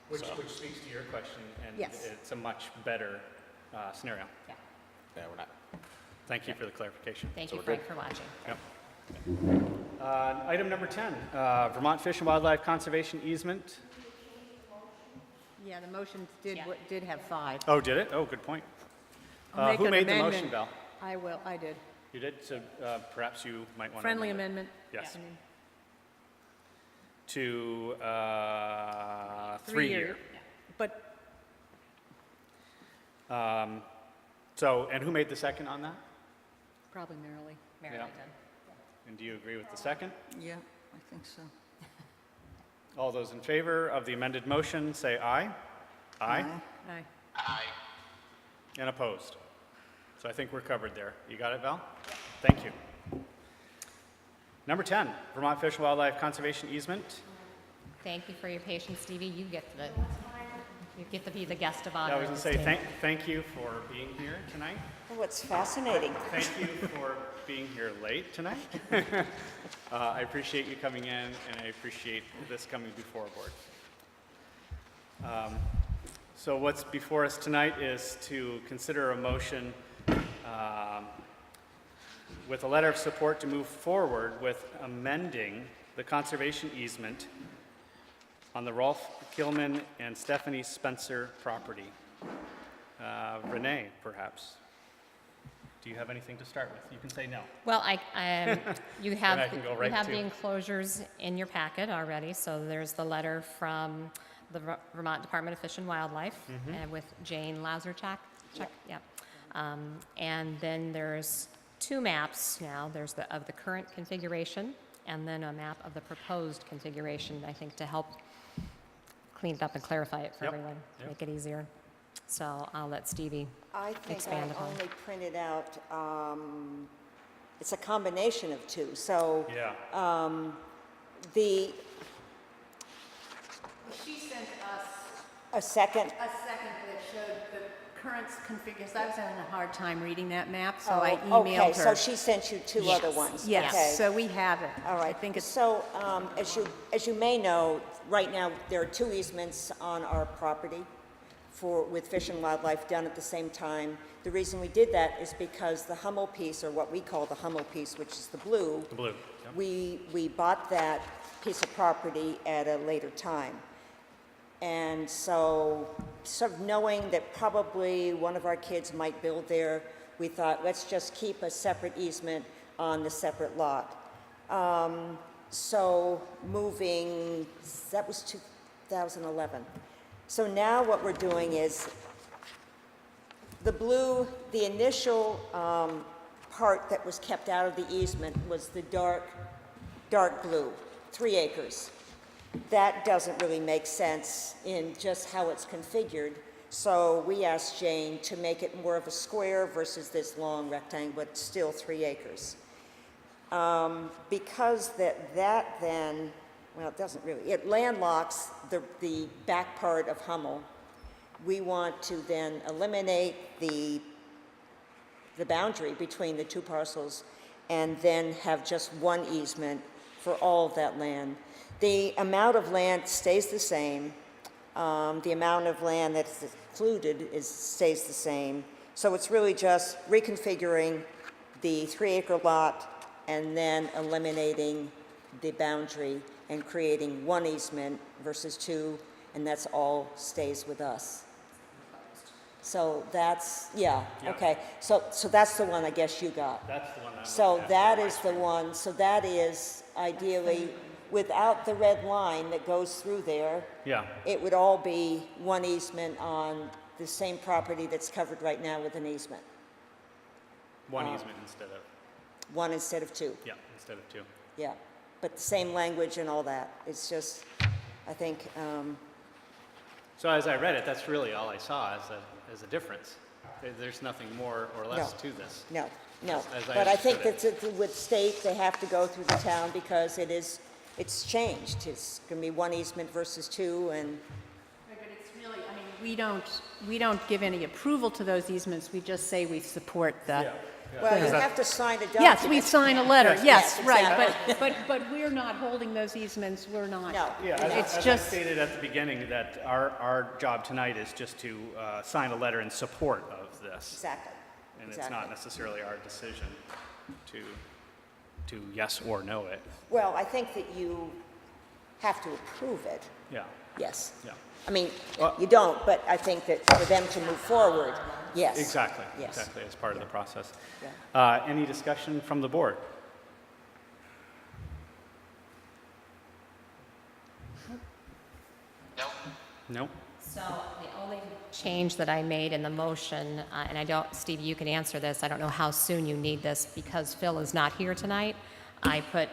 Which speaks to your question, and Yes. it's a much better scenario. Yeah. Yeah, we're not. Thank you for the clarification. Thank So you, we're Frank, good? for watching. Yep. Item number 10, Vermont Fish and Wildlife Conservation easement. Yeah, the motion did, Yeah. did have 5. Oh, did it? Oh, good point. I'll make Who an made the amendment. motion, Val? I did. You did, so perhaps you might want to. Friendly amendment. Yes. I mean, To 3-year. 3-year. But So, and who made the second on that? probably Marilee. Mary Yeah. did. And do you agree with the second? Yeah, I think so. All those in favor of the amended motion, say aye. Aye. Aye. Aye. And opposed. So I think we're covered there. You got it, Val? Thank you. Number 10, Vermont Fish and Wildlife Conservation easement. Thank you for your patience, Stevie. You get to be the guest of honor. I was of going to this say meeting. thank you for being here tonight. Oh, it's fascinating. Thank you for being here late tonight. I appreciate you coming in, and I appreciate this coming before our board. So what's before us tonight is to consider a motion with a letter of support to move forward with amending the conservation easement on the Rolf Gilman and Stephanie Spencer property. Renee, perhaps. Do you have anything to start with? You can say no. Well, you have, I can go right you have to- the enclosures in your packet already. So there's the letter from the Vermont Department of Fish and Wildlife with Jane Lazarchuk. Yeah. And then there's 2 maps now. There's of the current configuration and then a map of the proposed configuration, I think, to help clean it up and clarify it for Yep. everyone, Yep. make it easier. So I'll let Stevie I think I expand upon. only printed out, it's a combination of 2. So Yeah. the, She sent us a second, a second that showed the current configuration. I was having a hard time reading that map, so I oh, emailed okay, her. so she sent you 2 other Yes. ones. Okay. Yes, so we have it. All right. I think it's, So, as you may know, right now, there are 2 easements on our property with Fish and Wildlife done at the same time. The reason we did that is because the Hummel piece, or what we call the Hummel piece, which is the blue, The blue. Yep. we bought that piece of property at a later time. And so, sort of knowing that probably one of our kids might build there, we thought, let's just keep a separate easement on the separate lot. So moving, that was 2011. So now what we're doing is, the blue, the initial part that was kept out of the easement was the dark blue, 3 acres. That doesn't really make sense in just how it's configured. So we asked Jane to make it more of a square versus this long rectangle, but still 3 acres. Because that then, well, it doesn't really, it landlocks the back part of Hummel. We want to then eliminate the boundary between the 2 parcels and then have just one easement for all of that land. The amount of land stays the same. The amount of land that's included stays the same. So it's really just reconfiguring the 3-acre lot and then eliminating the boundary and creating one easement versus two, and that's all stays with us. So that's, yeah, okay. So that's the one I guess you got. That's the one I'm So looking at. that is the one, so that is ideally, without the red line that goes through there, Yeah, it would all be one easement on the same property that's covered right now with an easement. one easement instead of, One instead of two, yeah, instead of two. yeah. But the same language and all that. It's just, I think, So as I read it, that's really all I saw as a difference. There's nothing more or less No. to this. no, no. As I But I think understood that with state, they have to go through the town because it's changed. It's going to be one easement versus two, and But it's really, I mean, we don't give any approval to those easements, we just say we support the. well, you have to sign a document. Yes, we sign a letter, yes, right, exactly. but we're not holding those easements, we're not. No. Yeah, It's as I just, stated at the beginning, that our job tonight is just to sign a letter in support of this. Exactly. And it's Exactly. not necessarily our decision to yes or no it. Well, I think that you have to approve it, Yeah, yes. yeah. I mean, Well- you don't, but I think that for them to move forward, yes. Exactly, Yes. exactly, as part of the process. Yeah. Any discussion from the board? No? No? So the only change that I made in the motion, and I don't, Steve, you can answer this, I don't know how soon you need this, because Phil is not here tonight. I put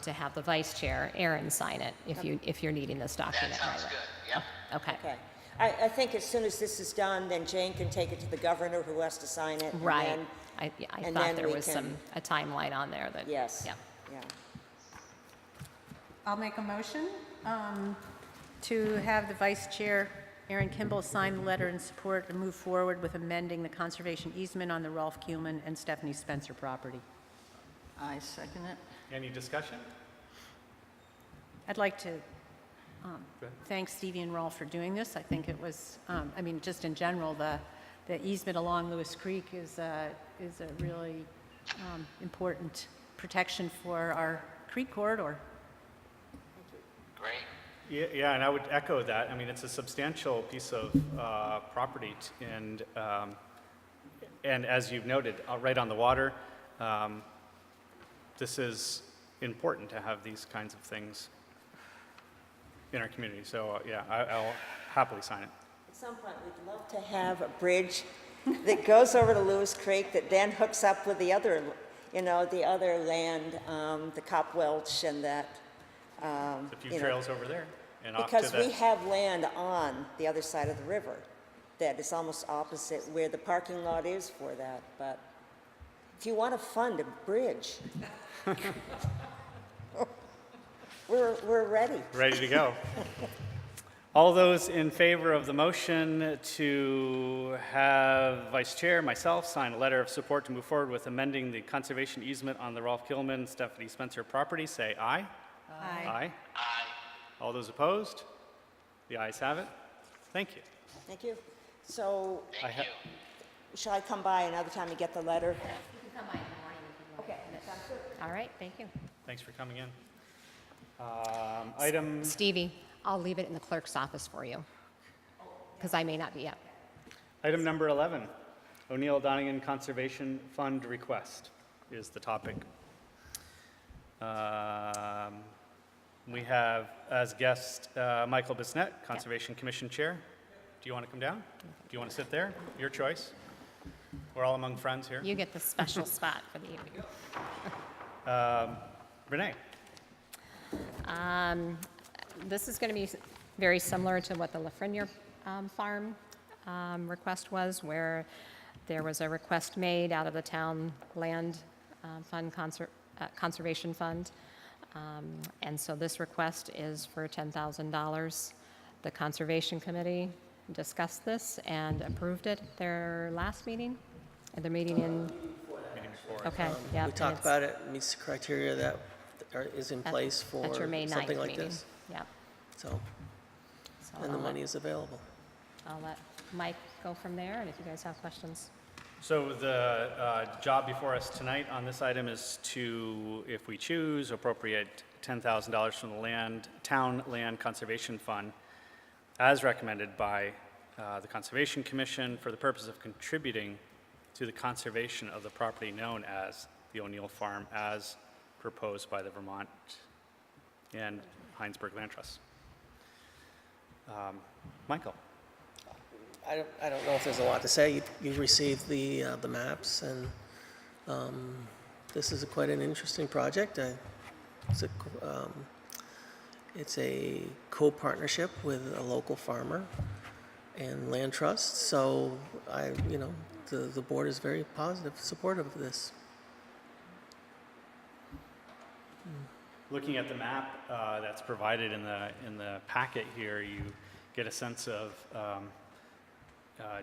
to have the vice chair, Aaron, sign it, if you're needing this That document. sounds right good, yeah. Okay. Okay. I think as soon as this is done, then Jane can take it to the governor who has to sign it. and Right. then- I and thought then there we was can- a timeline on there that. Yes. Yeah. Yeah. I'll make a motion to have the vice chair, Aaron Kimball, sign the letter in support and move forward with amending the conservation easement on the Rolf Kuhlman and Stephanie Spencer property. I second it. Any discussion? I'd like to Go ahead. thank Stevie and Rolf for doing this. I think it was, I mean, just in general, the easement along Lewis Creek is a really important protection for our creek corridor. Great. Yeah, and I would echo that. I mean, it's a substantial piece of property, and as you've noted, right on the water, this is important to have these kinds of things in our community. So, yeah, I'll happily sign it. At some point, we'd love to have a bridge that goes over to Lewis Creek that then hooks up with the other, the other land, the Cop Welch and that. A few trails over there and off to Because we the, have land on the other side of the river that is almost opposite where the parking lot is for that. But if you want to fund a bridge, we're ready. ready to go. All those in favor of the motion to have Vice Chair, myself, sign a letter of support to move forward with amending the conservation easement on the Rolf Kuhlman, Stephanie Spencer property, say aye. Aye. Aye. Aye. All those opposed? The ayes have it. Thank you. Thank you. So Thank you. shall I come by another time to get the letter? You can come by in the morning if you want. Okay, sounds good. All right, thank you. Thanks for coming in. Item, Stevie, I'll leave it in the clerk's office for you, because I may not be up. item number 11, O'Neill Donegan Conservation Fund request is the topic. We have as guest Michael Bissonnette, Conservation Commission Chair. Do you want to come down? Do you want to sit there? Your choice. We're all among friends here. You get the special spot for the evening. Renee? This is going to be very similar to what the Lafreniere Farm request was, where there was a request made out of the town land fund, conservation fund. And so this request is for $10,000. The Conservation Committee discussed this and approved it at their last meeting, at the meeting in, Meeting before. okay, yeah. We talked about it, meets the criteria that is in place for At your May 9th something like meeting. this. Yep. So, So and the I'll money let- is available. I'll let Mike go from there, and if you guys have questions. So the job before us tonight on this item is to, if we choose, appropriate $10,000 from the Town Land Conservation Fund, as recommended by the Conservation Commission, for the purpose of contributing to the conservation of the property known as the O'Neill Farm, as proposed by the Vermont and Hinesburg Land Trust. Michael? I don't know if there's a lot to say. You received the maps, and this is quite an interesting project. It's a co-partnership with a local farmer and land trust. So the board is very positive, supportive of this. Looking at the map that's provided in the packet here, you get a sense of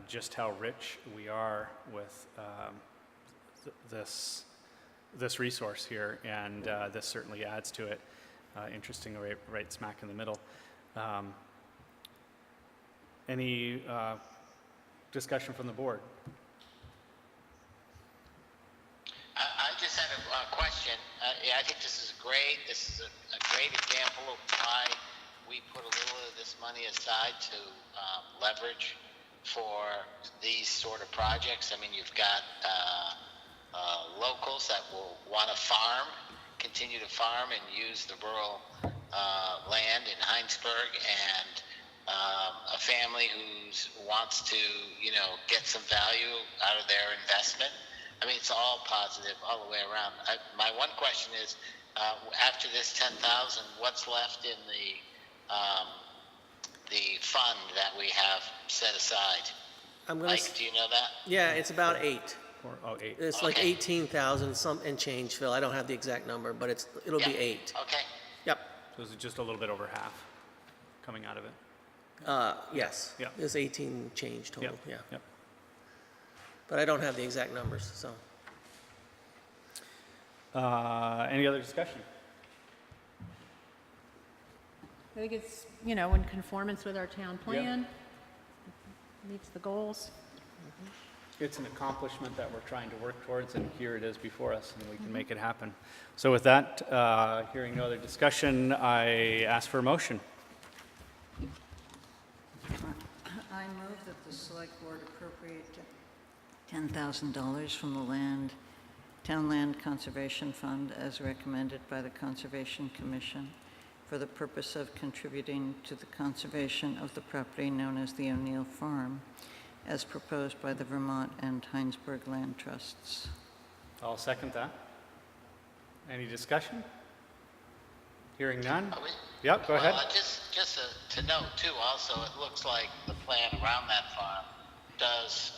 just how rich we are with this resource here, and this certainly adds to it. Interesting, right smack in the middle. Any discussion from the board? I just had a question. I think this is great. This is a great example of why we put a little of this money aside to leverage for these sort of projects. I mean, you've got locals that will want to farm, continue to farm and use the rural land in Hinesburg, and a family who wants to, get some value out of their investment. I mean, it's all positive all the way around. My one question is, after this 10,000, what's left in the fund that we have set aside? Mike, do you know that? Yeah, it's about 8. Eight. It's like 18,000 some and change, Phil. I don't have the exact number, but it'll be 8. Okay. Yep. So it's just a little bit over half coming out of it. Yes. Yeah. It's 18 change total. Yeah. Yep. But I don't have the exact numbers, so. Any other discussion? I think it's, in conformance with our town plan, meets the goals. It's an accomplishment that we're trying to work towards, and here it is before us, and we can make it happen. So with that, hearing no other discussion, I ask for a motion. I move that the Select Board appropriate $10,000 from the Town Land Conservation Fund as recommended by the Conservation Commission for the purpose of contributing to the conservation of the property known as the O'Neill Farm, as proposed by the Vermont and Hinesburg Land Trusts. I'll second that. Any discussion? Hearing none? Yep, go ahead. Just to note too, also, it looks like the plan around that farm does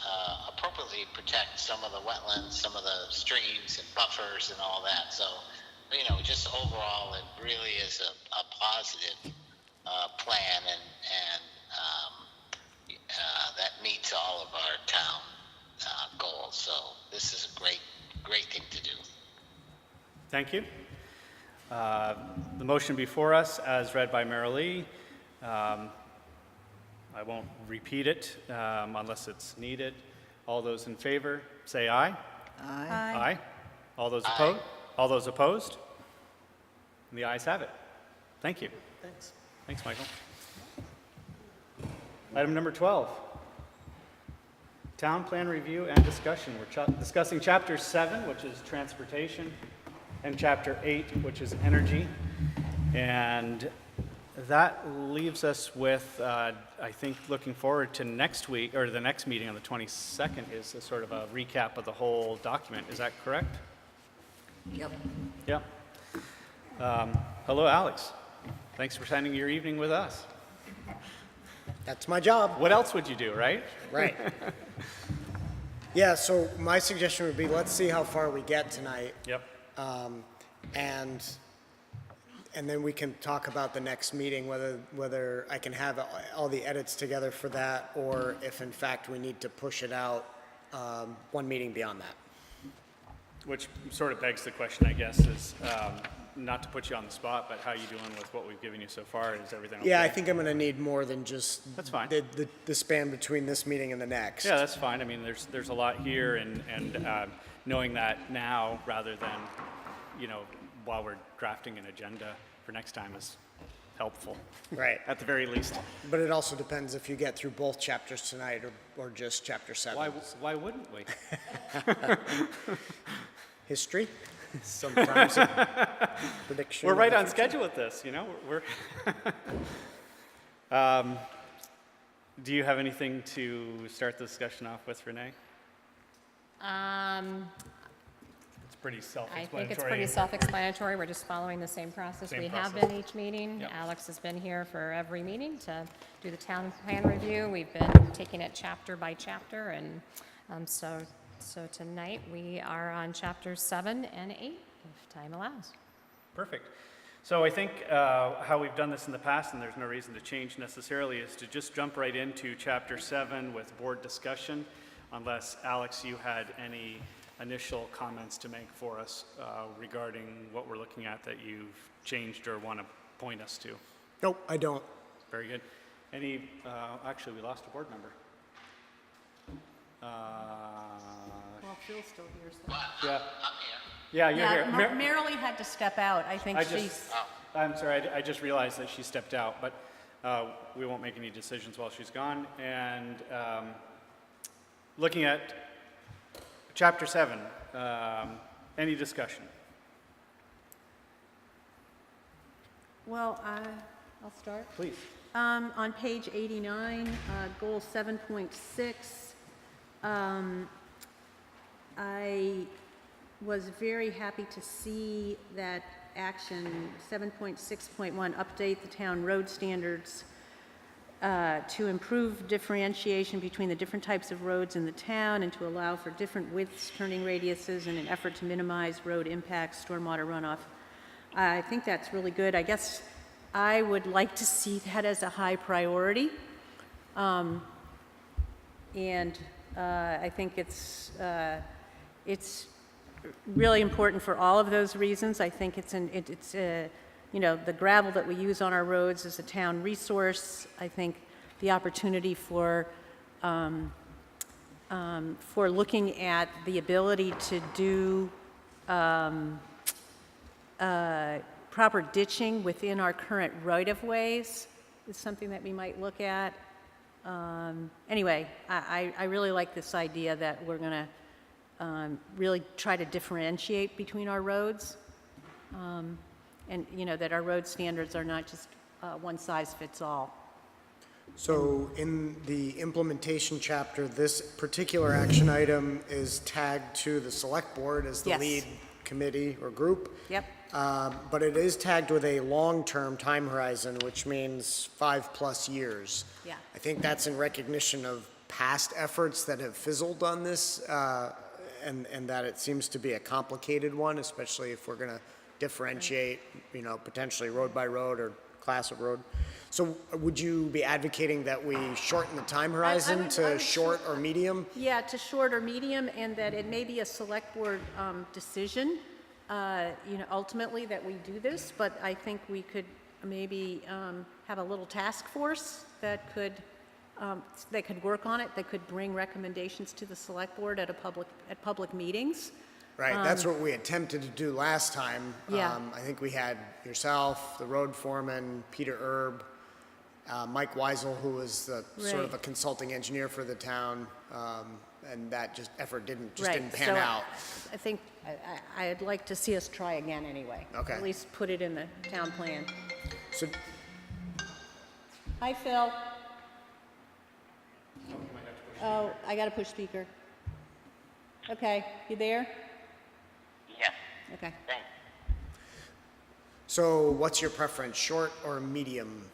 appropriately protect some of the wetlands, some of the streams and buffers and all that. So, just overall, it really is a positive plan, and that meets all of our town goals. So this is a great thing to do. Thank you. The motion before us, as read by Marilee, I won't repeat it unless it's needed. All those in favor, say aye. Aye. Aye. All those opposed? All those opposed? And the ayes have it. Thank you. Thanks. Thanks, Michael. Item number 12. Town plan review and discussion. We're discussing Chapter 7, which is transportation, and Chapter 8, which is energy. And that leaves us with, I think, looking forward to next week, or the next meeting on the 22nd is a sort of a recap of the whole document. Is that correct? Yep. Yep. Hello, Alex. Thanks for spending your evening with us. That's my job. What else would you do, right? Right. Yeah, so my suggestion would be, let's see how far we get tonight. Yep. And then we can talk about the next meeting, whether I can have all the edits together for that, or if in fact we need to push it out one meeting beyond that. Which sort of begs the question, I guess, is not to put you on the spot, but how you doing with what we've given you so far? Is everything okay? Yeah, I think I'm going to need more than just That's fine. the span between this meeting and the next. Yeah, that's fine. I mean, there's a lot here, and knowing that now rather than, while we're drafting an agenda, for next time is helpful, Right. at the very least. But it also depends if you get through both chapters tonight or just chapter 7. Why wouldn't we? History, sometimes a prediction. We're of right the on future. schedule with this, you know? We're do you have anything to start the discussion off with, Renee? It's pretty I self-explanatory. think it's pretty self-explanatory. We're just following the same process Same we have process. been each meeting. Yep. Alex has been here for every meeting to do the town plan review. We've been taking it chapter by chapter, and so tonight we are on chapters 7 and 8, if time allows. Perfect. So I think how we've done this in the past, and there's no reason to change necessarily, is to just jump right into Chapter 7 with board discussion, unless, Alex, you had any initial comments to make for us regarding what we're looking at that you've changed or want to point us to. Nope, I don't. Very good. Any, actually, we lost a board member. Well, Phil's still here, so. Yeah. Yeah, you're here. Marilee had to step out. I think I'm sorry, I just realized that she stepped out, but we won't make any decisions while she's gone. And looking at Chapter 7, any discussion? Well, I'll start. Please. On page 89, goal 7.6, I was very happy to see that action 7.6.1, update the town road standards to improve differentiation between the different types of roads in the town and to allow for different widths, turning radiuses in an effort to minimize road impacts, stormwater runoff. I think that's really good. I guess I would like to see that as a high priority. And I think it's really important for all of those reasons. I think you know, the gravel that we use on our roads is a town resource. I think the opportunity for looking at the ability to do proper ditching within our current right-of-ways is something that we might look at. Anyway, I really like this idea that we're going to really try to differentiate between our roads, and you know, that our road standards are not just one size fits all. So in the implementation chapter, this particular action item is tagged to the select board as the Yes. lead committee or group. Yep. But it is tagged with a long-term time horizon, which means 5+ years. Yeah. I think that's in recognition of past efforts that have fizzled on this, and that it seems to be a complicated one, especially if we're going to differentiate, you know, potentially road by road or class of road. So would you be advocating that we shorten the time horizon to short or medium? Yeah, to short or medium, and that it may be a select board decision, you know, ultimately that we do this, but I think we could maybe have a little task force that could work on it, that could bring recommendations to the select board at public meetings. Right, that's what we attempted to do last time. Yeah. I think we had yourself, the road foreman, Peter Erb, Mike Weisel, who was the sort of a Right. consulting engineer for the town, and that effort didn't Right, pan so out. I think I'd like to see us try again anyway. Okay. At least put it in the town plan. So, Hi, Phil. Oh, I got to push speaker. Okay, you there? Yeah, Okay. thanks. so what's your preference, short or medium?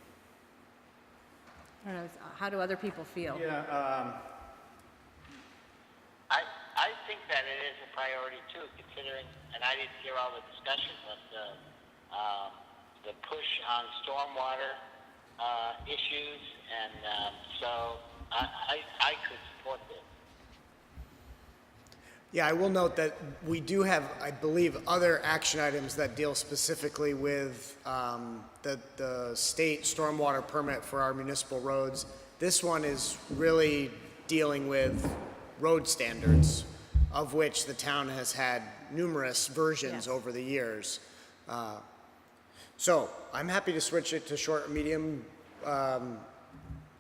I don't know, how do other people feel? Yeah, I think that it is a priority too, considering, and I didn't hear all the discussion, but the push on stormwater issues, and so I could support this. Yeah, I will note that we do have, I believe, other action items that deal specifically with the state stormwater permit for our municipal roads. This one is really dealing with road standards, of which the town has had numerous versions Yes. over the years. So I'm happy to switch it to short or medium.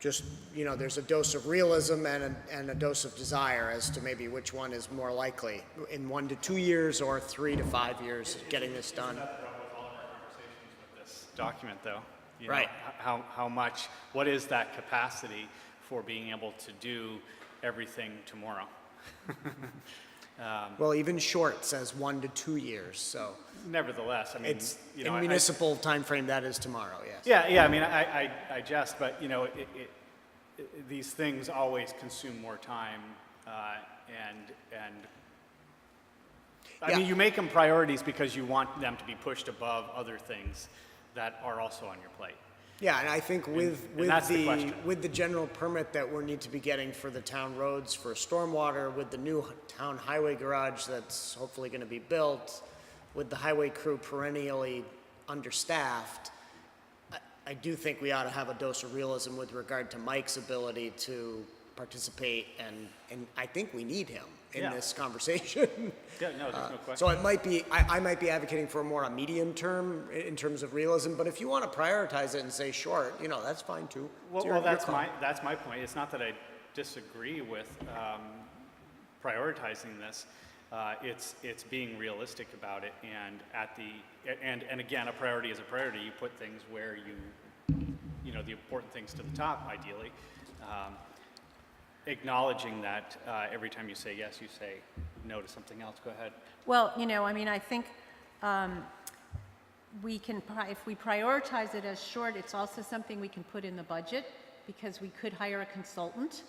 Just, there's a dose of realism and a dose of desire as to maybe which one is more likely in 1 to 2 years or 3 to 5 years getting this done. Isn't that the problem with all of our conversations with this document, though? Right. How much, what is that capacity for being able to do everything tomorrow? Well, even short says 1 to 2 years, so. Nevertheless, I mean, It's in municipal timeframe, that is tomorrow, yes. Yeah, I mean, I jest, but, these things always consume more time, and I mean, you make them priorities because you want them to be pushed above other things that are also on your plate. Yeah, and I think that's the question. with the general permit that we need to be getting for the town roads for stormwater, with the new town highway garage that's hopefully gonna be built, with the highway crew perennially understaffed, I do think we ought to have a dose of realism with regard to Mike's ability to participate, and I think we need him in Yeah. this conversation. Yeah, no, there's no question. So it might be, I might be advocating for more a medium term in terms of realism, but if you want to prioritize it and say short, that's fine too. It's your That's call. that's my point. It's not that I disagree with prioritizing this. It's being realistic about it, and and again, a priority is a priority. You put things where the important things to the top, ideally. Acknowledging that every time you say yes, you say no to something else. Go ahead. Well, I mean, I think we can, if we prioritize it as short, it's also something we can put in the budget, because we could hire a consultant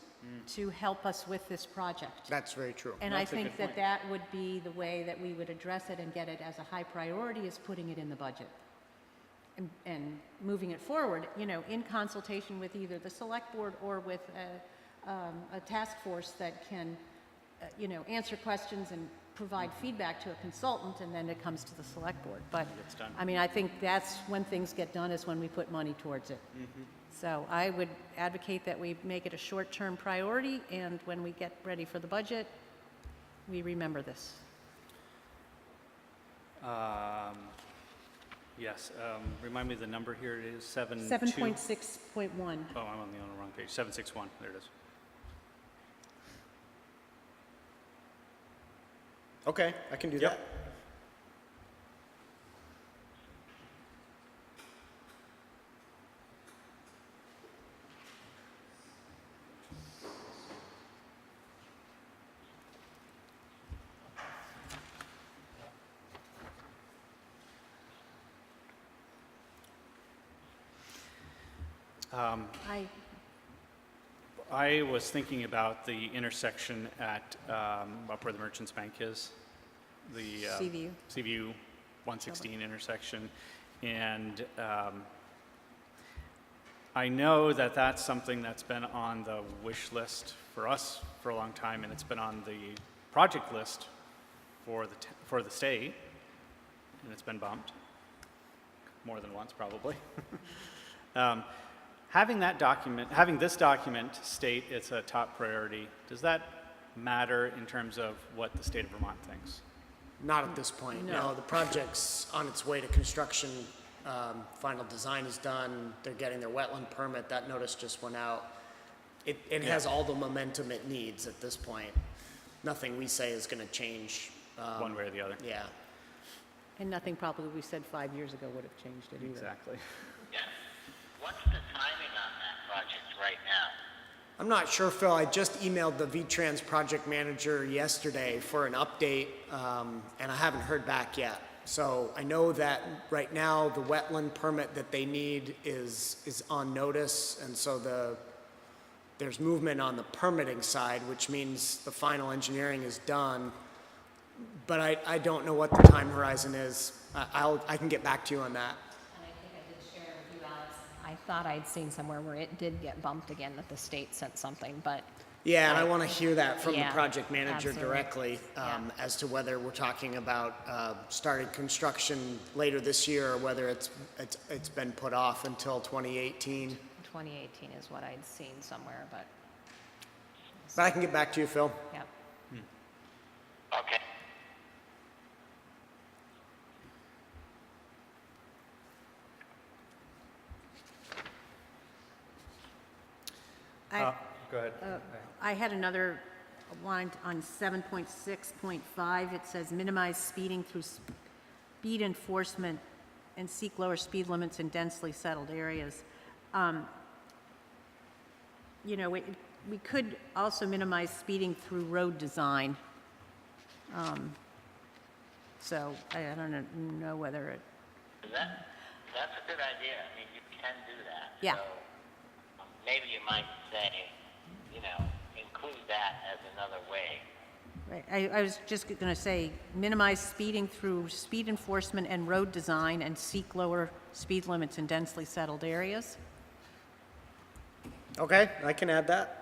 to help us with this project. That's very true. And That's a I think good that point. that would be the way that we would address it and get it as a high priority, is putting it in the budget. And moving it forward, in consultation with either the select board or with a task force that can, answer questions and provide feedback to a consultant, and then it comes to the select board. But, Gets done. I mean, I think that's when things get done, is when we put money towards it. So I would advocate that we make it a short-term priority, and when we get ready for the budget, we remember this. Yes. Remind me the number here. It is 7.2. 7.6.1. Oh, I'm on the wrong page. 761. There it is. Okay, I can do Yep. that. I was thinking about the intersection at up where the Merchants Bank is, the Seaview 116 intersection, and I know that that's something that's been on the wish list for us for a long time, and it's been on the project list for the state, and it's been bumped more than once probably. Having this document state it's a top priority, does that matter in terms of what the state of Vermont thinks? Not at this point, no. The project's on its way to construction. Final design is done. They're getting their wetland permit. That notice just went out. It has all the momentum it needs at this point. Nothing we say is going to change. One way or the other. Yeah. And nothing probably we said 5 years ago would have changed it either. Exactly. Yeah. What's the timing on that project right now? I'm not sure, Phil. I just emailed the VTrans project manager yesterday for an update, and I haven't heard back yet. So I know that right now the wetland permit that they need is on notice, and so there's movement on the permitting side, which means the final engineering is done. But I don't know what the time horizon is. I can get back to you on that. And I think I did share with you, Alex, I thought I'd seen somewhere where it did get bumped again, that the state sent something, but. Yeah, and I want to hear that from the Yeah, project manager absolutely. directly as to whether we're talking about starting construction later this year or whether it's been put off until 2018. 2018 is what I'd seen somewhere, but, But I can get back to you, Phil. yeah. Okay. Go ahead. I had another one on 7.6.5. It says minimize speeding through speed enforcement and seek lower speed limits in densely settled areas. You know, we could also minimize speeding through road design. So I don't know whether it, That's a good idea. I mean, you can do that. Yeah. So maybe you might say, you know, include that as another way. right, I was just going to say, minimize speeding through speed enforcement and road design and seek lower speed limits in densely settled areas. Okay, I can add that.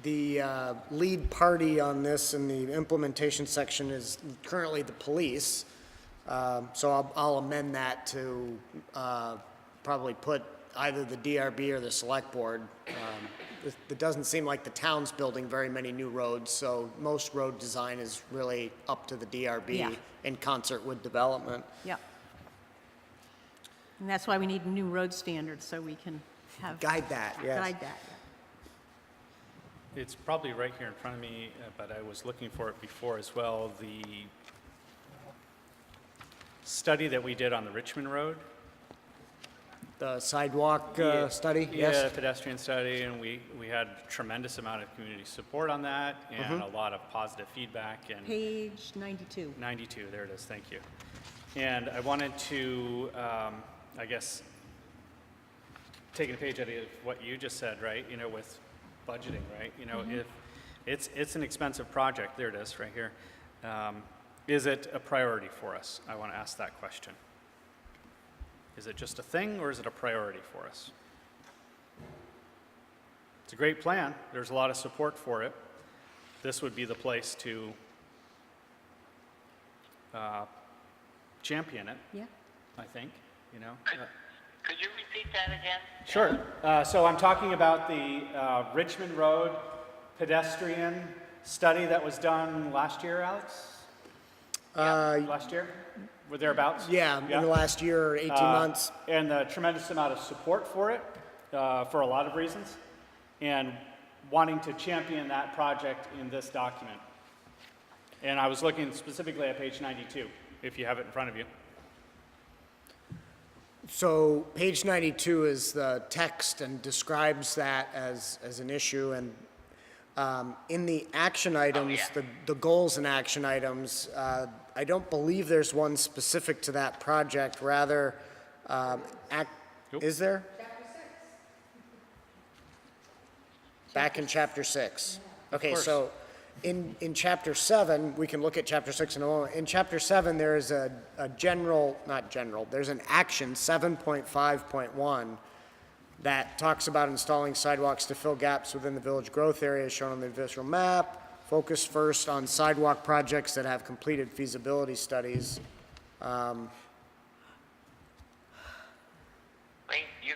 The lead party on this in the implementation section is currently the police. So I'll amend that to probably put either the DRB or the select board. It doesn't seem like the town's building very many new roads, so most road design is really up to the DRB Yeah. in concert with development. Yep. And that's why we need new road standards, so we can have. Guide that, yes. Guide that, It's probably right here in front of me, but I was looking for it before as well. The study that we did on the Richmond Road. The sidewalk study, Yeah, yes? pedestrian study, and we had tremendous amount of community support on that and a lot of positive feedback. And Page 92. 92, there it is, thank you. And I wanted to, I guess, taking a page out of what you just said, right, you know, with budgeting, right? You know, if it's an expensive project, there it is, right here. Is it a priority for us? I want to ask that question. Is it just a thing, or is it a priority for us? It's a great plan. There's a lot of support for it. This would be the place to champion it, Yeah. I think, you know. Could you repeat that again? Sure. So I'm talking about the Richmond Road pedestrian study that was done last year, Alex? Last year? Were thereabouts? Yeah, in the last year or 18 months. And the tremendous amount of support for it, for a lot of reasons, and wanting to champion that project in this document. And I was looking specifically at page 92, if you have it in front of you. So page 92 is the text and describes that as an issue. And in the action items, the goals and action items, I don't believe there's one specific to that project. Rather, is there? Back in chapter 6. Okay, so in chapter 7, we can look at chapter 6 in a moment. In chapter 7, there is a there's an action, 7.5.1, that talks about installing sidewalks to fill gaps within the village growth area shown on the visual map. Focus first on sidewalk projects that have completed feasibility studies. You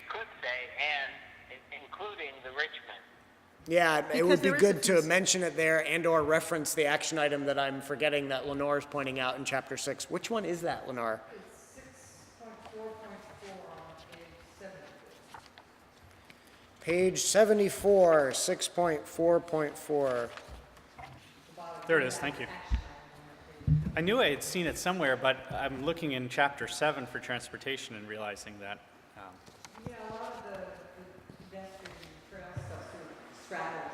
could say, and including the Richmond. Yeah, it Because would be there is good a to mention it there and/or reference the action item that I'm forgetting that Lenore's pointing out in chapter 6. Which one is that, Lenore? It's 6.4.4 on Page page 70. 74, 6.4.4. There it is, thank you. I knew I had seen it somewhere, but I'm looking in chapter 7 for transportation and realizing that. Yeah, a lot of the pedestrian trail stuff sort of straddles.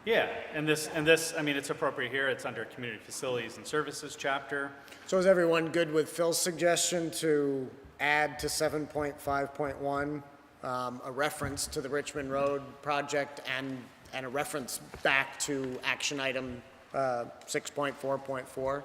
Yeah, and this, I mean, it's appropriate here. It's under community facilities and services chapter. So is everyone good with Phil's suggestion to add to 7.5.1 a reference to the Richmond Road project and a reference back to action item 6.4.4?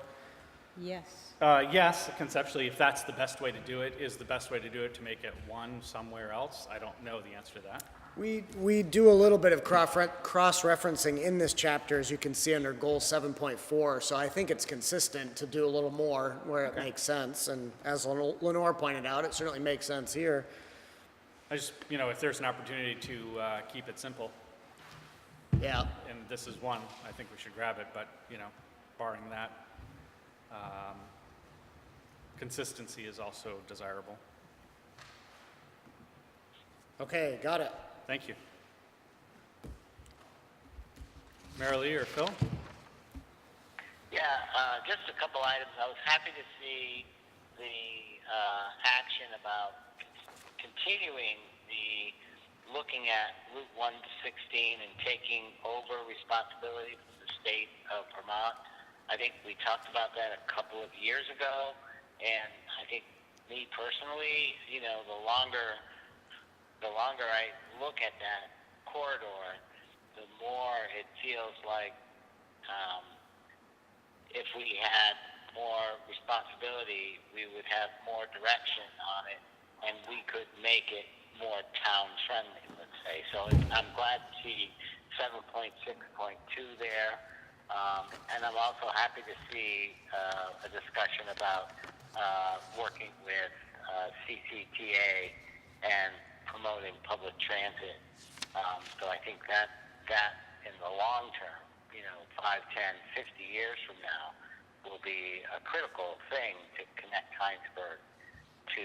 Yes. Yes, conceptually, if that's the best way to do it, is the best way to do it to make it one somewhere else? I don't know the answer to that. We do a little bit of cross-referencing in this chapter, as you can see under goal 7.4, so I think it's consistent to do a little more where it makes sense, and as Lenore pointed out, it certainly makes sense here. I just, you know, if there's an opportunity to keep it simple, Yeah. and this is one, I think we should grab it, but, you know, barring that, consistency is also desirable. Okay, got it. Thank you. Marilee or Phil? Yeah, just a couple items. I was happy to see the action about continuing the looking at Route 116 and taking over responsibility from the state of Vermont. I think we talked about that a couple of years ago, and I think me personally, you know, the longer I look at that corridor, the more it feels like if we had more responsibility, we would have more direction on it, and we could make it more town-friendly, let's say. So I'm glad to see 7.6.2 there, and I'm also happy to see a discussion about working with CCTA and promoting public transit. So I think that in the long term, you know, 5, 10, 50 years from now, will be a critical thing to connect Hinesburg to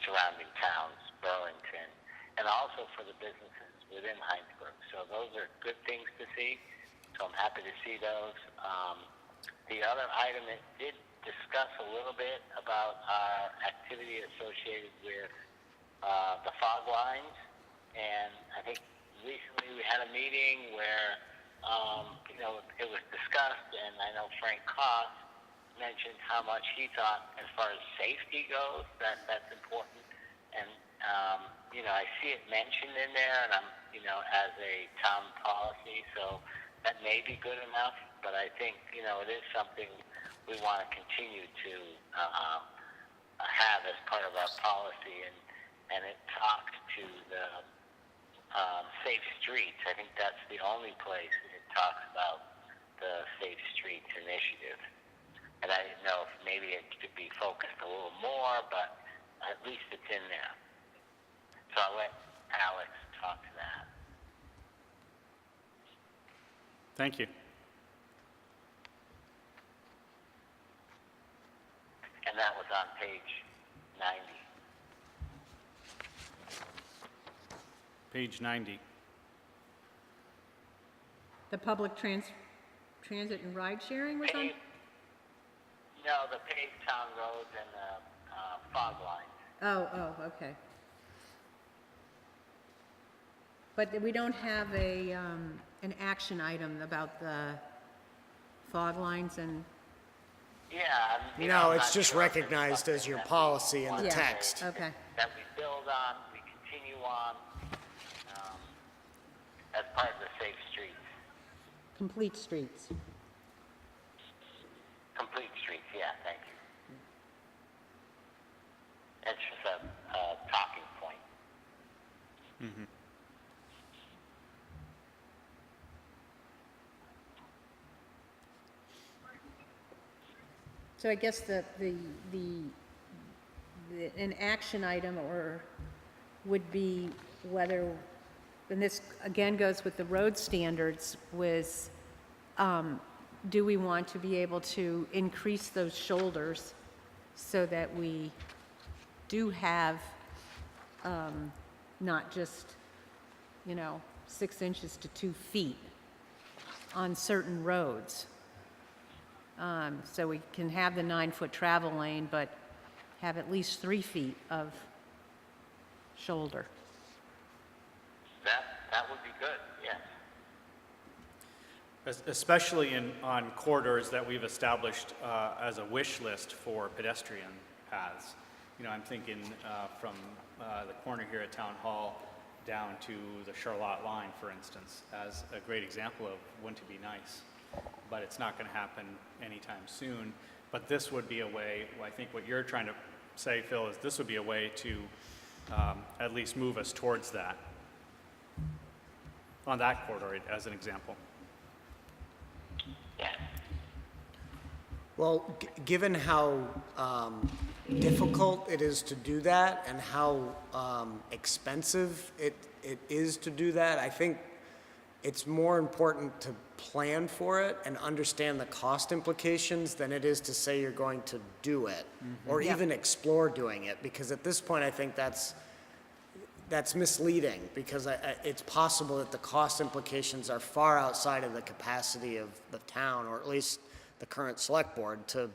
surrounding towns, Burlington, and also for the businesses within Hinesburg. So those are good things to see. So I'm happy to see those. The other item, it did discuss a little bit about our activity associated with the fog lines, and I think recently we had a meeting where you know, it was discussed, and I know Frank Koss mentioned how much he thought, as far as safety goes, that's important. And you know, I see it mentioned in there, and I'm, you know, as a town policy, so that may be good enough. But I think, you know, it is something we want to continue to have as part of our policy, and it talks to the safe streets. I think that's the only place that it talks about the Safe Streets initiative. And I didn't know if maybe it could be focused a little more, but at least it's in there. So I'll let Alex talk to that. Thank you. And that was on page 90. Page 90. The public transit and ride sharing was on? No, the paved town roads and the fog lines. Oh, okay. But we don't have an action item about the fog lines and, Yeah. You know, No, I'm it's not just sure if there's recognized as something your that we policy in the want to text. okay. that we build on, we continue on, as part of the Safe Streets. Complete streets. Complete streets, yeah, thank you. It's just a talking point. Mm-hmm. So I guess an action item or would be whether, and this again goes with the road standards, was do we want to be able to increase those shoulders so that we do have not just, you know, 6 inches to 2 feet on certain roads. So we can have the 9-foot travel lane, but have at least 3 feet of shoulder. That would be good, yes. Especially on corridors that we've established as a wish list for pedestrian paths. You know, I'm thinking from the corner here at Town Hall down to the Charlotte line, for instance, as a great example of wouldn't it be nice. But it's not going to happen anytime soon. But this would be a way, I think what you're trying to say, Phil, is this would be a way to at least move us towards that, on that corridor as an example. Yeah. Well, given how difficult it is to do that and how expensive it is to do that, I think it's more important to plan for it and understand the cost implications than it is to say you're going to do it or even explore doing it, because at this point I think that's misleading, because it's possible that the cost implications are far outside of the capacity of the town, or at least the current select board, to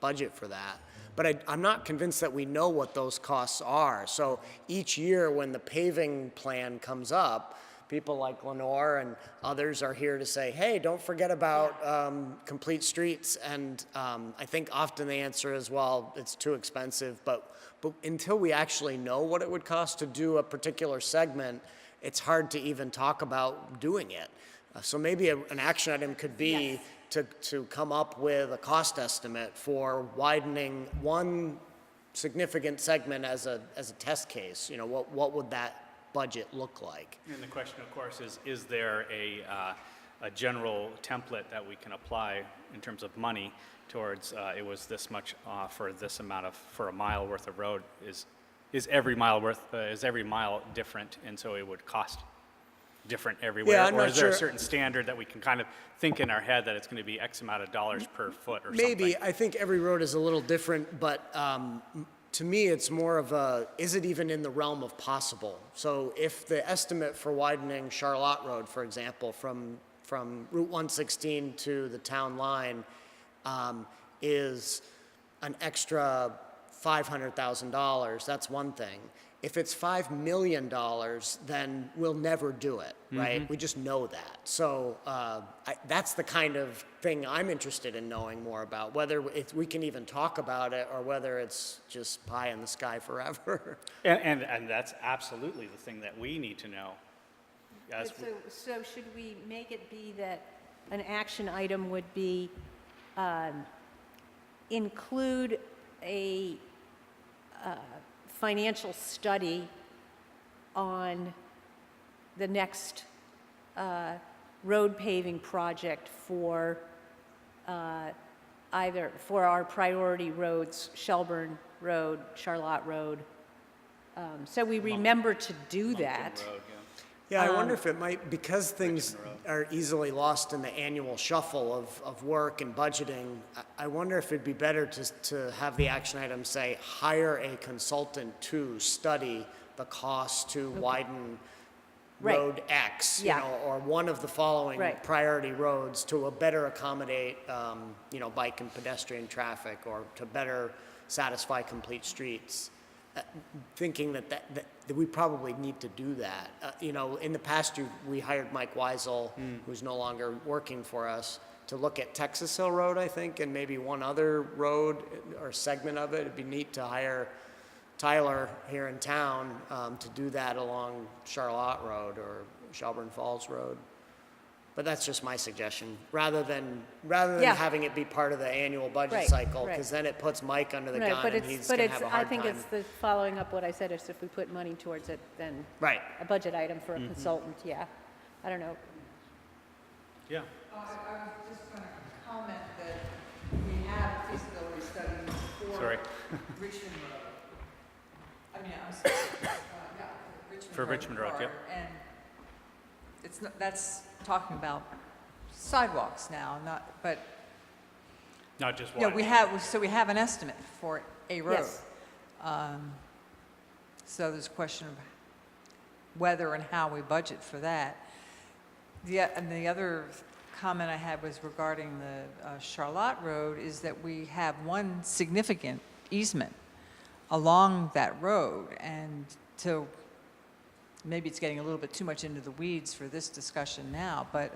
budget for that. But I'm not convinced that we know what those costs are. So each year when the paving plan comes up, people like Lenore and others are here to say, hey, don't forget about complete streets. And I think often the answer is, well, it's too expensive. But until we actually know what it would cost to do a particular segment, it's hard to even talk about doing it. So maybe an action item could be to come up with a cost estimate for widening one significant segment as a test case. You know, what would that budget look like? And the question, of course, is there a general template that we can apply in terms of money towards it was this much for this amount of, for a mile worth of road? Is every mile different, and so it would cost different everywhere? Yeah, I'm or not is there a sure. certain standard that we can kind of think in our head that it's going to be X amount of dollars per foot or Maybe. something? I think every road is a little different, but to me, it's more of a, is it even in the realm of possible? So if the estimate for widening Charlotte Road, for example, from Route 116 to the town line is an extra $500,000, that's one thing. If it's $5 million, then we'll never do it, right? We just know that. So that's the kind of thing I'm interested in knowing more about, whether we can even talk about it or whether it's just pie in the sky forever. And that's absolutely the thing that we need to know. So should we make it be that an action item would be include a financial study on the next road paving project for either for our priority roads, Shelburne Road, Charlotte Road, so we remember to do that. Road, Yeah, I wonder if it might, because things are easily lost in the annual shuffle of work and budgeting, I wonder if it'd be better to have the action item say, hire a consultant to study the cost to widen Right. road X, Yeah. or one of the following Right. priority roads to better accommodate, bike and pedestrian traffic, or to better satisfy complete streets. Thinking that we probably need to do that. In the past, we hired Mike Weisel, who's no longer working for us, to look at Texas Hill Road, I think, and maybe one other road or segment of it. It'd be neat to hire Tyler here in town to do that along Charlotte Road or Shelburne Falls Road. But that's just my suggestion, rather than Yeah. having it be part of the annual budget Right, cycle, right. because then it puts Mike under the Right, gun but and it's, he's but going to it's, have a I hard think time. it's the following up what I said, is if we put money towards it, then Right. a budget item for a consultant, yeah. I don't know. Yeah. I was just going to comment that we have feasibility studies for Sorry. Richmond Road. I mean, I was, yeah, Richmond For Road. Richmond Road, yep. And it's not, that's talking about sidewalks now, but, Not just yeah, one. we have an estimate for a road. Yes. So there's a question of whether and how we budget for that. And the other comment I had was regarding the Charlotte Road, is that we have one significant easement along that road, and so maybe it's getting a little bit too much into the weeds for this discussion now, but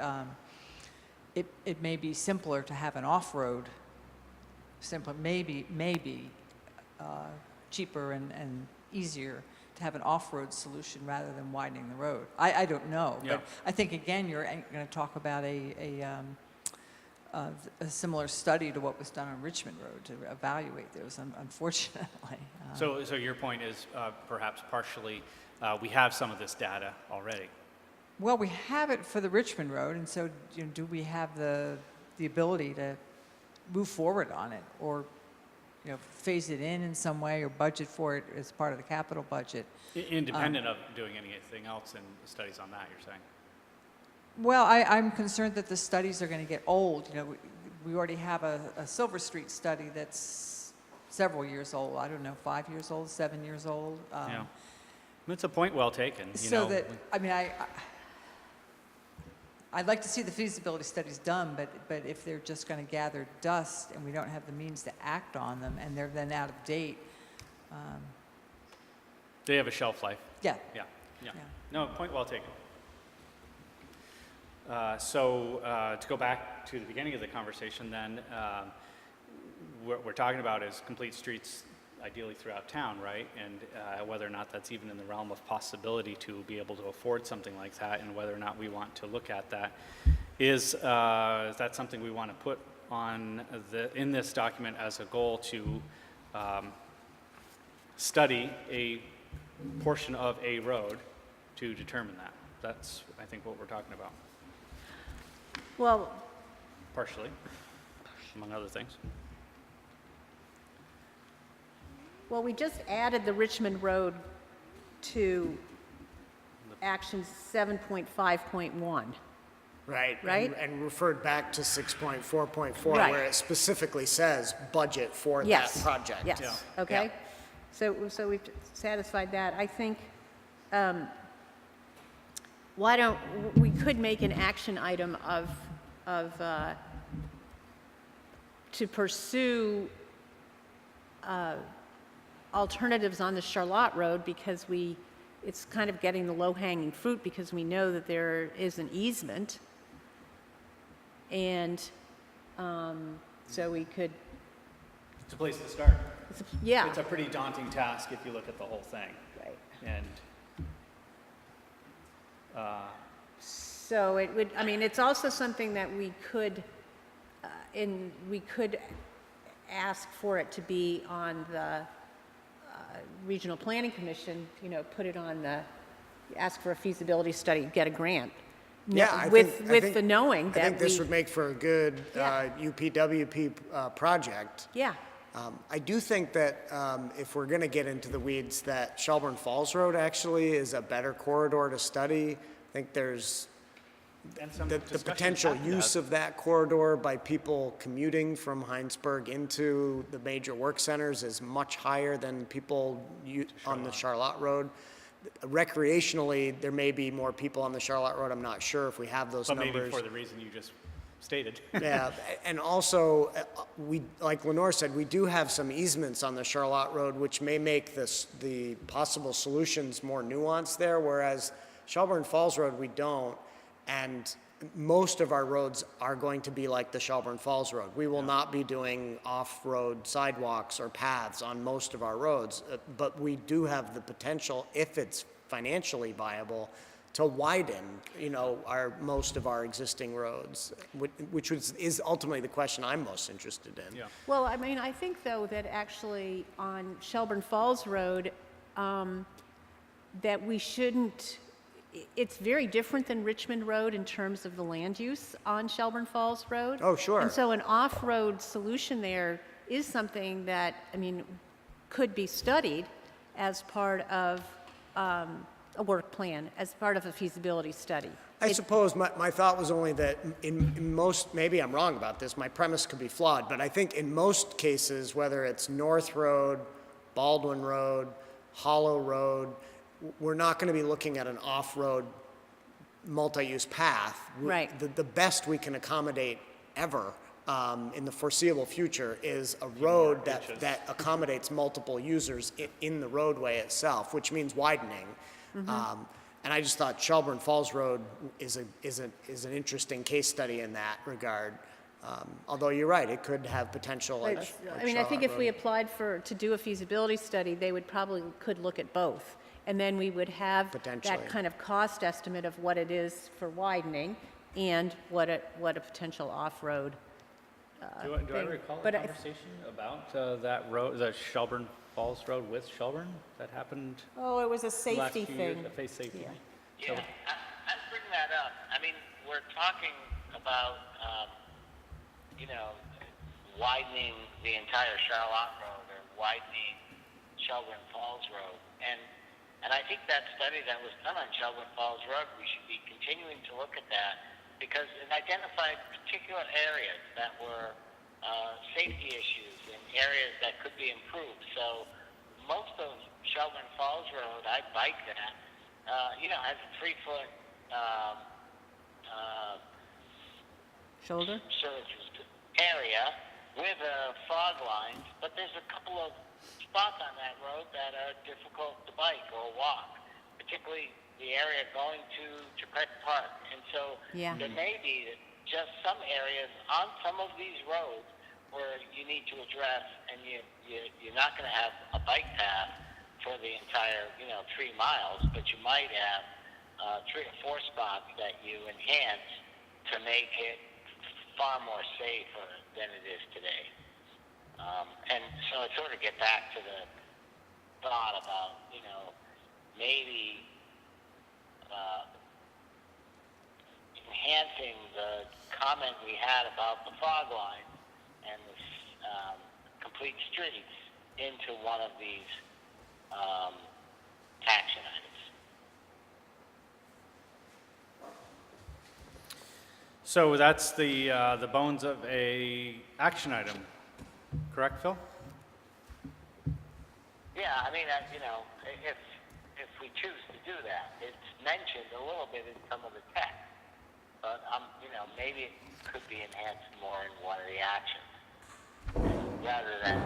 it may be simpler to have an off-road, maybe cheaper and easier to have an off-road solution rather than widening the road. I don't know, Yeah. but I think, again, you're going to talk about a similar study to what was done on Richmond Road to evaluate those, unfortunately. So your point is perhaps partially we have some of this data already. Well, we have it for the Richmond Road, and so do we have the ability to move forward on it, or phase it in some way, or budget for it as part of the capital budget? Independent of doing anything else in the studies on that, you're saying? Well, I'm concerned that the studies are going to get old. You know, we already have a Silver Street study that's several years old. I don't know, 5 years old, 7 years old. Yeah. It's a point well taken. So that, I mean, I'd like to see the feasibility studies done, but if they're just going to gather dust and we don't have the means to act on them and they're then out of date. They have a shelf life. Yeah. Yeah. No, point well taken. To go back to the beginning of the conversation then, what we're talking about is complete streets ideally throughout town, right? And whether or not that's even in the realm of possibility to be able to afford something like that, and whether or not we want to look at that. Is that something we want to put on in this document as a goal to study a portion of a road to determine that? That's, I think, what we're talking about. Well, Partially, among other things. well, we just added the Richmond Road to action 7.5.1. Right. Right? And referred back to 6.4.4, Right. where it specifically says budget for Yes. that project. Yes, Yeah. okay. So we've satisfied that. I think, we could make an action item to pursue alternatives on the Charlotte Road, because it's kind of getting the low-hanging fruit, because we know that there is an easement. And so we could, It's a place to start. yeah. It's a pretty daunting task if you look at the whole thing. Right. And So it would, I mean, it's also something that we could ask for it to be on the Regional Planning Commission, put it on ask for a feasibility study, get a grant. Yeah, I With think- the knowing that I think this we- would make for a good Yeah. UPWP project. Yeah, I do think that if we're going to get into the weeds, that Shelburne Falls Road actually is a better corridor to study. I think there's and some the discussion potential after use that. of that corridor by people commuting from Hinesburg into the major work centers is much higher than people on the Charlotte Road. Recreationally, there may be more people on the Charlotte Road. I'm not sure if we have those But numbers. maybe for the reason you just stated. Yeah, and also, like Lenore said, we do have some easements on the Charlotte Road, which may make the possible solutions more nuanced there, whereas Shelburne Falls Road, we don't. And most of our roads are going to be like the Shelburne Falls Road. We will not be doing off-road sidewalks or paths on most of our roads, but we do have the potential, if it's financially viable, to widen, most of our existing roads, which is ultimately the question I'm most interested in. Yeah. well, I mean, I think, though, that actually on Shelburne Falls Road, that we shouldn't, it's very different than Richmond Road in terms of the land use on Shelburne Falls Road. Oh, sure. And so an off-road solution there is something that, could be studied as part of a work plan, as part of a feasibility study. I suppose my thought was only that in most, maybe I'm wrong about this, my premise could be flawed, but I think in most cases, whether it's North Road, Baldwin Road, Hollow Road, we're not going to be looking at an off-road multi-use path. Right. The best we can accommodate ever in the foreseeable future is a road that accommodates multiple users in the roadway itself, which means widening. And I just thought Shelburne Falls Road is an interesting case study in that regard. Although you're right, it could have potential like I Charlotte think if we Road. applied to do a feasibility study, they could look at both. And then we would have Potentially. that kind of cost estimate of what it is for widening and what a potential off-road Do I thing. recall a But conversation about that road, the Shelburne Falls Road with Shelburne that happened Oh, it was a the last safety few thing. years? A face safety. Yeah. So- Yeah, I'd bring that up. We're talking about, widening the entire Charlotte Road or widening Shelburne Falls Road. And And I think that study that was done on Shelburne Falls Road, we should be continuing to look at that because it identified particular areas that were safety issues and areas that could be improved. So most of Shelburne Falls Road, I bike that, has a 3-foot Shoulder? area with fog lines, but there's a couple of spots on that road that are difficult to bike or walk, particularly the area going to Chapek Park. And so there may be just some areas on some of these roads where you need to address, and you're not going to have a bike path for the entire 3 miles, but you might have 3 or 4 spots that you enhance to make it far more safer than it is today. And so I sort of get back to the thought about, maybe enhancing the comment we had about the fog lines and the complete streets into one of these action items. So that's the bones of a action item, correct, Phil? Yeah, I mean, if we choose to do that, it's mentioned a little bit in some of the text, but maybe it could be enhanced more in one of the actions, rather than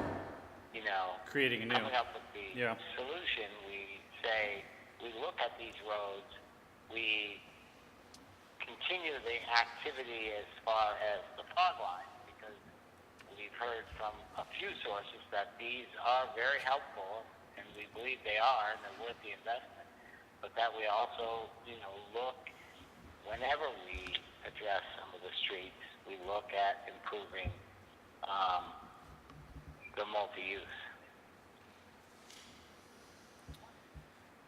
Creating a new. coming up with the solution. We say we look at these roads, we continue the activity as far as the fog line, because we've heard from a few sources that these are very helpful, and we believe they are, and they're worth the investment. But that we also, look, whenever we address some of the streets, we look at improving the multi-use.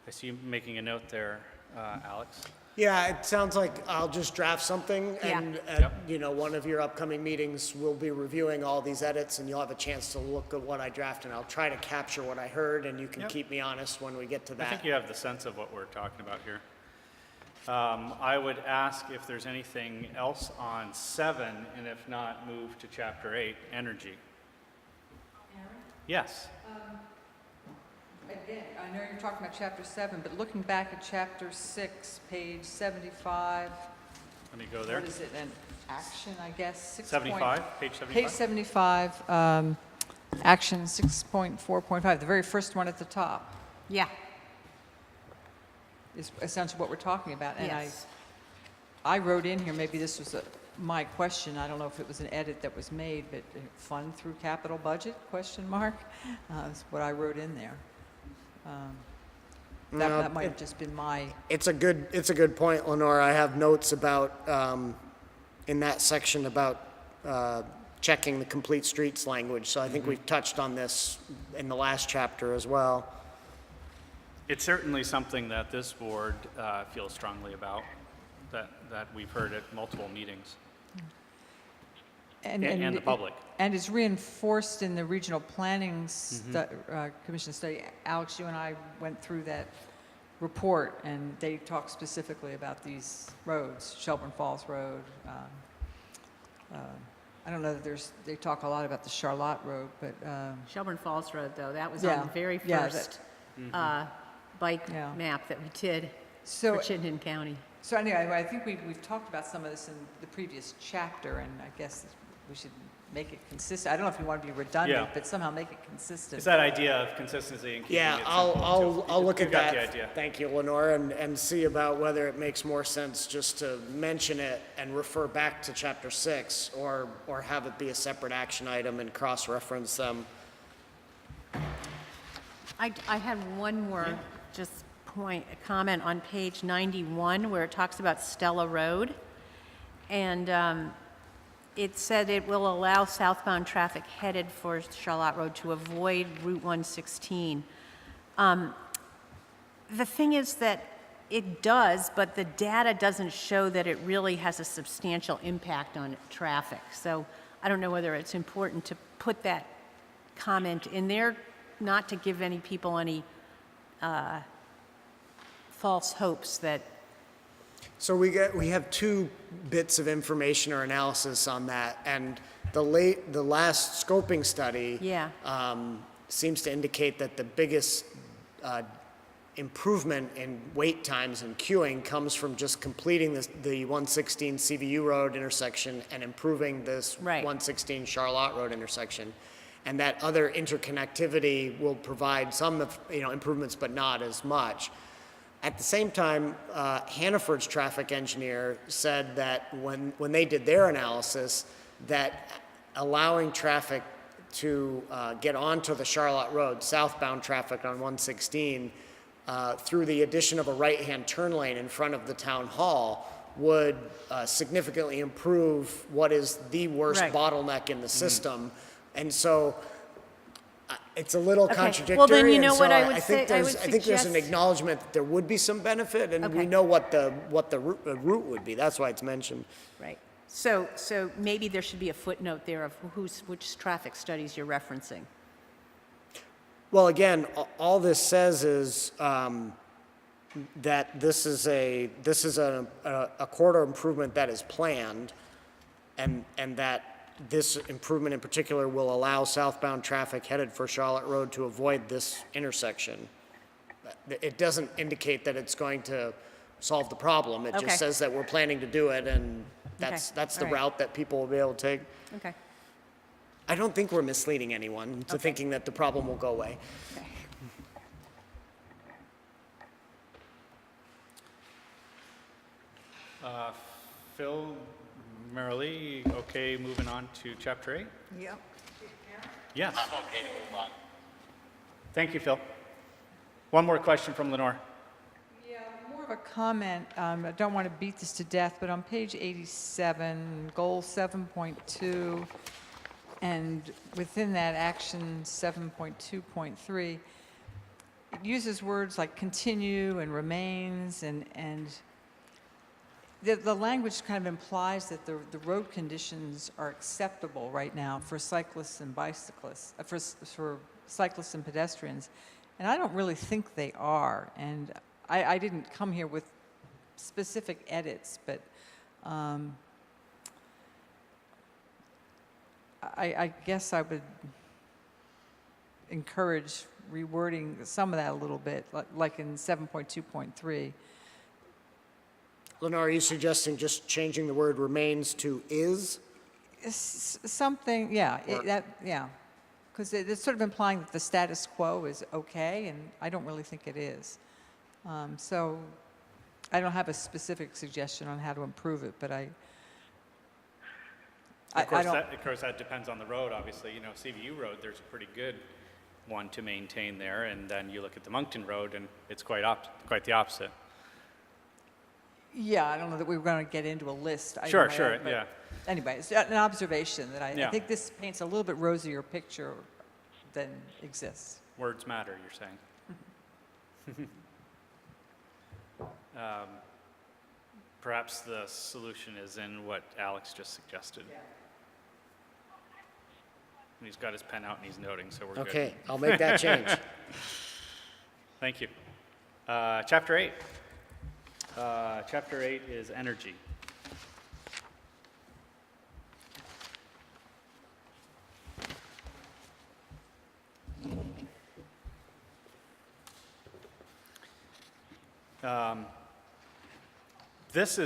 I see you making a note there, Alex. Yeah, it sounds like I'll just draft something, and at one of your upcoming meetings, we'll be reviewing all these edits, and you'll have a chance to look at what I draft, and I'll try to capture what I heard, and you can keep me honest when we get to that. I think you have the sense of what we're talking about here. I would ask if there's anything else on 7, and if not, move to Chapter 8, Energy. Yes. Again, I know you're talking about Chapter 7, but looking back at Chapter 6, page 75. Let me go there. What is it, an action, I guess? 75, page 75. Page 75, action 6.4.5, the very first one at the top. Yeah. Is essentially what we're talking about. And Yes. I wrote in here, maybe this was my question, I don't know if it was an edit that was made, but fund through capital budget, question mark? Is what I wrote in there. That might have just been my... It's a good point, Lenore. I have notes about, in that section about checking the complete streets language. So I think we've touched on this in the last chapter as well. It's certainly something that this board feels strongly about, that we've heard at multiple meetings, and the public. And it's reinforced in the Regional Planning Commission study. Alex, you and I went through that report, and they talk specifically about these roads, Shelburne Falls Road. I don't know that they talk a lot about the Charlotte Road, but... Shelburne Falls Road, though, that was on the very first bike map that we did for Chittenden County. So anyway, I think we've talked about some of this in the previous chapter, and I guess we should make it consistent. I don't know if you want to be redundant, but somehow make it consistent. It's that idea of consistency and keeping it simple. I'll look at that. We've got the idea. Thank you, Lenore, and see about whether it makes more sense just to mention it and refer back to Chapter 6, or have it be a separate action item and cross-reference them. I had one more comment on page 91 where it talks about Stella Road. And it said it will allow southbound traffic headed for Charlotte Road to avoid Route 116. The thing is that it does, but the data doesn't show that it really has a substantial impact on traffic. So I don't know whether it's important to put that comment in there, not to give any people any false hopes that, So we have two bits of information or analysis on that, and the last scoping study yeah, seems to indicate that the biggest improvement in wait times and queuing comes from just completing the 116 CVU Road intersection and improving this Right. 116 Charlotte Road intersection. And that other interconnectivity will provide some improvements, but not as much. At the same time, Hannaford's traffic engineer said that when they did their analysis, that allowing traffic to get onto the Charlotte Road, southbound traffic on 116, through the addition of a right-hand turn lane in front of the town hall would significantly improve what is the worst Right. bottleneck in the system. And so it's a little Okay. contradictory. Well, then you and know so what I I would think say? I there's, would I think there's an suggest- acknowledgement that there would be some benefit, and we Okay. know what the route would be. That's why it's mentioned. right. So maybe there should be a footnote there of which traffic studies you're referencing. Well, again, all this says is that this is a corridor improvement that is planned, and that this improvement in particular will allow southbound traffic headed for Charlotte Road to avoid this intersection. It doesn't indicate that it's going to solve the problem. It Okay. just says that we're planning to do it, and that's Okay. the All right. route that people will be able to take. Okay. I don't think we're misleading anyone to thinking that the problem will go away. Phil, Marilee, okay, moving on to chapter 8? Yep. Yes. I'm okay to move on. Thank you, Phil. One more question from Lenore. Yeah, more of a comment. I don't want to beat this to death, but on page 87, goal 7.2, and within that action 7.2.3, it uses words like continue and remains, and the language kind of implies that the road conditions are acceptable right now for cyclists and bicyclists, for cyclists and pedestrians. And I don't really think they are. And I didn't come here with specific edits, but I guess I would encourage rewording some of that a little bit, like in 7.2.3. Lenore, are you suggesting just changing the word remains to is? Something, yeah, yeah. Because it's sort of implying that the status quo is okay, and I don't really think it is. So I don't have a specific suggestion on how to improve it, but I don't. Of course, that depends on the road, obviously. You know, CVU Road, there's a pretty good one to maintain there, and then you look at the Moncton Road, and it's quite the opposite. Yeah, I don't know that we were going to get into a list. Sure, but yeah. Anyway, it's an observation that I Yeah. think this paints a little bit rosier picture than exists. Words matter, you're saying. Perhaps the solution is in what Alex just suggested. Yeah. And he's got his pen out and he's noting, so we're good. Okay, I'll make that change. Thank you. Chapter 8. Chapter 8 is energy. This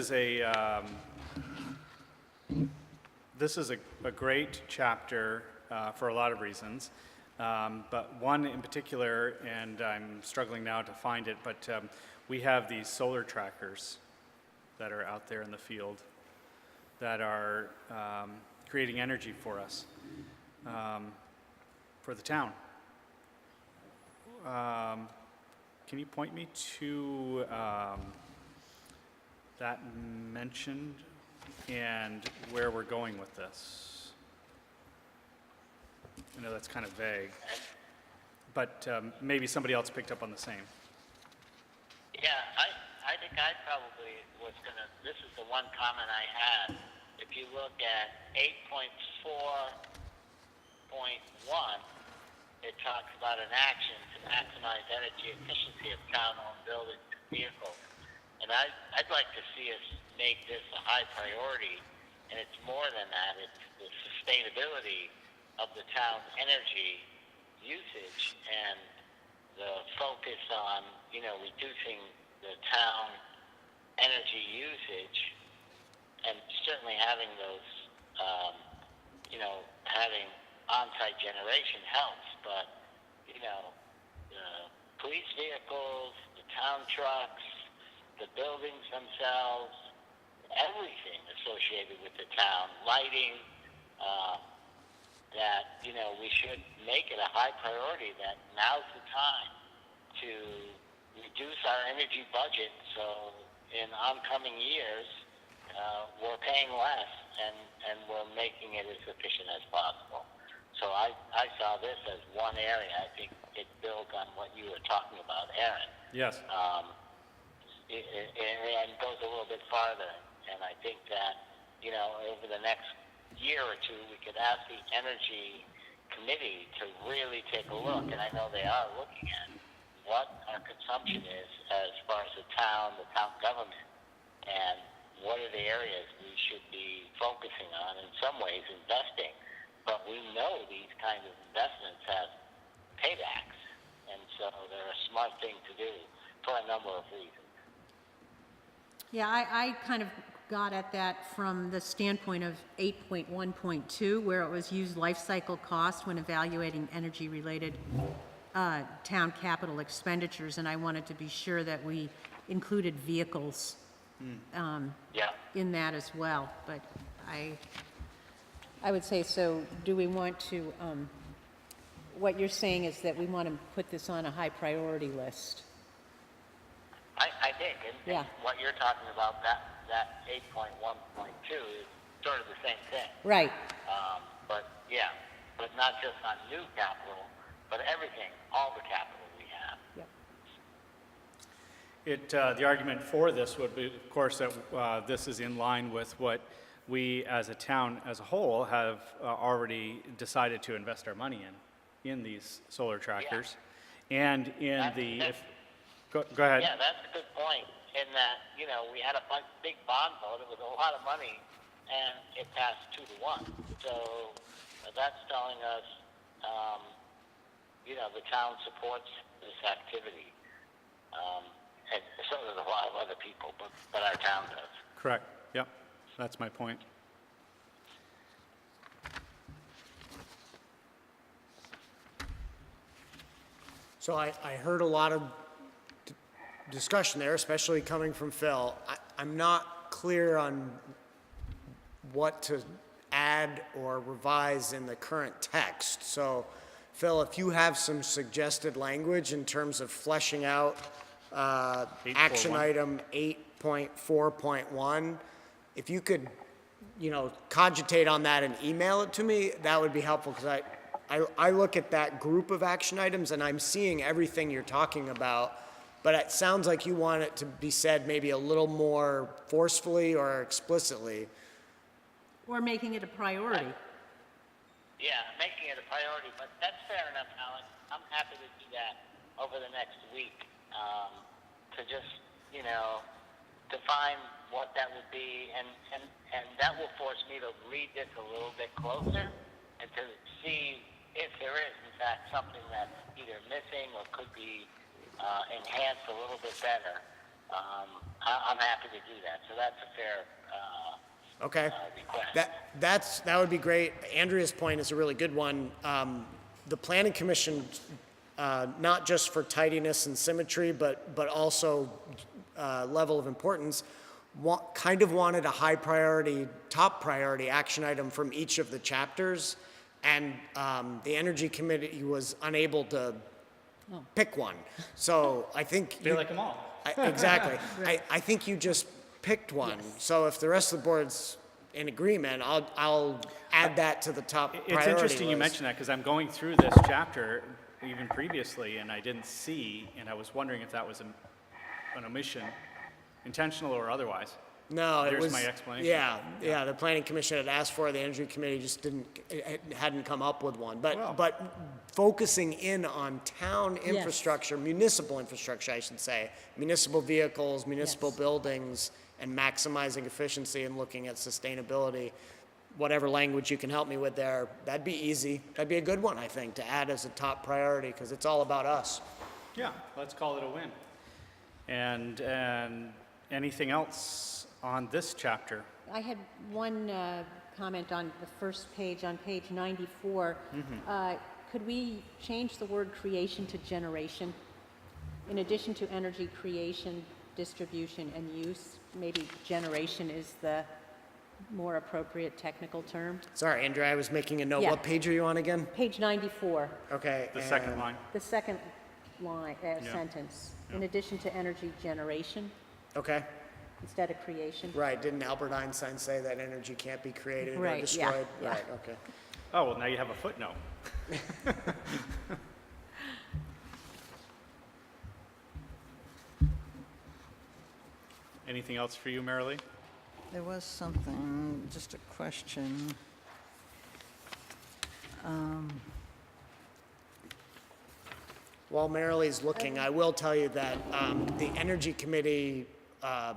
is a great chapter for a lot of reasons, but one in particular, and I'm struggling now to find it, but we have these solar trackers that are out there in the field that are creating energy for us, for the town. Can you point me to that mentioned and where we're going with this? I know that's kind of vague, but maybe somebody else picked up on the same. Yeah, I think I probably was gonna, this is the one comment I had. If you look at 8.4.1, it talks about an action to maximize energy efficiency of town-owned buildings and vehicles. And I'd like to see us make this a high priority, and it's more than that. It's the sustainability of the town's energy usage and the focus on, reducing the town energy usage, and certainly having those, having on-site generation helps, but, the police vehicles, the town trucks, the buildings themselves, everything associated with the town, lighting, that, we should make it a high priority that now's the time to reduce our energy budget so in oncoming years, we're paying less and we're making it as efficient as possible. So I saw this as one area. I think it builds on what you were talking about, Aaron. Yes. And goes a little bit farther. And I think that, over the next year or two, we could ask the Energy Committee to really take a look, and I know they are looking at what our consumption is as far as the town government, and what are the areas we should be focusing on, in some ways investing. But we know these kinds of investments have paybacks, and so they're a smart thing to do for a number of reasons. Yeah, I kind of got at that from the standpoint of 8.1.2, where it was used life cycle cost when evaluating energy-related town capital expenditures, and I wanted to be sure that we included vehicles in that as well. But I would say, so do we want to, what you're saying is that we want to put this on a high priority list? I think, and what you're talking about, that 8.1.2 is sort of the same thing. Right. But not just on new capital, but everything, all the capital we have. The argument for this would be, of course, that this is in line with what we as a town as a whole have already decided to invest our money in these solar tractors. And in go ahead. Yeah, that's a good point, in that, we had a big bond vote. It was a lot of money, and it passed 2-1. So that's telling us, the town supports this activity. And so does a lot of other people, but our town does. Correct. Yep. That's my point. So I heard a lot of discussion there, especially coming from Phil. I'm not clear on what to add or revise in the current text. So, Phil, if you have some suggested language in terms of fleshing out action item 8.4.1, if you could, cogitate on that and email it to me, that would be helpful, because I look at that group of action items and I'm seeing everything you're talking about, but it sounds like you want it to be said maybe a little more forcefully or explicitly. Or making it a priority. Yeah, making it a priority, but that's fair enough, Alex. I'm happy to do that over the next week, to just, define what that would be, and that will force me to read this a little bit closer and to see if there is, in fact, something that's either missing or could be enhanced a little bit better. I'm happy to do that, so that's a fair request. That would be great. Andrea's point is a really good one. The Planning Commission, not just for tidiness and symmetry, but also level of importance, kind of wanted a high priority, top priority action item from each of the chapters, and the Energy Committee was unable to pick one. So I think They like them all. Exactly. Right. I think you just picked one. Yes. So if the rest of the board's in agreement, I'll add that to the top priority It's interesting list. you mention that, because I'm going through this chapter even previously, and I didn't see, and I was wondering if that was an omission, intentional or otherwise. No, it There's was. my explanation. Yeah, the planning commission had asked for it, the energy committee just hadn't come up with one. But focusing in on town infrastructure, municipal infrastructure, I should say, municipal vehicles, municipal buildings, and maximizing efficiency and looking at sustainability, whatever language you can help me with there, that'd be easy. That'd be a good one, I think, to add as a top priority, because it's all about us. Yeah, let's call it a win. And anything else on this chapter? I had one comment on the first page, on page 94. Could we change the word creation to generation? In addition to energy creation, distribution, and use, maybe generation is the more appropriate technical term. Sorry, Andrea, I was making a note. Yeah. What page are you on again? Page 94, Okay. The second line. the second line, sentence. In addition to energy generation, Okay. instead of creation. Right, didn't Albert Einstein say that energy can't be created or Right, yeah, destroyed? yeah. Right, okay. Oh, well, now you have a footnote. Anything else for you, Marilee? There was something, just a question. While Marilee's looking, I will tell you that the Energy Committee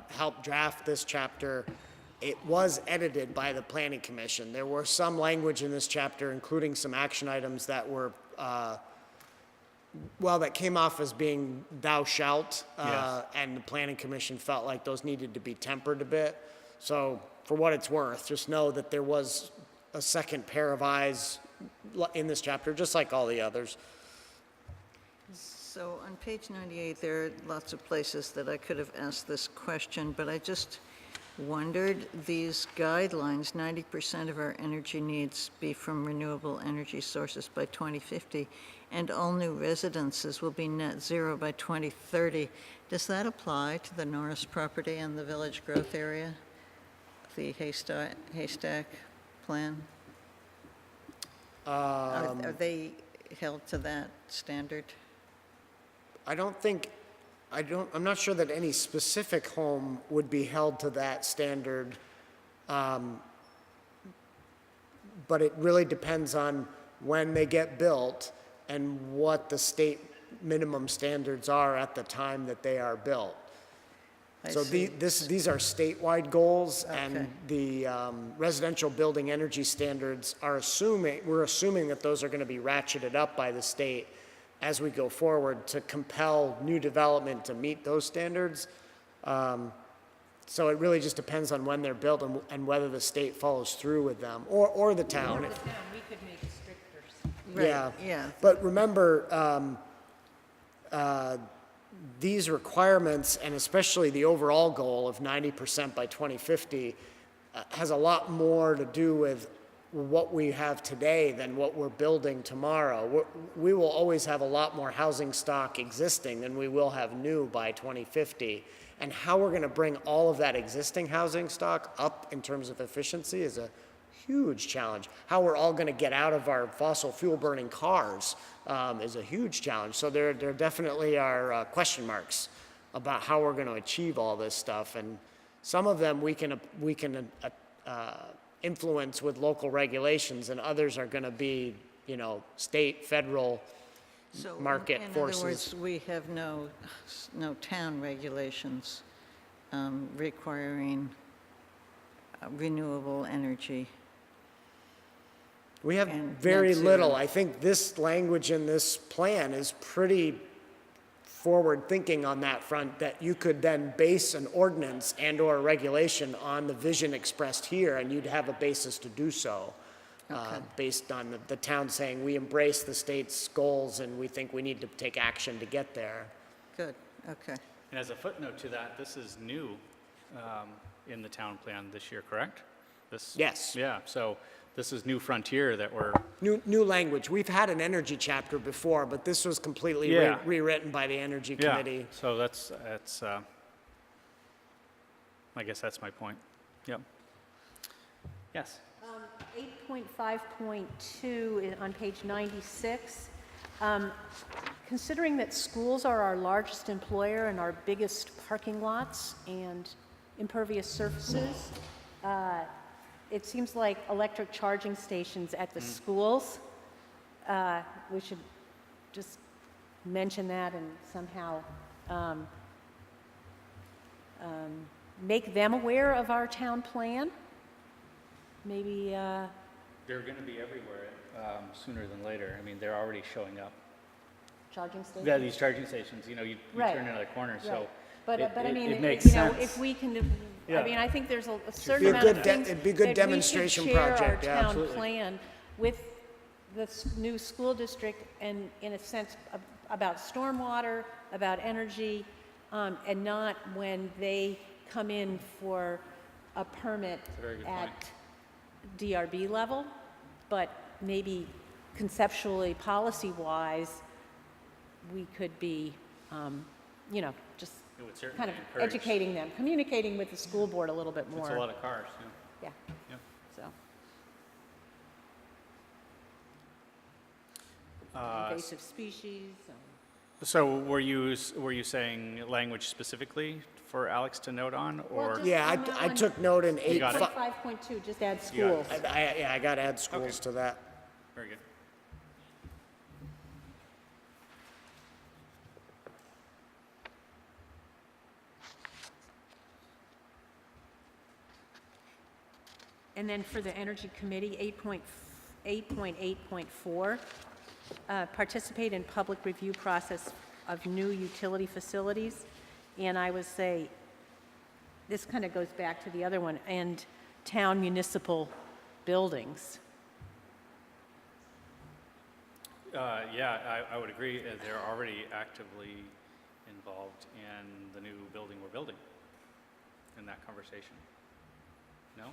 helped draft this chapter. It was edited by the Planning Commission. There were some language in this chapter, including some action items that were, that came off as being thou shalt, Yes. and the Planning Commission felt like those needed to be tempered a bit. So for what it's worth, just know that there was a second pair of eyes in this chapter, just like all the others. So on page 98, there are lots of places that I could have asked this question, but I just wondered, these guidelines, 90% of our energy needs be from renewable energy sources by 2050, and all new residences will be net zero by 2030. Does that apply to the Norris property and the village growth area, the haystack plan? Are they held to that standard? I'm not sure that any specific home would be held to that standard. But it really depends on when they get built and what the state minimum standards are at the time that they are built. So these are statewide goals, and the residential building energy standards we're assuming that those are going to be ratcheted up by the state as we go forward to compel new development to meet those standards. So it really just depends on when they're built and whether the state follows through with them, or the town. We could make stricter. Yeah. But remember, these requirements, and especially the overall goal of 90% by 2050, has a lot more to do with what we have today than what we're building tomorrow. We will always have a lot more housing stock existing than we will have new by 2050. And how we're going to bring all of that existing housing stock up in terms of efficiency is a huge challenge. How we're all going to get out of our fossil fuel burning cars is a huge challenge. So there definitely are question marks about how we're going to achieve all this stuff. And some of them we can influence with local regulations, and others are going to be, state, federal, market forces. In other words, we have no town regulations requiring renewable energy. We have and very net zero. little. I think this language in this plan is pretty forward-thinking on that front, that you could then base an ordinance and/or a regulation on the vision expressed here, and you'd have a basis to do so, based on the town saying, we embrace the state's goals and we think we need to take action to get there. Good, okay. And as a footnote to that, this is new in the town plan this year, correct? Yes. Yeah, so this is new frontier that we're... New language. We've had an energy chapter before, but this was completely rewritten by the Energy Committee. Yeah, so that's I guess that's my point. Yep. Yes? 8.5.2 on page 96. Considering that schools are our largest employer and our biggest parking lots, and impervious surfaces. It seems like electric charging stations at the schools. We should just mention that and somehow make them aware of our town plan. Maybe, They're going to be everywhere sooner than later. I mean, they're already showing up. charging stations? Yeah, these charging stations, you Right. turn another corner, so Right. But I mean, it makes you know, sense. if we can, Yeah. I mean, I think there's a certain Be a amount of good things it'd be a good that demonstration we should share project, yeah, our town absolutely. plan with the new school district and, in a sense, about stormwater, about energy, and not when they come in for a permit a very good at point. DRB level, but maybe conceptually, policy-wise, we could be, you know, just It would certainly kind of encourage- educating them, communicating with the school board a little bit more. It's a lot of cars, yeah. Yeah, Yep. so. Invasive species. So were you saying language specifically for Alex to note on, or? just- Yeah, on that I one- took note in You got it? 5.2, just add You got it. schools. I got to add schools to that. Very good. And then for the Energy Committee, 8.8.4, participate in public review process of new utility facilities. And I would say, this kind of goes back to the other one, and town municipal buildings. Yeah, I would agree. They're already actively involved in the new building we're building in that conversation. No? No.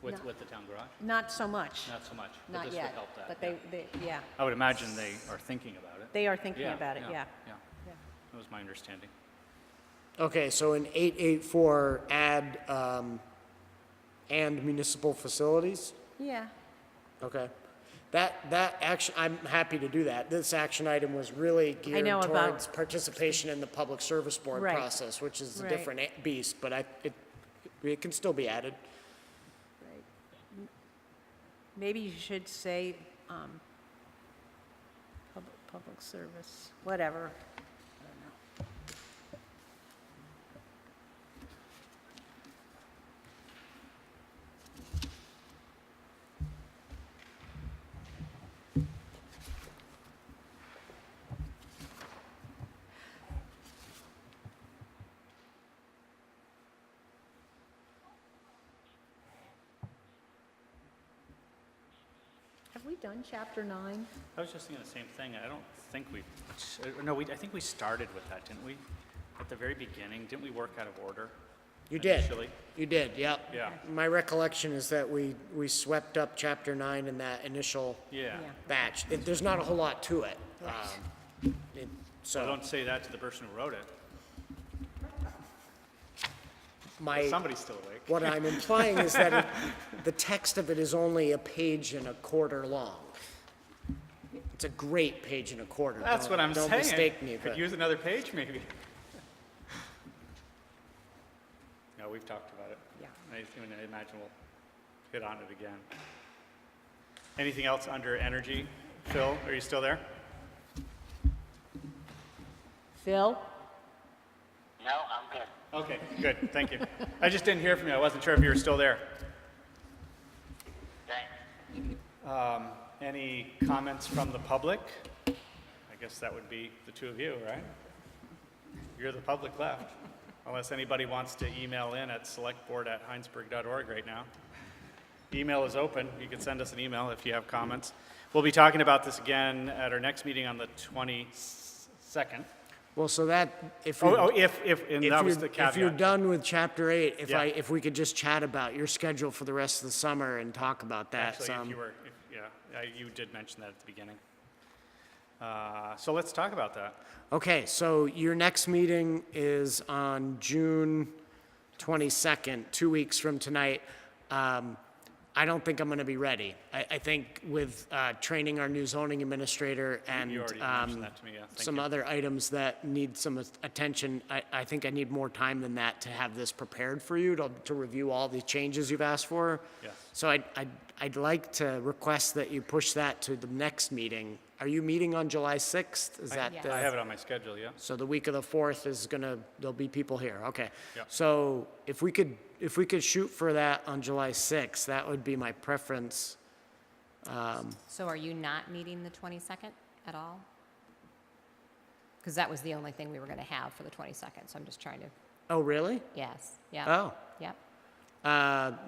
With the town garage? Not so much. Not so much. But Not this yet. would help that. But yeah. yeah, I would imagine they are thinking about it. they are thinking about it, yeah. Yeah. Yeah. That was my understanding. Okay, so in 884, add, and municipal facilities? Yeah. Okay. That action, I'm happy to do that. This action item was really geared know about- towards participation in the public service board Right. process, which is a Right. different beast, but it can still be added. Right. Maybe you should say, public service, whatever. I don't know. Have we done chapter 9? I was just thinking the same thing. I don't think I think we started with that, didn't we? At the very beginning, didn't we work out of order? You did. Initially? You did, yep. Yeah. My recollection is that we swept up chapter 9 in that initial Yeah. batch. There's not a whole lot to it. So So don't say that to the person who wrote it. my, Somebody's still awake. what I'm implying is that the text of it is only a page and a quarter long. It's a great page and a quarter. That's what I'm Don't saying. mistake me. Could but- use another page, maybe. No, we've talked about it. Yeah. I imagine we'll hit on it again. Anything else under energy? Phil, are you still there? Phil? No, I'm good. Okay, good, thank you. I just didn't hear from you. I wasn't sure if you were still there. Thanks. Any comments from the public? I guess that would be the two of you, right? You're the public left, unless anybody wants to email in at selectboard@hinesburg.org right now. Email is open. You can send us an email if you have comments. We'll be talking about this again at our next meeting on the 22nd. Well, so that, and And that was the caveat. if you're done with chapter 8, Yeah. if we could just chat about your schedule for the rest of the summer and talk about that Actually, some. you did mention that at the beginning. So let's talk about that. Okay, so your next meeting is on June 22nd, 2 weeks from tonight. I don't think I'm going to be ready. I think with training our new zoning administrator and You already mentioned that to me, yeah. Thank some you. other items that need some attention, I think I need more time than that to have this prepared for you, to review all the changes you've asked for. Yes. So I'd like to request that you push that to the next meeting. Are you meeting on July 6th? Is that Yes. the? I have it on my schedule, yeah. So the week of the 4th is there'll be people here, okay. Yep. So if we could shoot for that on July 6th, that would be my preference. So are you not meeting the 22nd at all? Because that was the only thing we were going to have for the 22nd, so I'm just trying to, Oh, really? yes, yeah. Oh. Yep.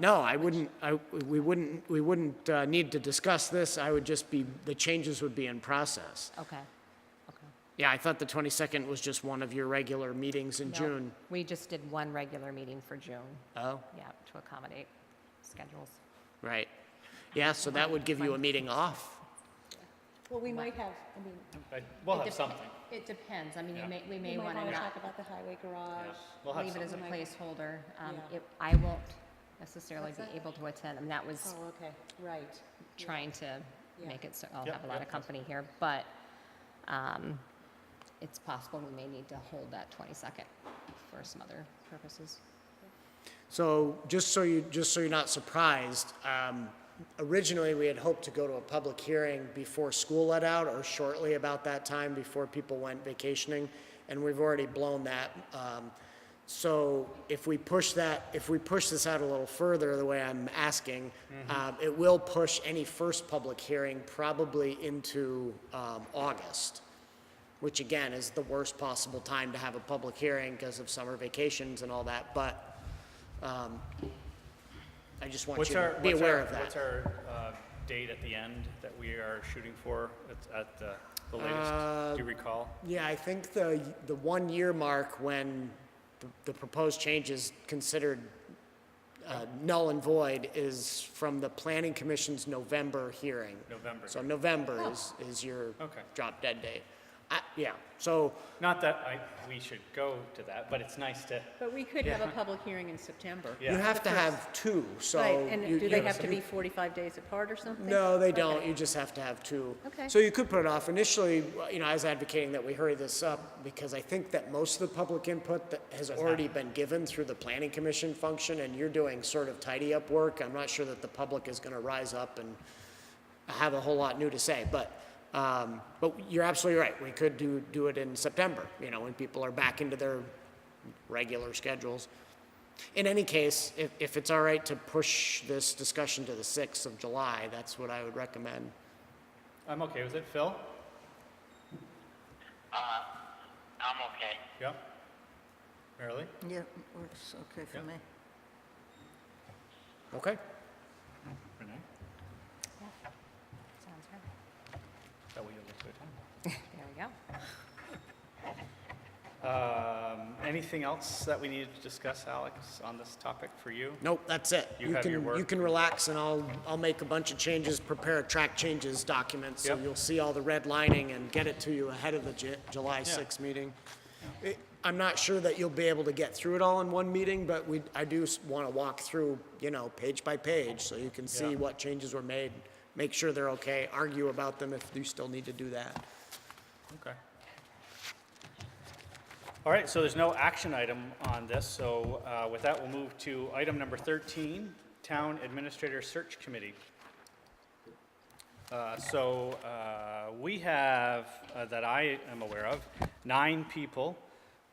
No, we wouldn't need to discuss this, the changes would be in process. Okay. Okay. Yeah, I thought the 22nd was just one of your regular meetings in No, June. we just did one regular meeting for June, Oh, yeah, to accommodate schedules. right. Yeah, so that would give you a meeting off. Well, we might have, I mean, We'll It have dep- something. It depends. I mean, Yeah. we we may might want to want to not talk about the highway garage. We'll have leave it as a something. placeholder. Yeah. I won't necessarily What's be that? able to attend. I mean, that was Oh, okay, right. trying to Yeah. make it so I'll Yep, have a lot yep, of company here, but it's possible we may need to hold that 22nd for some other purposes. So just so you're not surprised, originally we had hoped to go to a public hearing before school let out or shortly about that time before people went vacationing, and we've already blown that. So if we push this out a little further, the way I'm asking, it will push any first public hearing probably into August, which again is the worst possible time to have a public hearing because of summer vacations and all that, but I just want you to be aware of that. What's our date at the end that we are shooting for at the latest? Do you recall? Yeah, I think the 1 year mark when the proposed change is considered null and void is from the Planning Commission's November hearing. November. So November is your Okay. drop dead date. Yeah, so Not that we should go to that, but it's nice to, But we could have a public hearing in September. Yeah. you have to have two, so. Right, and you- do they you- have to be 45 days apart or something? No, they don't. Okay. You just have to have two. Okay. So you could put it off. Initially, I was advocating that we hurry this up because I think that most of the public input that has already been given through the planning commission function, and you're doing sort of tidy up work. I'm not sure that the public is going to rise up and have a whole lot new to say, but you're absolutely right. We could do it in September, when people are back into their regular schedules. In any case, if it's all right to push this discussion to the 6th of July, that's what I would recommend. I'm okay with it. Phil? I'm okay. Yep. Marilee? Yeah, works okay for Yeah. me. Okay? Renee? Sounds good. Is that what you'll look to attend? There we go. Anything else that we needed to discuss, Alex, on this topic for you? Nope, that's it. You have your work. You can relax, and I'll make a bunch of changes, prepare a track changes document, so Yep. you'll see all the red lining and get it to you ahead of the July 6th meeting. I'm not sure that you'll be able to get through it all in one meeting, but I do want to walk through, page by page, so you can see Yeah. what changes were made, make sure they're okay, argue about them if you still need to do that. Okay. All right, so there's no action item on this, so with that, we'll move to item number 13, Town Administrator Search Committee. We have, that I am aware of, 9 people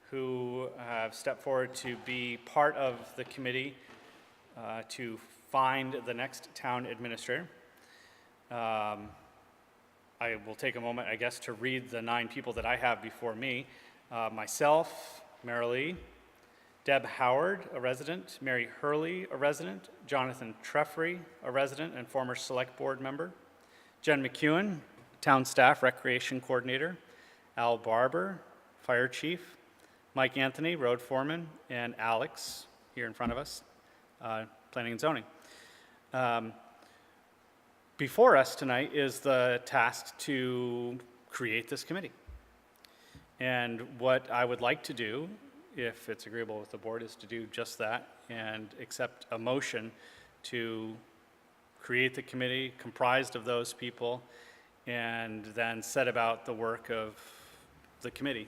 who have stepped forward to be part of the committee to find the next town administrator. I will take a moment, I guess, to read the 9 people that I have before me. Myself, Marilee, Deb Howard, a resident, Mary Hurley, a resident, Jonathan Treffry, a resident and former Select Board member, Jen McEwen, Town Staff Recreation Coordinator, Al Barber, Fire Chief, Mike Anthony, Road Foreman, and Alex, here in front of us, Planning and Zoning. Before us tonight is the task to create this committee. And what I would like to do, if it's agreeable with the board, is to do just that and accept a motion to create the committee comprised of those people, and then set about the work of the committee.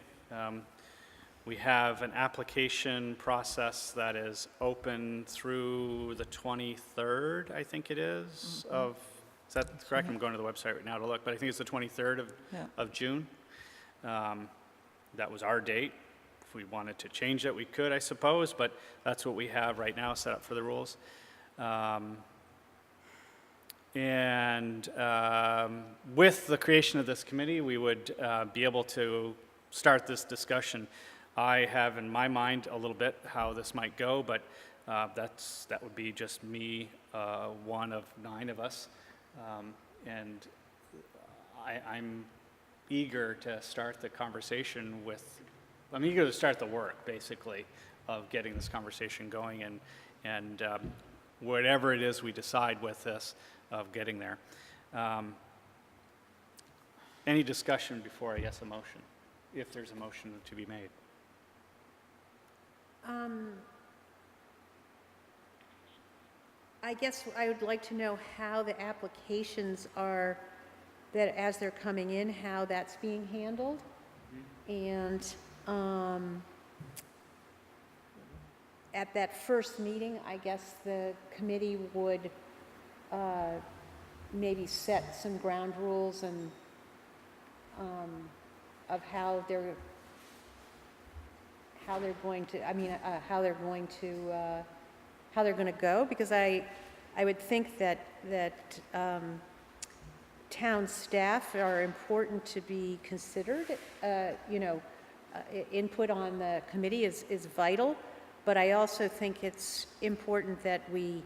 We have an application process that is open through the 23rd, I think it is, is that correct? I'm going to the website right now to look, but I think it's the 23rd of June. That was our date. If we wanted to change it, we could, I suppose, but that's what we have right now set up for the rules. With the creation of this committee, we would be able to start this discussion. I have in my mind a little bit how this might go, but that would be just me, one of 9 of us. I'm eager to start the conversation I'm eager to start the work, basically, of getting this conversation going and whatever it is we decide with this, of getting there. Any discussion before I guess a motion, if there's a motion to be made? I guess I would like to know how the applications are, that as they're coming in, how that's being handled. And at that first meeting, I guess the committee would maybe set some ground rules and of how they're going to, how they're going to go, because I would think that town staff are important to be considered. Input on the committee is vital, but I also think it's important that we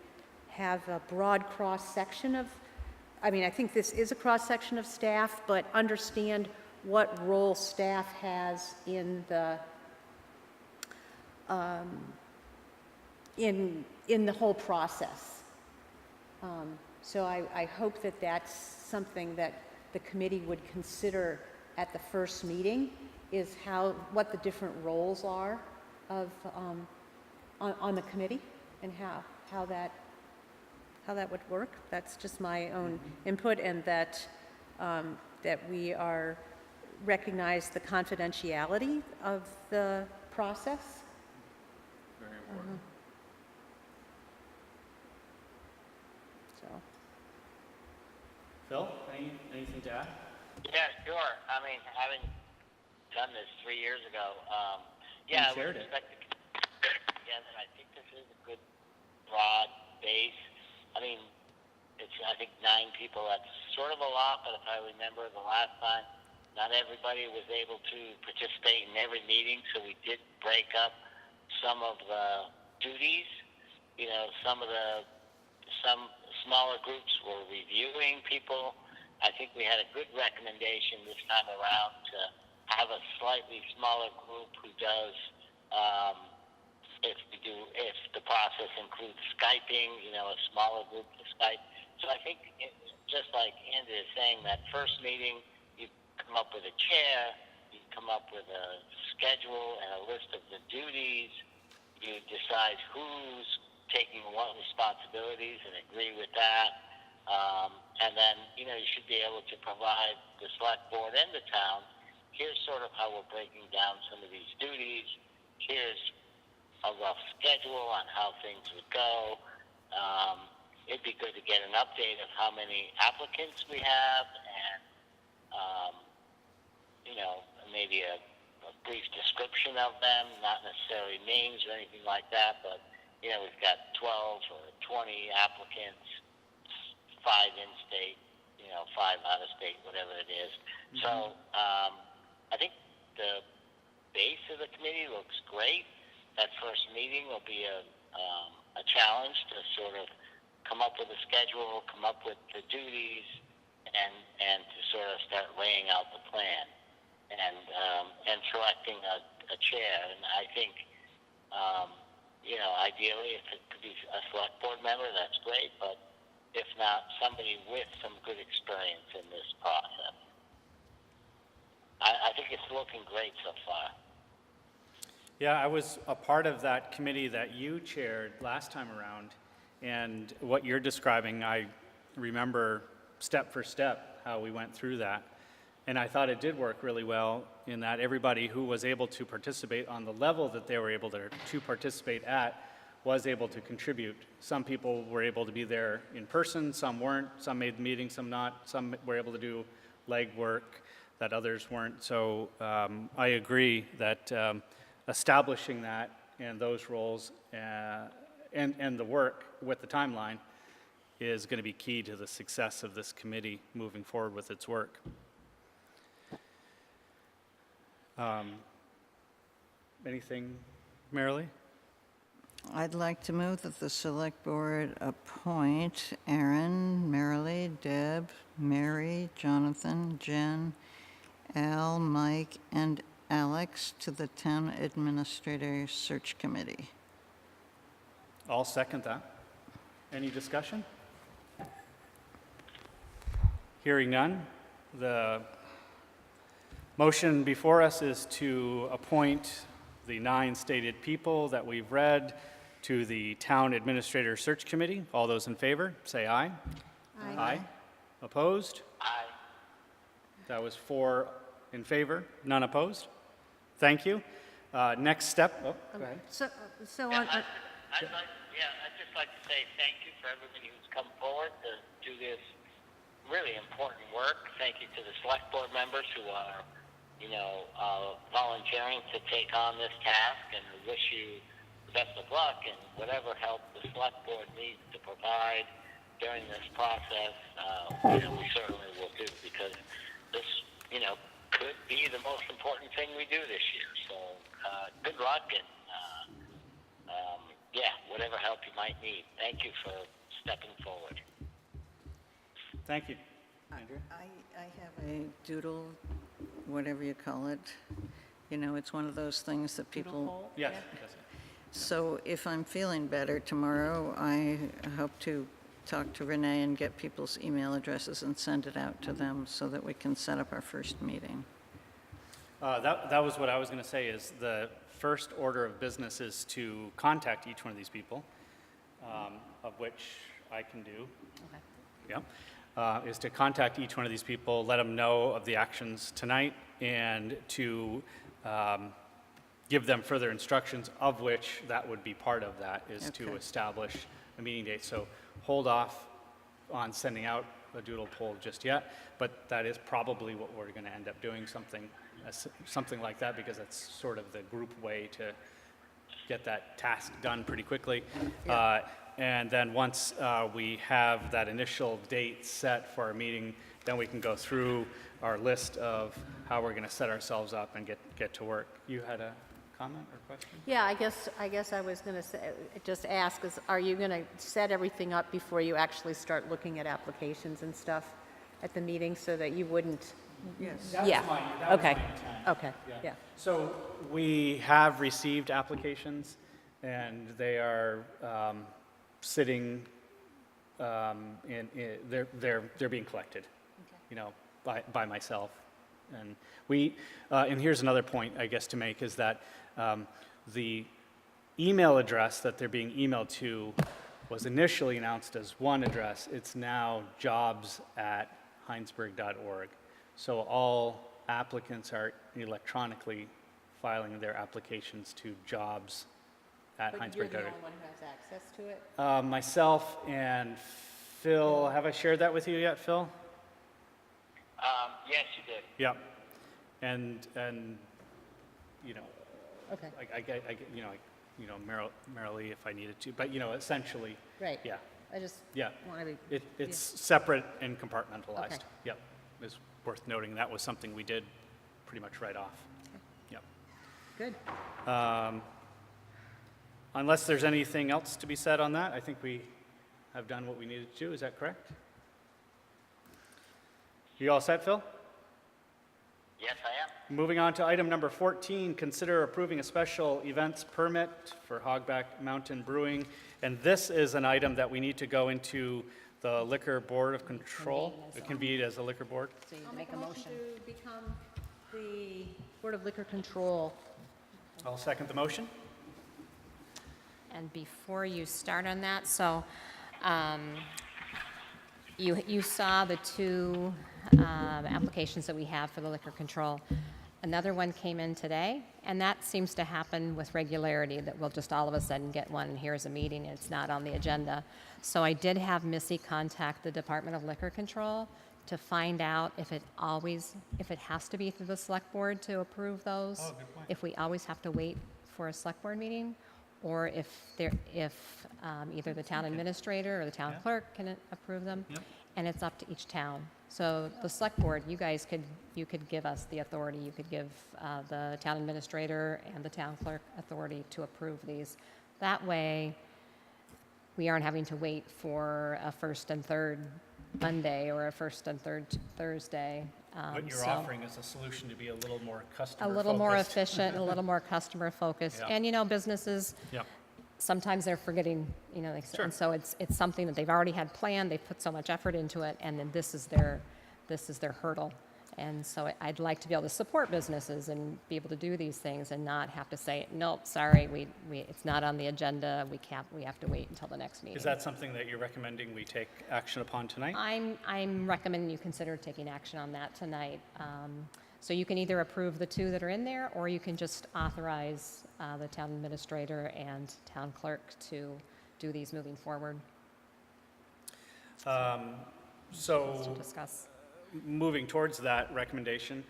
have a broad cross-section of, I think this is a cross-section of staff, but understand what role staff has in the in the whole process. So I hope that that's something that the committee would consider at the first meeting, is what the different roles are of on the committee, and how that would work. That's just my own input, and that we recognize the confidentiality of the process. Very important. So. Phil, anything to add? Yeah, sure. Having done this 3 years ago, I would expect together. I think this is a good broad base. I think 9 people, that's sort of a lot, but if I remember the last time, not everybody was able to participate in every meeting, so we did break up some of the duties. Some smaller groups were reviewing people. I think we had a good recommendation this time around to have a slightly smaller group who does, if the process includes Skyping, a smaller group to Skype. So I think, just like Andrea is saying, that first meeting, you come up with a chair, you come up with a schedule and a list of the duties, you decide who's taking what responsibilities and agree with that. And then, you should be able to provide the select board and the town, here's sort of how we're breaking down some of these duties, here's a rough schedule on how things would go. It'd be good to get an update of how many applicants we have, and maybe a brief description of them, not necessarily names or anything like that, but we've got 12 or 20 applicants, 5 in-state, 5 out-of-state, whatever it is. Mm-hmm. So I think the base of the committee looks great. That first meeting will be a challenge to sort of come up with a schedule, come up with the duties, and to sort of start laying out the plan and selecting a chair. And I think, ideally, if it could be a select board member, that's great. But if not, somebody with some good experience in this process. I think it's looking great so far. Yeah, I was a part of that committee that you chaired last time around, and what you're describing, I remember step for step how we went through that. And I thought it did work really well in that everybody who was able to participate on the level that they were able to participate at was able to contribute. Some people were able to be there in person, some weren't, some made the meeting, some not, some were able to do legwork that others weren't. So I agree that establishing that and those roles and the work with the timeline is going to be key to the success of this committee moving forward with its work. Anything, Marilee? I'd like to move that the Select Board appoint Aaron, Marilee, Deb, Mary, Jonathan, Jen, Al, Mike, and Alex to the Town Administrator Search Committee. I'll second that. Any discussion? Hearing none, the motion before us is to appoint the 9 stated people that we've read to the Town Administrator Search Committee. All those in favor, say aye. Aye. Opposed? Aye. That was 4 in favor, none opposed. Thank you. Next step, oh, go ahead. So Yeah, on, I'd just like to say thank you for everybody who's come forward to do this really important work. Thank you to the select board members who are, volunteering to take on this task, and we wish you the best of luck and whatever help the select board needs to provide during this process, we certainly will do, because this, could be the most important thing we do this year. So good luck, and whatever help you might need. Thank you for stepping forward. Thank you. Andrew? I have a doodle, whatever you call it. It's one of those things that people... Yes. So if I'm feeling better tomorrow, I hope to talk to Renee and get people's email addresses and send it out to them so that we can set up our first meeting. That was what I was going to say, is the first order of business is to contact each one of these people, of which I can do. Okay. Yeah. Is to contact each one of these people, let them know of the actions tonight, and to give them further instructions, of which that would be part of that, is to establish a meeting date. So hold off on sending out a doodle poll just yet, but that is probably what we're going to end up doing, something like that, because that's sort of the group way to get that task done pretty quickly. And then once we have that initial date set for our meeting, then we can go through our list of how we're going to set ourselves up and get to work. You had a comment or question? yeah, I guess I was going to say, just ask, are you going to set everything up before you actually start looking at applications and stuff at the meeting, so that you wouldn't? Yes. That was my intent. Okay, yeah. So we have received applications, and they are sitting, they're being collected, by myself. And and here's another point, I guess, to make, is that the email address that they're being emailed to was initially announced as one address. It's now jobs@hinesburg.org. So all applicants are electronically filing their applications to jobs@hinesburg.org. But you're the only one who has access to it? Myself and Phil, have I shared that with you yet, Phil? Yes, you did. Yeah. And Okay. Marilee if I needed to, but essentially. Right. Yeah. I just Yeah. want to be... It's separate and compartmentalized. Okay. Yep. It's worth noting that was something we did pretty much right off. Yep. Good. Unless there's anything else to be said on that, I think we have done what we needed to do. Is that correct? You all set, Phil? Yes, I am. Moving on to item number 14, consider approving a special events permit for Hogback Mountain Brewing. And this is an item that we need to go into the Liquor Board of Control. It can be as a liquor board. So you make a motion to become the Board of Liquor Control. I'll second the motion. And before you start on that, You saw the two applications that we have for the liquor control. Another one came in today, and that seems to happen with regularity, that we'll just all of a sudden get one, and here's a meeting, and it's not on the agenda. So I did have Missy contact the Department of Liquor Control to find out if it has to be through the select board to approve those. Oh, good point. If we always have to wait for a select board meeting, or if either the town administrator or the town clerk can approve them. Yep. And it's up to each town. So the select board, you could give us the authority, you could give the town administrator and the town clerk authority to approve these. That way, we aren't having to wait for a first and third Monday or a first and third Thursday. What you're So offering is a solution to be a little more customer a focused. little more efficient, a little more customer focused. Yeah. And, businesses, Yeah. sometimes they're forgetting, Sure. and so it's something that they've already had planned, they've put so much effort into it, and then this is their hurdle. And so I'd like to be able to support businesses and be able to do these things and not have to say, nope, sorry, it's not on the agenda, we have to wait until the next meeting. Is that something that you're recommending we take action upon tonight? I'm recommending you consider taking action on that tonight. So you can either approve the two that are in there, or you can just authorize the town administrator and town clerk to do these moving forward. To So, discuss. moving towards that recommendation,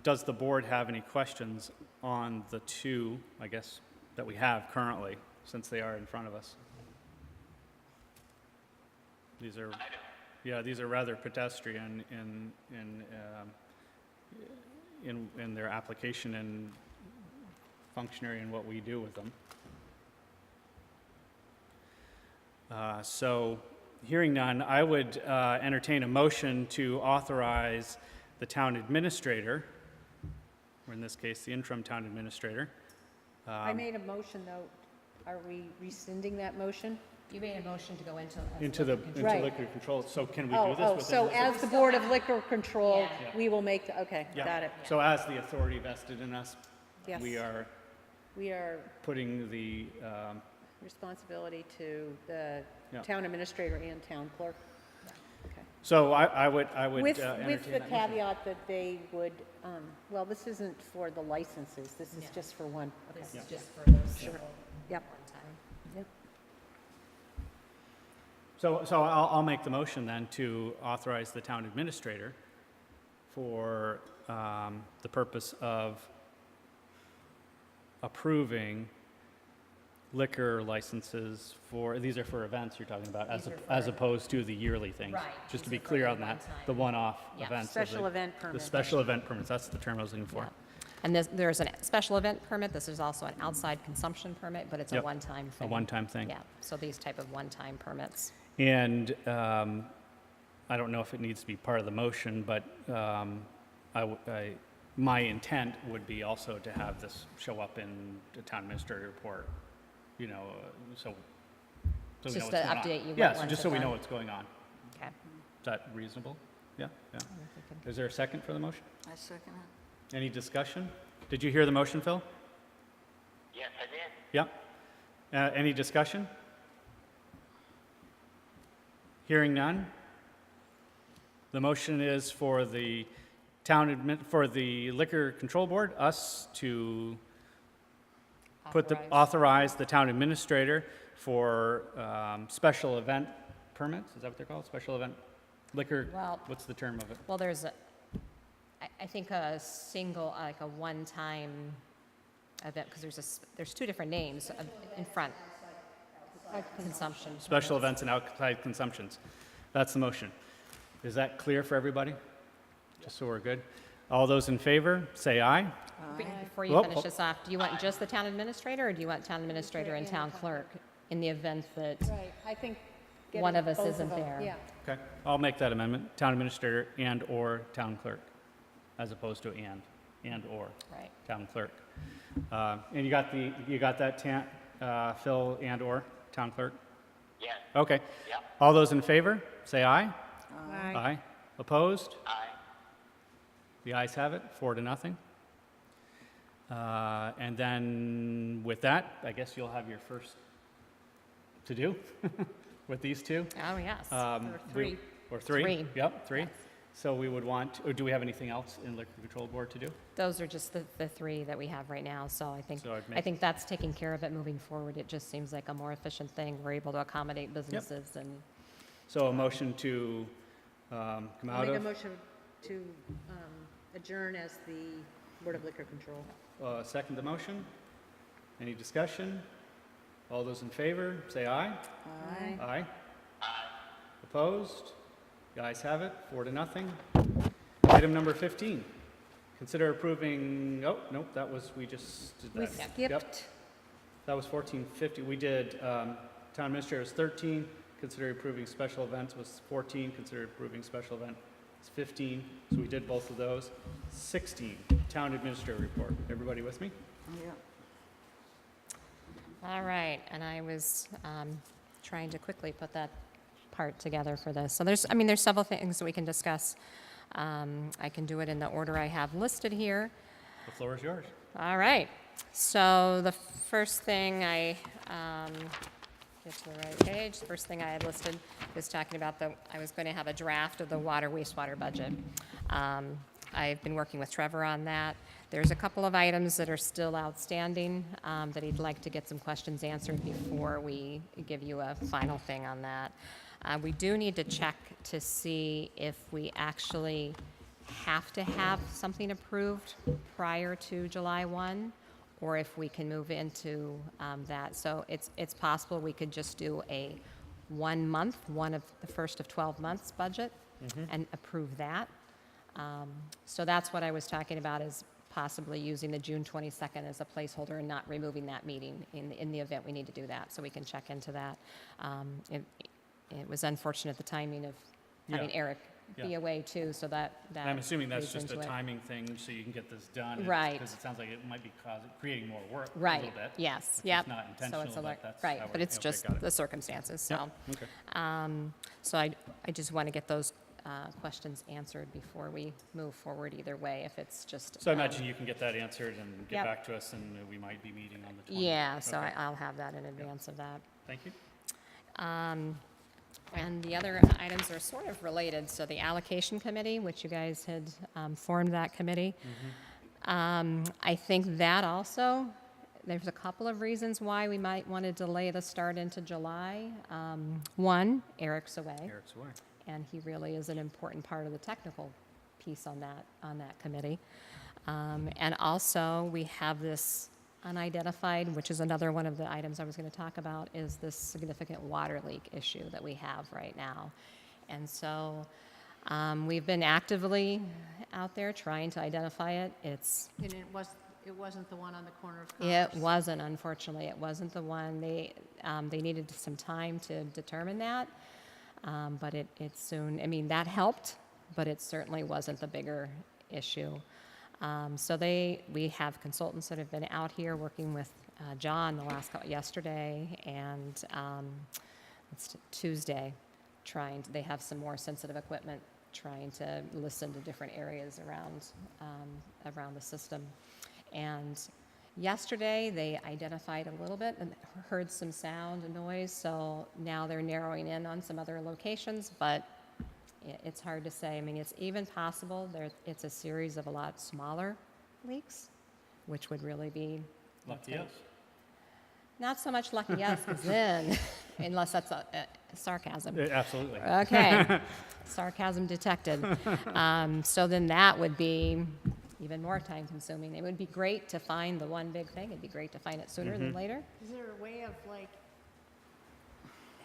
does the board have any questions on the two, I guess, that we have currently, since they are in front of us? These are, these are rather pedestrian in their application and functionary in what we do with them. So, hearing none, I would entertain a motion to authorize the town administrator, or in this case, the interim town administrator. I made a motion, though. Are we rescinding that motion? You made a motion to go into Into Right. liquor control, so can we do Oh, this oh, within so this? as the Board of Liquor Control, Yeah. we will make, okay, Yeah. got it. So as the authority vested in us, Yes. we are We are putting the, responsibility to the Yeah. town administrator and town clerk. Okay. so I would With entertain the that motion. caveat that they would, well, this isn't for the licenses, this is just for one. Okay. This is just for those Sure. people Yep. one time. Yep. So I'll make the motion then to authorize the town administrator for the purpose of approving liquor licenses these are for events you're talking about, as opposed to the yearly things. Right, Just to these be are for clear the on that, one-time. the one-off Yeah, events. of special the- event The permit. special event permits, that's the term I was looking for. Yeah. And there's a special event permit, this is also an outside consumption permit, but it's a Yep. one-time A thing. one-time thing. Yeah, so these type of one-time permits. And I don't know if it needs to be part of the motion, but my intent would be also to have this show up in the town administrator report, so we know Just what's to going on. update you Yeah, what so ones just so have we know done. what's going on. Okay. Is that reasonable? Yeah, yeah. Is there a second for the motion? I second it. Any discussion? Did you hear the motion, Phil? Yes, I did. Yeah. Any discussion? Hearing none. The motion is for the for the Liquor Control Board, us to authorize the town administrator for special event permits. Is that what they're called? Special event liquor? Well- What's the term of it? Well, I think a single, like a one-time event, because there's two different names in front. Consumption. Special events and outside consumptions. That's the motion. Is that clear for everybody? Just so we're good. All those in favor, say aye. Before you Whoop, finish whoop. this off, do you want just the town administrator, or do you want town administrator and town clerk in the event that Right, I think. one getting of us both isn't them, there? Yeah. Okay, I'll make that amendment. Town administrator and/or town clerk, as opposed to and/or Right. town clerk. And you got that, Phil, and/or town clerk? Yes. Okay. Yep. All those in favor, say aye. Aye. Aye. Opposed? Aye. The ayes have it, 4-0. And then with that, I guess you'll have your first to do. with these two. Oh, yes. Or three. Or three? Three. Yep, three. So we would want, or do we have anything else in Liquor Control Board to do? Those are just the three that we have right now, so I think, So I'd I make- think that's taking care of it moving forward. It just seems like a more efficient thing. We're able to accommodate businesses and, So a motion to come I'll out make a of, motion to adjourn as the Board of Liquor Control. second the motion. Any discussion? All those in favor, say aye. Aye. Aye. Opposed? The ayes have it, 4-0. Item number 15, consider approving, oh, nope, that was, we just did We that. Yep. skipped, That was 1450. We did, town administrator was 13, consider approving special events was 14, consider approving special event was 15. So we did both of those. 16, town administrator report. Everybody with me? Yeah. all right. And I was trying to quickly put that part together for this. So there's several things that we can discuss. I can do it in the order I have listed here. The floor is yours. All right. So the first thing I, get to the right page, the first thing I had listed was talking about I was going to have a draft of the water wastewater budget. I've been working with Trevor on that. There's a couple of items that are still outstanding that he'd like to get some questions answered before we give you a final thing on that. We do need to check to see if we actually have to have something approved prior to July 1, or if we can move into that. So it's possible we could just do a 1 month, one of the first of 12 months budget, and approve that. So that's what I was talking about, is possibly using the June 22nd as a placeholder and not removing that meeting in the event we need to do that. So we can check into that. It was unfortunate, the timing of having Yeah. Eric be Yeah. away too, so that I'm assuming that's leads just a into it. timing thing, so you can get this done. Right. Because it sounds like it might be creating more work a Right, little bit. yes, which yep. is not So intentional, it's a but look- that's right, how but it's just got it. the circumstances, so. Yeah, okay. So I just want to get those questions answered before we move forward either way, if it's just. So I imagine you can get that answered and get Yep. back to us, and we might be meeting on the 20th. Yeah, so Okay. I'll have that in advance of that. Thank you. And the other items are sort of related. So the allocation committee, which you guys had formed that committee, I think that also, there's a couple of reasons why we might want to delay the start into July. One, Eric's away, Eric's away. and he really is an important part of the technical piece on that committee. And also, we have this unidentified, which is another one of the items I was going to talk about, is this significant water leak issue that we have right now. And so we've been actively out there trying to identify it. and it wasn't the one on the corner of Commerce. It wasn't, unfortunately, it wasn't the one. They needed some time to determine that, but it soon, that helped, but it certainly wasn't the bigger issue. So we have consultants that have been out here working with John yesterday and it's Tuesday, they have some more sensitive equipment, trying to listen to different areas around the system. And yesterday, they identified a little bit and heard some sound and noise, so now they're narrowing in on some other locations, but it's hard to say. It's even possible it's a series of a lot smaller leaks, which would really be... Lucky us. Not so much lucky us, because then, unless that's a sarcasm. Absolutely. Okay, sarcasm detected. So then that would be even more time consuming. It would be great to find the one big thing. It'd be great to find it sooner than later. Is there a way of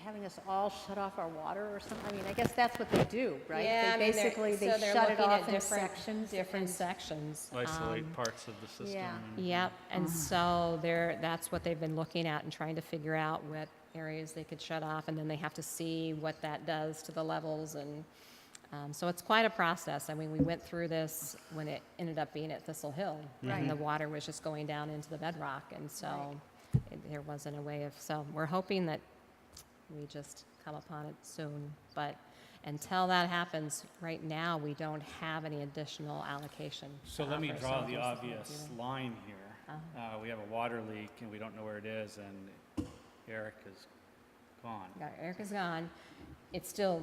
having us all shut off our water or something? I guess that's what they do, right? Yeah, They basically, they shut it off in sections. Different sections. Isolate parts of the system. yeah. and- Yep, and so that's what they've been looking at and trying to figure out what areas they could shut off, and then they have to see what that does to the levels, and so it's quite a process. We went through this when it ended up being at Thistle Hill, and the water was just going down into the bedrock, and so there wasn't a way of, so we're hoping that we just come upon it soon, but until that happens, right now, we don't have any additional allocation. So to let me offer, draw so the this is obvious not line here. We have a water leak and we don't know where it is, and Eric has gone. Erica's gone. It's still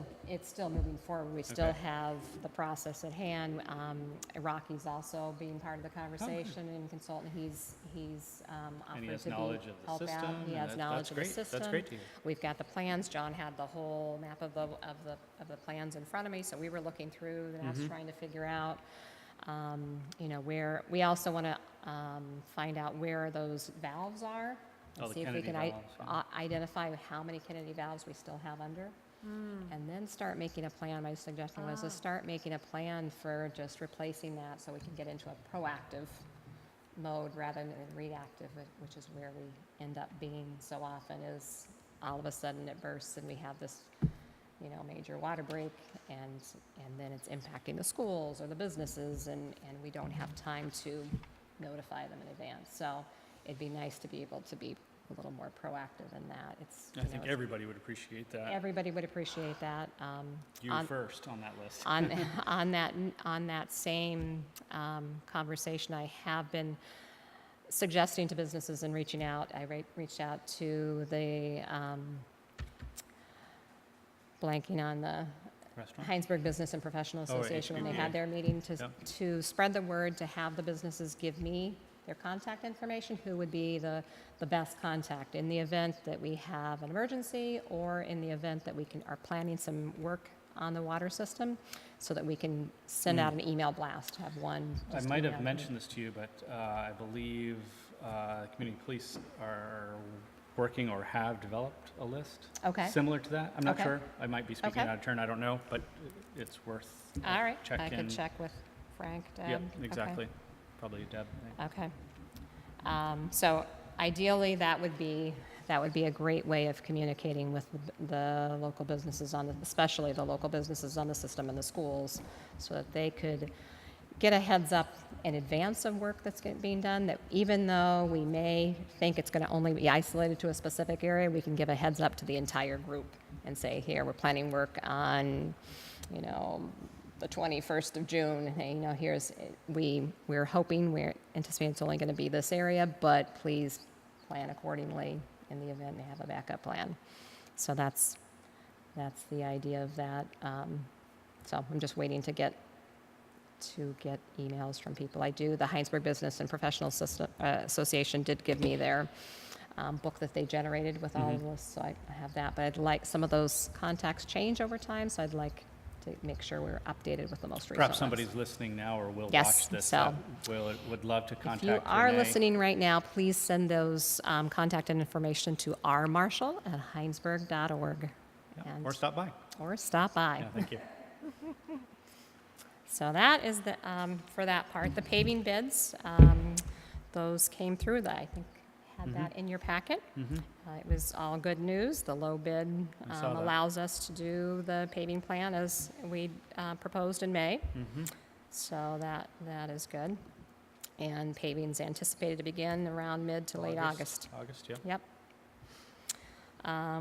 moving forward. We still Okay. have the process at hand. Rocky's also being part of the conversation and consultant. He's offered has to knowledge of the help out. system, He and has that's knowledge of the great. That's system. great to hear. We've got the plans. John had the whole map of the plans in front of me, so we were looking through the maps, Mm-hmm. trying to figure out, where. We also want to find out where those valves are. Oh, the See if we Kennedy can valves, identify how many Kennedy valves we still have under. And then start making a plan. My suggestion was to start making a plan for just replacing that so we can get into a proactive mode rather than reactive, which is where we end up being so often, is all of a sudden it bursts and we have this, major water break, and then it's impacting the schools or the businesses, and we don't have time to notify them in advance. So it'd be nice to be able to be a little more proactive in that. I think everybody would appreciate that. Everybody would appreciate that. You first on that list. On that same conversation, I have been suggesting to businesses and reaching out. I reached out to the blanking on the Restaurant? Hinesburg Business and Professional Oh, Association when they HBPA. had their meeting Yep. to spread the word, to have the businesses give me their contact information, who would be the best contact in the event that we have an emergency, or in the event that we are planning some work on the water system, so that we can send out an email blast, have one. I just might have email. mentioned this to you, but I believe community police are working or have developed a list Okay. similar to that. I'm not Okay. sure. I might be speaking Okay. out of turn. I don't know, but it's worth All right, check I in. could check with Frank, Deb. Yep, Okay. exactly. Probably Deb. Okay. So ideally, that would be a great way of communicating with the local businesses especially the local businesses on the system and the schools, so that they could get a heads up in advance of work that's being done, that even though we may think it's going to only be isolated to a specific area, we can give a heads up to the entire group and say, here, we're planning work on, the 21st of June. Hey, we're hoping, we're anticipating it's only going to be this area, but please plan accordingly in the event they have a backup plan. So that's the idea of that. So I'm just waiting to get emails from people. The Hinesburg Business and Professional Association did give me their book that they generated with all of this, so I have that. But I'd like some of those contacts change over time, so I'd like to make sure we're updated with the most recent Perhaps ones. somebody's listening now or will Yes, watch this so that would love to contact If you are Renee. listening right now, please send those contact information to rmarshall@hinesburg.org. Yeah, or stop by. Or stop by. Yeah, thank you. So that is for that part. The paving bids, those came through. I think had that in your packet. It was all good news. The low bid I saw that. allows us to do the paving plan as we proposed in May. So that is good. And paving's anticipated to begin around mid to late August. August, yeah. Yep.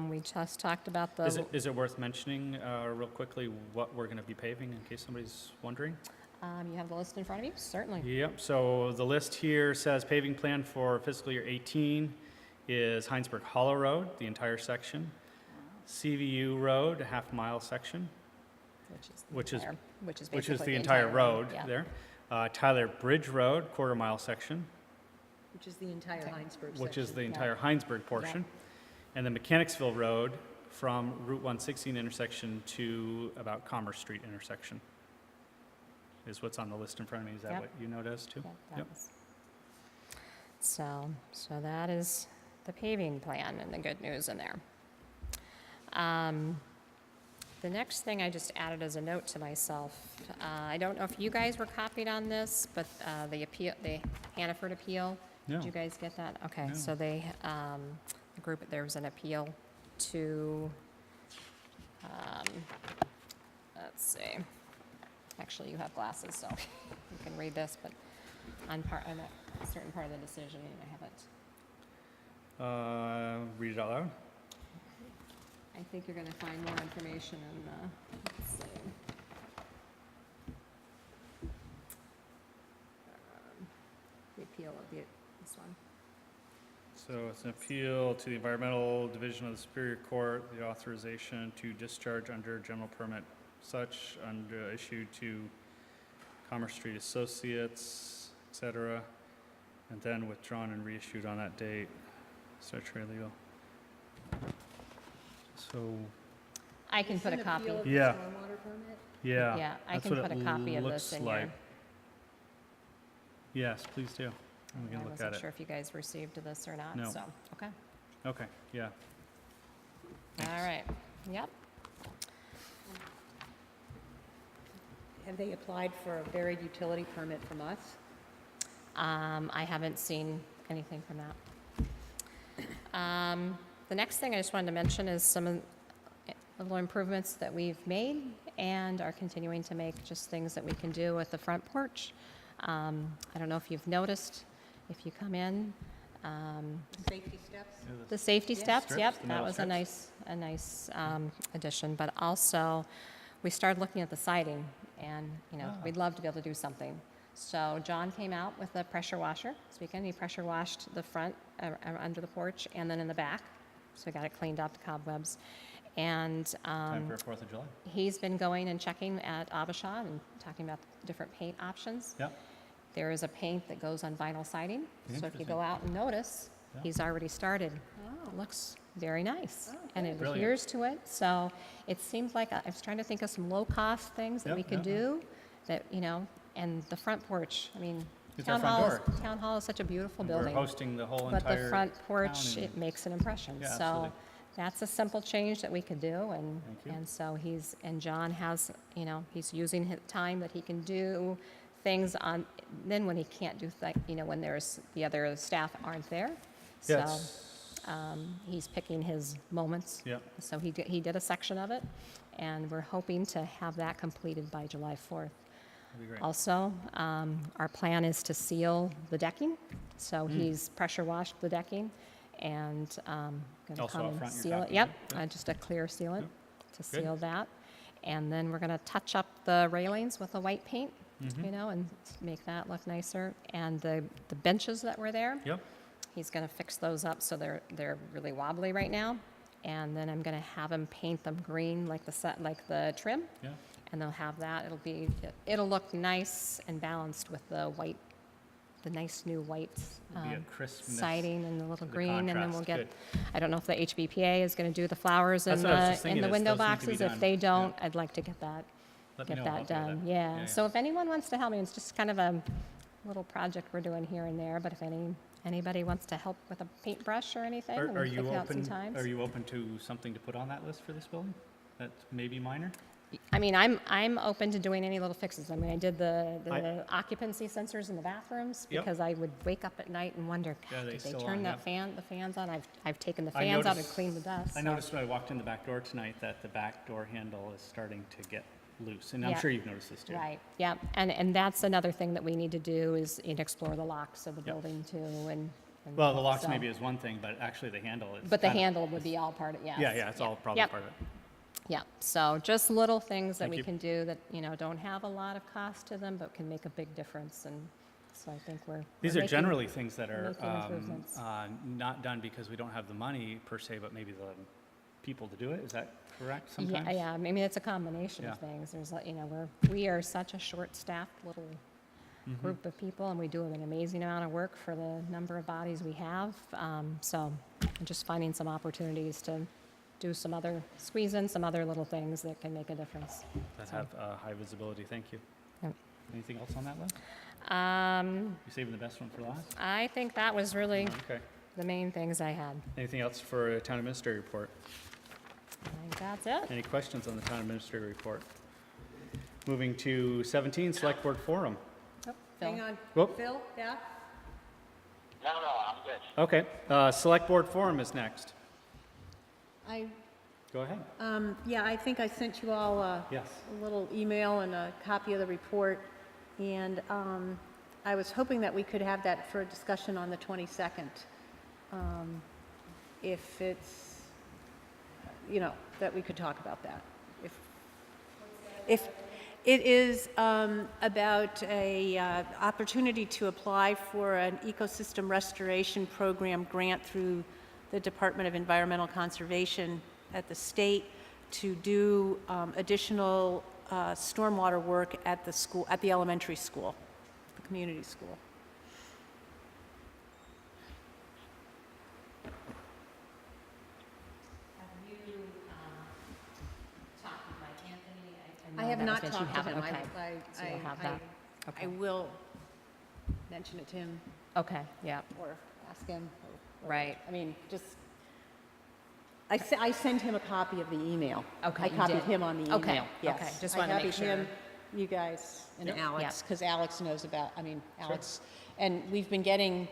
We just talked about the. Is it worth mentioning real quickly what we're going to be paving in case somebody's wondering? You have the list in front of you? Certainly. Yep, so the list here says paving plan for fiscal year 18 is Hinesburg Hollow Road, the entire section. CVU Road, a half-mile section, which is basically the entire road yeah. there. Tyler Bridge Road, quarter-mile section, Which is the entire Hinesburg which is section. the entire Hinesburg portion. And then Mechanicsville Road from Route 116 intersection to about Commerce Street intersection is what's on the list in front of me. Is that Yep. what you know it as too? Yep. So that is the paving plan and the good news in there. The next thing I just added as a note to myself, I don't know if you guys were copied on this, but the Hannaford appeal. No. Did you guys get that? Okay, No. so the group, there was an appeal to, let's see. Actually, you have glasses, so you can read this, but on a certain part of the decision, I haven't. Read it out loud. I think you're gonna find more information in let's see. The appeal of this one. So it's an appeal to the Environmental Division of the Superior Court, the authorization to discharge under general permit such under issued to Commerce Street Associates, et cetera, and then withdrawn and reissued on that date. Statutory legal. So, I can put a copy. yeah. Yeah. Yeah, I that's can what put it a copy of looks this in like. here. Yes, please do. And we I can look at wasn't it. sure if you guys received this or not, No. so, okay. Okay, yeah. All right, yep. Have they applied for a buried utility permit from us? I haven't seen anything from that. The next thing I just wanted to mention is some of the little improvements that we've made and are continuing to make, just things that we can do with the front porch. I don't know if you've noticed, if you come in. Safety steps? The safety steps, strips, yep, the that metal was strips. a nice addition. But also, we started looking at the siding, and, you know, we'd love to be able to do something. So John came out with a pressure washer this weekend. He pressure washed the front, under the porch, and then in the back. So we got it cleaned up, the cobwebs. And Time for 4th of July. he's been going and checking at Abishad and talking about different paint options. Yep. There is a paint that goes on vinyl siding. So if you Interesting. go out and notice, Yeah. he's already started. It looks very nice. And it Brilliant. adheres to it. So it seems like I was trying to think of some low-cost things that Yep, we could yep, do that, you know, and the front porch. I mean, It's our front door. Town Hall is such a beautiful And building. We're hosting the whole But entire the front porch, town it and- makes an impression. Yeah, So absolutely. that's a simple change that we could do, and, Thank you. and so and John has, you know, he's using his time that he can do things on, then when he can't do, you know, when there's, the other staff aren't there. So, Yes. he's picking his moments. Yeah. So he did a section of it, and we're hoping to have that completed by July 4th. That'd be great. Also, our plan is to seal the decking. So he's pressure washed the decking and going to Also come out and front, you're seal it. talking Yep, about? just a clear sealant to Good. seal that. And then we're going to touch up the railings with a white paint, Mm-hmm. you know, and make that look nicer. And the benches that were there, Yep. he's going to fix those up so they're really wobbly right now. And then I'm going to have him paint them green like the trim. Yeah. And they'll have that. It'll look nice and balanced with the white, the nice new white It'll be a crispness siding and the little to the green, and then we'll contrast. get. I don't know if the HBPA is going to do the flowers That's in what I was the just thinking, window those need to be boxes. If done. they don't, Yeah. I'd like to get that Let me know, I'll do done. that. Yeah. Yeah. So if anyone wants to help me, it's just kind of a little project we're doing here and there. But if anybody wants to help with a paintbrush or anything, and Are you picking out some open, times. are you open to something to put on that list for this building? That's maybe minor? I mean, I'm open to doing any little fixes. I mean, I did the I- occupancy sensors in the bathrooms Yep. because I would wake up at night and wonder, Yeah, God, they did they still turn on, the fans on? I've taken the I fans out and noticed- cleaned the dust. I so- noticed when I walked in the back door tonight that the back door handle is starting to get loose, and I'm Yeah. sure you've noticed this too. Right, yeah, and that's another thing that we need to do is explore the locks of the Yep. building too, and. Well, the locks so- maybe is one thing, but actually the handle is. But the kinda- handle would be all part of, yes. Yeah, it's all probably Yep. part of it. Yeah, so just little things that Thank we you. can do that, you know, don't have a lot of cost to them, but can make a big difference, and so I think These we're are making- generally things that are making improvements. not done because we don't have the money per se, but maybe the people to do it. Is that correct Yeah, sometimes? yeah, I mean, it's a combination of Yeah. things. There's, you know, we are such a short-staffed little Mm-hmm. group of people, and we do an amazing amount of work for the number of bodies we have. So I'm just finding some opportunities to do squeeze in some other little things that can make a difference. That So, have high visibility. Thank you. Yep. Anything else on that list? Um, You saving the best one for last? I think that was really Okay. the main things I had. Anything else for a town administrator report? I think that's it. Any questions on the town administrator report? Moving to 17, Select Board Forum. Oh, Hang Phil. on. Whoop. Phil, yeah? No, I'm good. Okay, Select Board Forum is next. Go ahead. Yeah, I think I sent you all Yes. a little email and a copy of the report, and I was hoping that we could have that for a discussion on the 22nd. If it's, you know, that we could talk about that. It is about a opportunity to apply for an ecosystem restoration program grant through the Department of Environmental Conservation at the state to do additional stormwater work at the school, at the elementary school, the community school. I have not talked to him. Okay, so you'll have that. I will mention it to him Okay, yeah, or ask him. right. I mean, just, I sent him a copy of the email. Okay, I you copied did. him on the Okay, email, yes. okay, just wanted to make I copied him, sure. you guys, and Yep. Alex, because Alex knows about, Alex, and we've been getting,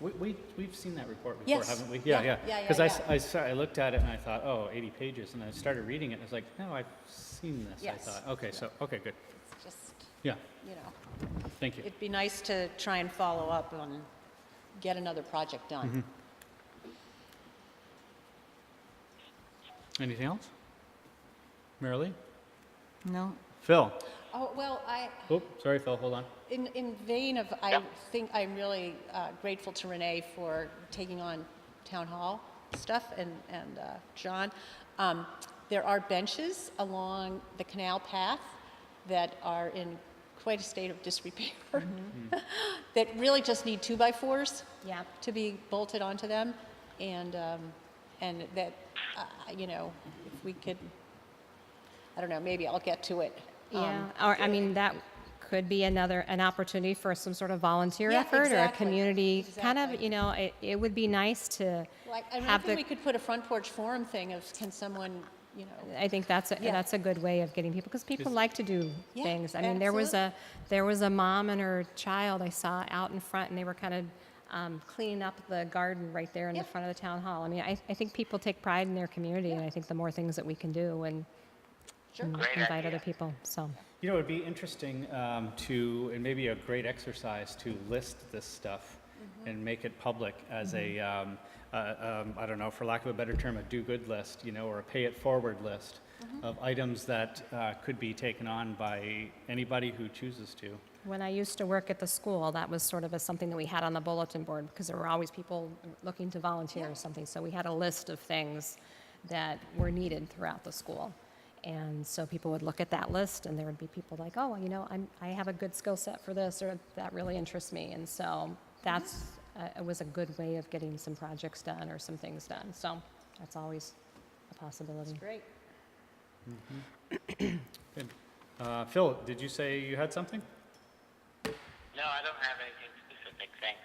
We've seen that report before, Yes. haven't we? Yeah, Yeah. yeah, Because yeah. I looked at it and I thought, oh, 80 pages, and I started reading it, and I was like, no, I've seen this, I Yes. thought. Okay, so, okay, good. it's just, Yeah, you know, thank you. it'd be nice to try and follow up on, get another project done. Mhm. Anything else? Marilee? No? Phil? Oh, well, Oh, sorry, Phil, hold on. in vein of, I think I'm really grateful to Renee for taking on town hall stuff and John. There are benches along the canal path that are in quite a state of disrepair that really just need 2x4s Yeah. to be bolted onto them. And that, you know, if we could, I don't know, maybe I'll get to it. Yeah, or, I mean, that could be an opportunity for some sort of volunteer Yeah, effort or a exactly, community, kind of, exactly. you know, it would be nice to Like, I have think the, we could put a front porch forum thing of, can someone, you know, I think that's Yeah. that's a good way of getting people, because people like to do Yeah, things. I mean, there was a mom and her child I saw out in front, and they were kind of cleaning up the garden right there in the front of the town hall. I mean, I think people take pride in their community, and I think the more things that we can do and Great invite idea. other people, so. You know, it'd be interesting to, and maybe a great exercise to list this stuff and make it public as a, I don't know, for lack of a better term, a do-good list, you know, or a pay-it-forward list of items that could be taken on by anybody who chooses to. When I used to work at the school, that was sort of something that we had on the bulletin board, because there were always people looking to volunteer or something. So we had a list of things that were needed throughout the school. And so people would look at that list, and there would be people like, oh, you know, I have a good skill set for this, or that really interests me. And so that's, it was a good way of getting some projects done or some things done. So that's always a possibility. great. Good. Phil, did you say you had something? No, I don't have anything specific, thanks.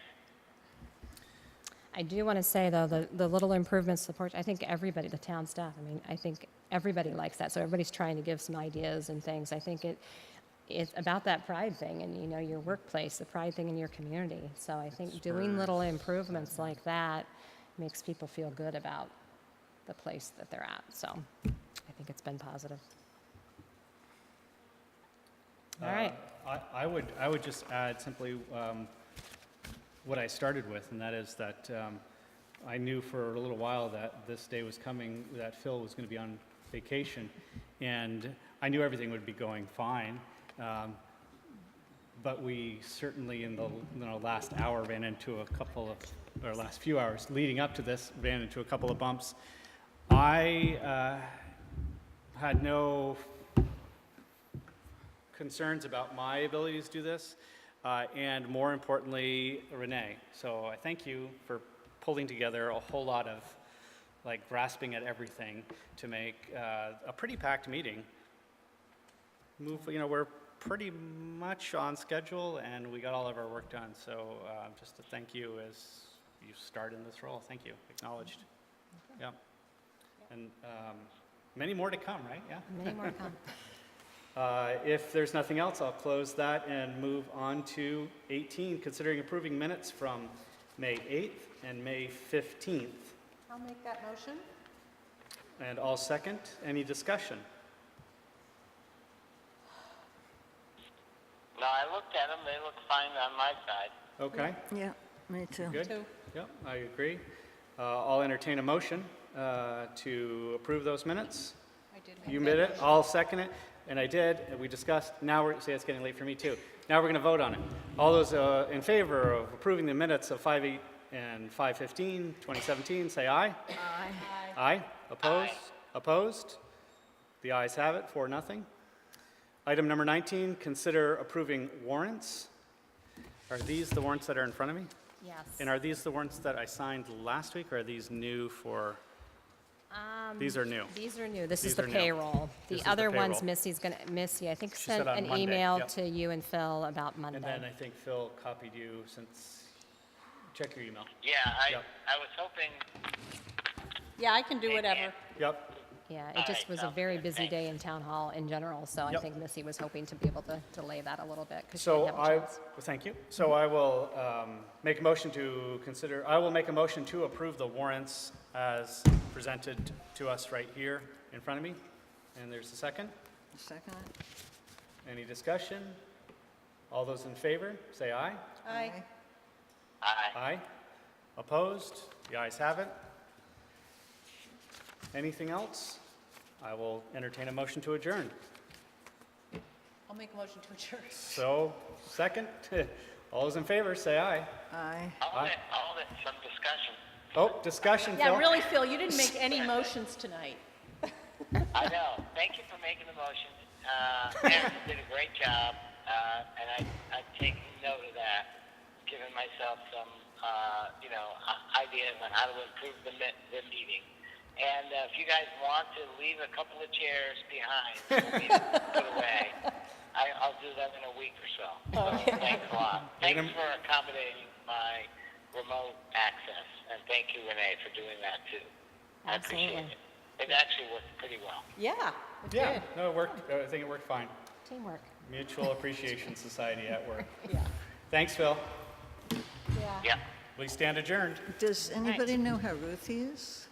I do want to say, though, the little improvements to the porch, I think everybody, the town staff, I mean, I think everybody likes that. So everybody's trying to give some ideas and things. I think it's about that pride thing and, you know, your workplace, the pride thing in your community. So I think doing little improvements like that makes people feel good about the place that they're at. So I think it's been positive. All right. I would just add simply what I started with, and that is that I knew for a little while that this day was coming, that Phil was going to be on vacation, and I knew everything would be going fine, but we certainly in the last hour ran into a couple of, or last few hours leading up to this, ran into a couple of bumps. I had no concerns about my ability to do this, and more importantly, Renee. So I thank you for pulling together a whole lot of like grasping at everything to make a pretty packed meeting. You know, we're pretty much on schedule, and we got all of our work done. So just to thank you as you start in this role. Thank you. Acknowledged. Yeah. And many more to come, right? Yeah. Many more to come. If there's nothing else, I'll close that and move on to 18, considering approving minutes from May 8th and May 15th. I'll make that motion. And I'll second. Any discussion? No, I looked at them, they look fine on my side. Okay. Yeah, me too. Good? Yep, I agree. I'll entertain a motion to approve those minutes. I You did it, I'll second it, and I did, and we discussed. Now we're, see, it's getting late for me too. Now we're going to vote on it. All those in favor of approving the minutes of 5/8 and 5/15, 2017, say aye. Aye. Aye. Opposed? Opposed? The ayes have it, 4-0. Item number 19, consider approving warrants. Are these the warrants that are in front of me? Yes. And are these the warrants that I signed last week, or are these new for? These are new. These are new. This These is the are new. payroll. This is The the other ones, payroll. Missy, I think, She sent said on an Monday, email yep. to you and Phil about Monday. And then I think Phil copied you since, check your email. Yeah, Yep. I was hoping, Yeah, I can do whatever. Yep. Yeah, it just was a very busy day in town hall in general, so I Yep. think Missy was hoping to be able to delay that a little bit because she So didn't have a chance. thank you. So I will make a motion to consider, I will make a motion to approve the warrants as presented to us right here in front of me. And there's a second. Second? Any discussion? All those in favor, say aye. Aye. aye. Aye. Opposed? The ayes have it. Anything else? I will entertain a motion to adjourn. I'll make a motion to adjourn. So, second. All those in favor, say aye. Aye. All of it, some discussion. Oh, discussion, Phil. Yeah, really, Phil, you didn't make any motions tonight. I know. Thank you for making the motion. Aaron did a great job, and I take note of that, giving myself some, ideas on how to improve the meeting. And if you guys want to leave a couple of chairs behind, for me to put away, I'll do that in a week or so. So thanks a lot. Thanks for accommodating my remote access, and thank you, Renee, for doing that too. I appreciate Absolutely. it. It actually worked pretty well. Yeah. Yeah, no, it worked. I think it worked fine. Teamwork. Mutual Appreciation Society at work. Yeah. Thanks, Phil. Yeah. We stand adjourned. Does anybody know how Ruthie is?